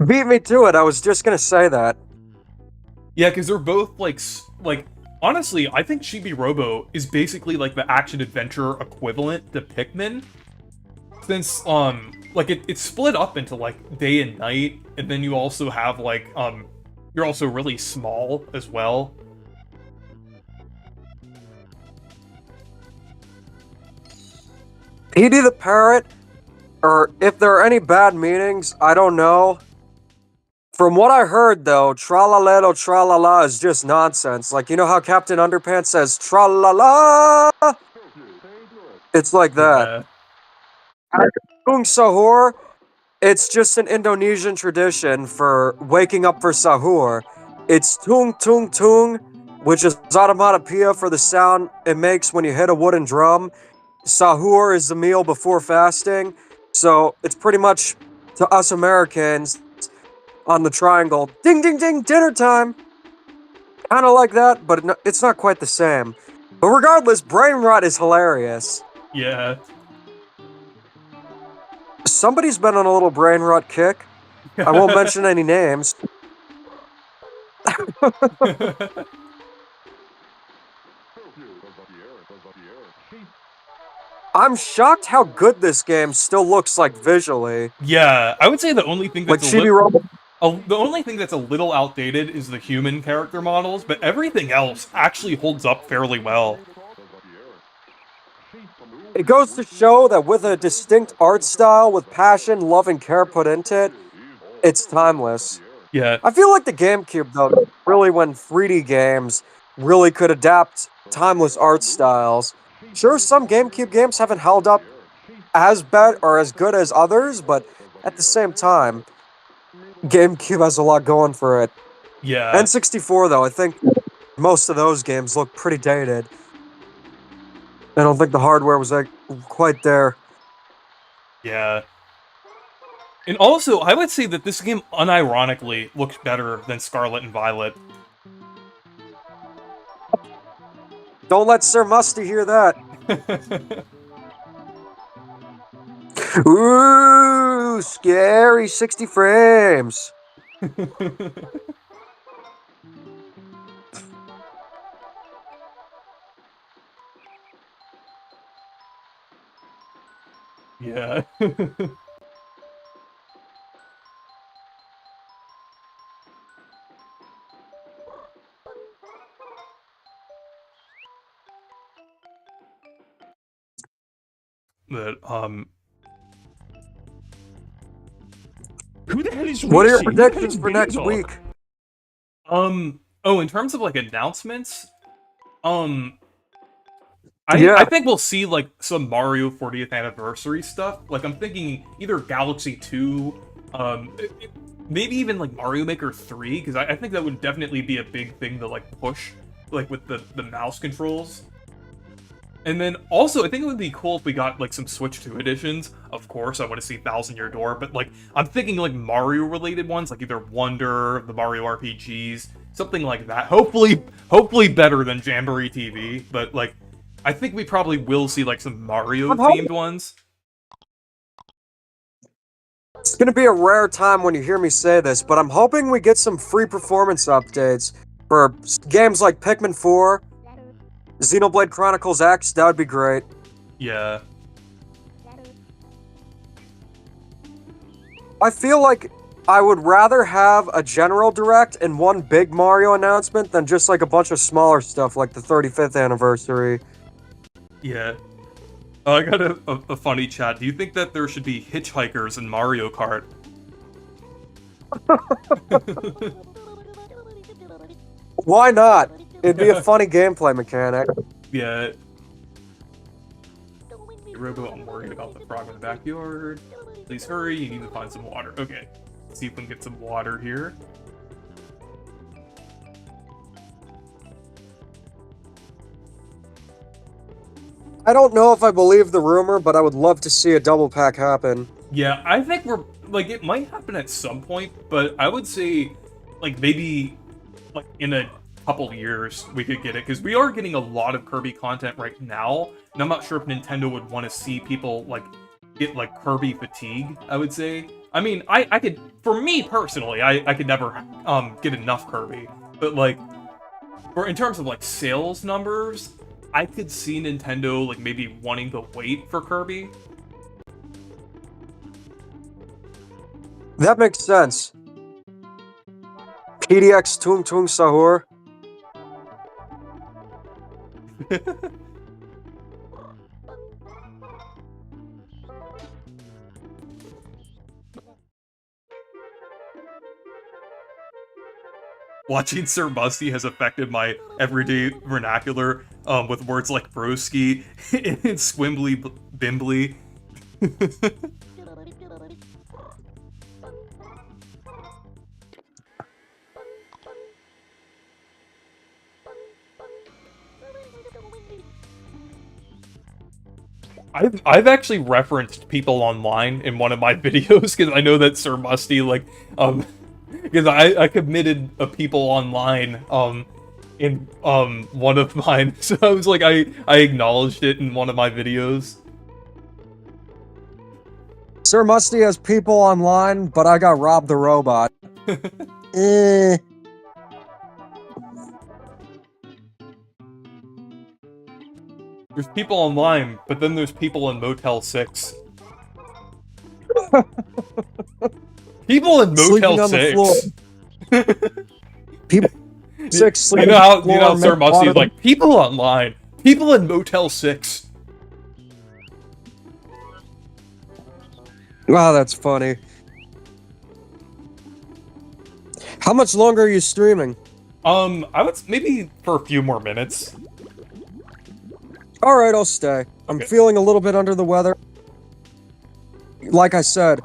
Beat me to it, I was just gonna say that. Yeah, because they're both, like, honestly, I think Chibi-Robo is basically, like, the action-adventure equivalent to Pikmin. Since, like, it's split up into, like, day and night, and then you also have, like, you're also really small as well. Edie the Parrot, or if there are any bad meanings, I don't know. From what I heard, though, tra-la-la-lo, tra-la-la is just nonsense. Like, you know how Captain Underpants says, tra-la-la? It's like that. Doing Sahur It's just an Indonesian tradition for waking up for sahur. It's tung tung tung, which is onomatopoeia for the sound it makes when you hit a wooden drum. Sahur is the meal before fasting, so it's pretty much, to us Americans, on the triangle, ding ding ding, dinner time! Kinda like that, but it's not quite the same. But regardless, brain rot is hilarious. Yeah. Somebody's been on a little brain rot kick. I won't mention any names. I'm shocked how good this game still looks like visually. Yeah, I would say the only thing Like that's Chibi-Robo. the only thing that's a little outdated is the human character models, but everything else actually holds up fairly well. It goes to show that with a distinct art style, with passion, love, and care put into it, it's timeless. Yeah. I feel like the GameCube, though, really when 3D games really could adapt timeless art styles. Sure, some GameCube games haven't held up as bad or as good as others, but at the same time, GameCube has a lot going for it. Yeah. N64, though, I think most of those games look pretty dated. I don't think the hardware was like quite there. Yeah. And also, I would say that this game unironically looks better than Scarlet and Violet. Don't let Sir Musty hear that. Ooh, scary 60 frames. Yeah. But, Who the hell is What are your Rishi? Who the hell predictions is for next Billy week? Dog? oh, in terms of, like, announcements, Yeah. I think we'll see, like, some Mario 40th anniversary stuff. Like, I'm thinking either Galaxy 2, maybe even, like, Mario Maker 3, because I think that would definitely be a big thing to, like, push, like, with the mouse controls. And then, also, I think it would be cool if we got, like, some Switch 2 editions. Of course, I want to see Thousand Year Door, but, like, I'm thinking, like, Mario-related ones, like either Wonder, the Mario RPGs, something like that. Hopefully better than Jamboree TV, but, like, I think we probably will see, like, some Mario-themed ones. It's gonna be a rare time when you hear me say this, but I'm hoping we get some free performance updates for games like Pikmin 4, Xenoblade Chronicles X. That would be great. Yeah. I feel like I would rather have a general direct and one big Mario announcement than just like a bunch of smaller stuff like the 35th anniversary. Yeah. Oh, I got a funny chat. Do you think that there should be hitchhikers in Mario Kart? Why not? It'd be a funny gameplay mechanic. Yeah. Robo, I'm worried about the frog in the backyard. Please hurry, you need to find some water. Okay. Let's see if we can get some water here. I don't know if I believe the rumor, but I would love to see a double pack happen. Yeah, I think we're, like, it might happen at some point, but I would say, like, maybe, like, in a couple years we could get it, because we are getting a lot of Kirby content right now, and I'm not sure if Nintendo would want to see people, like, get, like, Kirby fatigue, I would say. I mean, I could, for me personally, I could never, get enough Kirby, but, like, in terms of, like, sales numbers, I could see Nintendo, like, maybe wanting to wait for Kirby. That makes sense. PDX Tung Tung Sahur. Watching Sir Musty has affected my everyday vernacular with words like broski and swimbly bimbly. I've actually referenced people online in one of my videos because I know that Sir Musty because I committed a people online in one of mine, so I was like I acknowledged it in one of my videos. Sir Musty has people online, but I got Rob the Robot. Eh. There's people online, but then there's people in Motel 6. People in Sleeping Motel on the 6. People 6 You sleeping know on how the floor, Sir make Musty fun is of like, people online, people in Motel 6. Wow, that's funny. How much longer are you streaming? I would maybe for a few more minutes. Alright, I'll stay. I'm feeling a little bit under the weather. Like I said,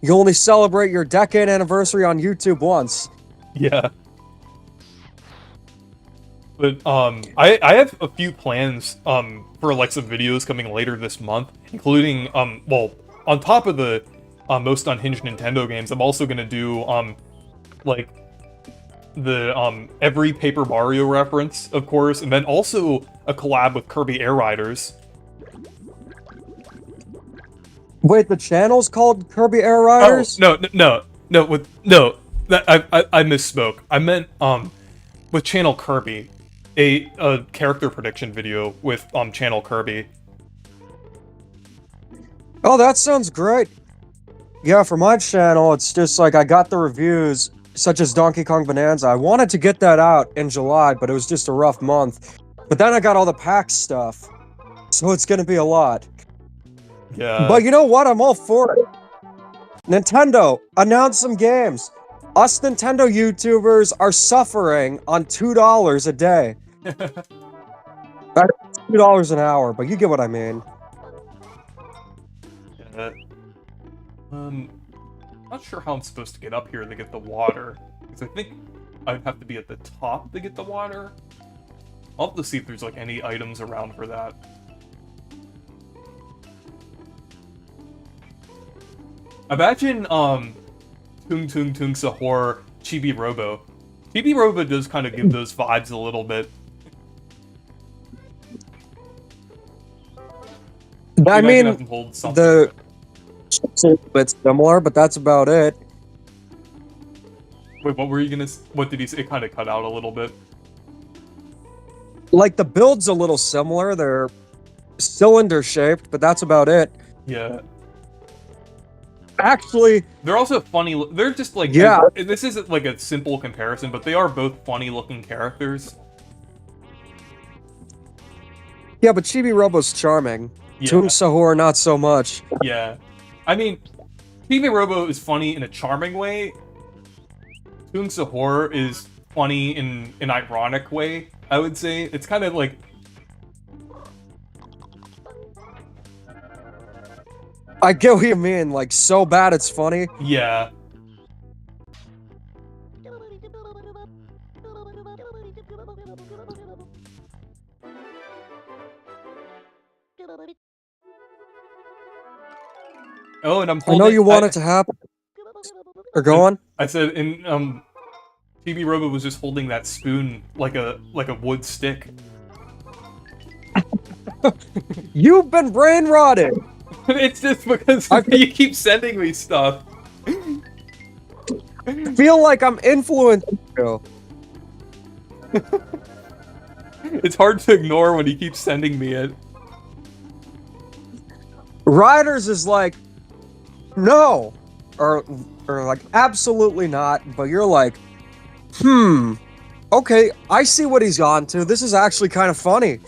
you only celebrate your decade anniversary on YouTube once. Yeah. But I have a few plans for like some videos coming later this month, including well, on top of the most unhinged Nintendo games, I'm also gonna do like the every Paper Mario reference, of course, and then also a collab with Kirby Air Riders. Wait, the channel's called Kirby Air Riders? Oh, no, that I misspoke. I meant with Channel Kirby, a character prediction video with Channel Kirby. Oh, that sounds great. Yeah, for my channel, it's just like I got the reviews, such as Donkey Kong Bonanza. I wanted to get that out in July, but it was just a rough month. But then I got all the PAX stuff, so it's gonna be a lot. Yeah. But you know what? I'm all for it. Nintendo, announce some games. Us Nintendo YouTubers are suffering on $2 a day. $2 an hour, but you get what I mean. Yeah. Not sure how I'm supposed to get up here to get the water, because I think I'd have to be at the top to get the water. I'll have to see if there's like any items around for that. Imagine Tung Tung Tung Sahur Chibi-Robo. Chibi-Robo does kind of give those vibes a little bit. I mean, the it's a bit similar, but that's about it. Wait, what were you gonna? What did he say? It kind of cut out a little bit. Like the build's a little similar. They're cylinder shaped, but that's about it. Yeah. Actually, they're also funny. They're just like, yeah. This isn't like a simple comparison, but they are both funny-looking characters. Yeah, but Chibi-Robo's charming. Yeah. Tung Sahur, not so much. Yeah. I mean, Chibi-Robo is funny in a charming way. Tung Sahur is funny in an ironic way, I would say. It's kind of like... I get what you mean, like, so bad it's funny. Yeah. Oh, and I'm holding... I know you want it to happen. Or go on. I said, and Chibi-Robo was just holding that spoon like a wood stick. You've been brain rotted. It's just because you keep sending me stuff. I feel like I'm influencing you. It's hard to ignore when he keeps sending me it. Riders is like, no, or like absolutely not. But you're like, okay, I see what he's on to. This is actually kind of funny.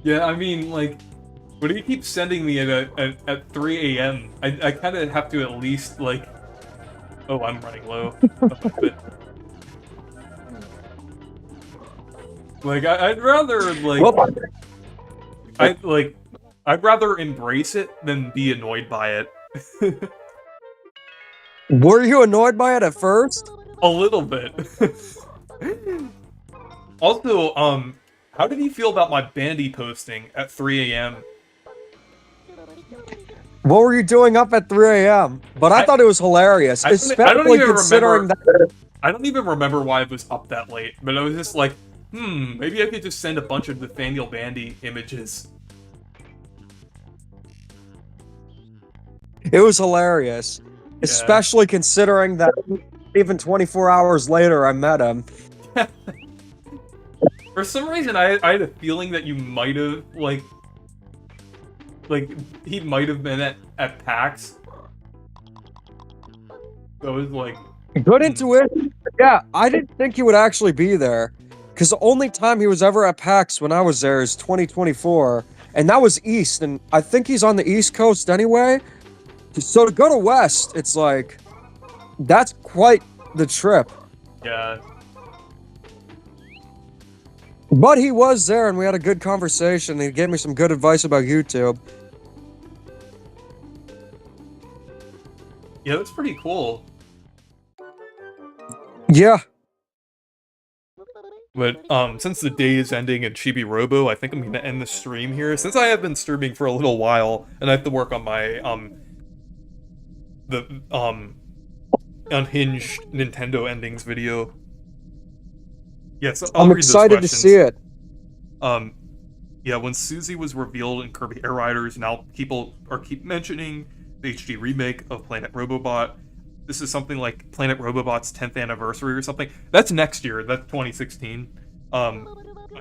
Yeah, I mean, like, when he keeps sending me it at 3 a.m., I kind of have to at least, like... Oh, I'm running low. Like, I'd rather, like... I'd rather embrace it than be annoyed by it. Were you annoyed by it at first? A little bit. Also, how did you feel about my bandy posting at 3 a.m.? What were you doing up at 3 a.m.? But I thought it was hilarious, I don't especially even considering remember. that. I don't even remember why I was up that late, but I was just like, maybe I could just send a bunch of Nathaniel Bandy images. It was hilarious, especially considering that even 24 hours later I met him. For some reason, I had a feeling that you might have, like he might have been at PAX. So it was like... Good intuition. Yeah, I didn't think he would actually be there. Because the only time he was ever at PAX when I was there is 2024. And that was East, and I think he's on the East Coast anyway. So to go to West, it's like... That's quite the trip. Yeah. But he was there, and we had a good conversation. He gave me some good advice about YouTube. Yeah, that's pretty cool. Yeah. But, since the day is ending in Chibi-Robo, I think I'm gonna end the stream here. Since I have been streaming for a little while, and I have to work on my, unhinged Nintendo endings video. Yes, I'm excited to see it. Yeah, when Susie was revealed in Kirby Air Riders, now people keep mentioning the HD remake of Planet Robobot. This is something like Planet Robobot's 10th anniversary or something. That's next year. That's 2016. I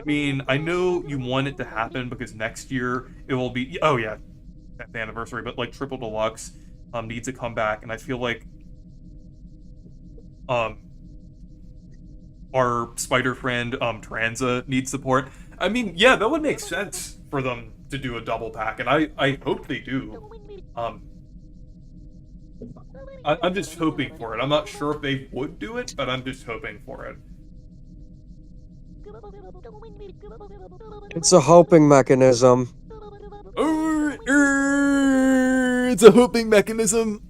mean, I know you want it to happen because next year it will be... Oh, yeah. 10th anniversary. But, like, Triple Deluxe needs to come back. And I feel like... our spider friend, Tranza, needs support. I mean, yeah, that would make sense for them to do a double pack. And I hope they do. I'm just hoping for it. I'm not sure if they would do it, but I'm just hoping for it. It's a hoping mechanism. It's a hoping mechanism.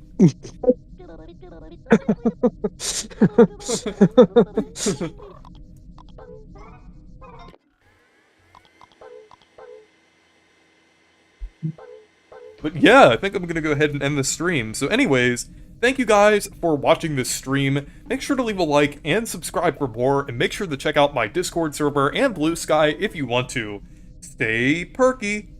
But yeah, I think I'm gonna go ahead and end the stream. So anyways, thank you guys for watching this stream. Make sure to leave a like and subscribe for more, and make sure to check out my Discord server and Blue Sky if you want to. Stay perky!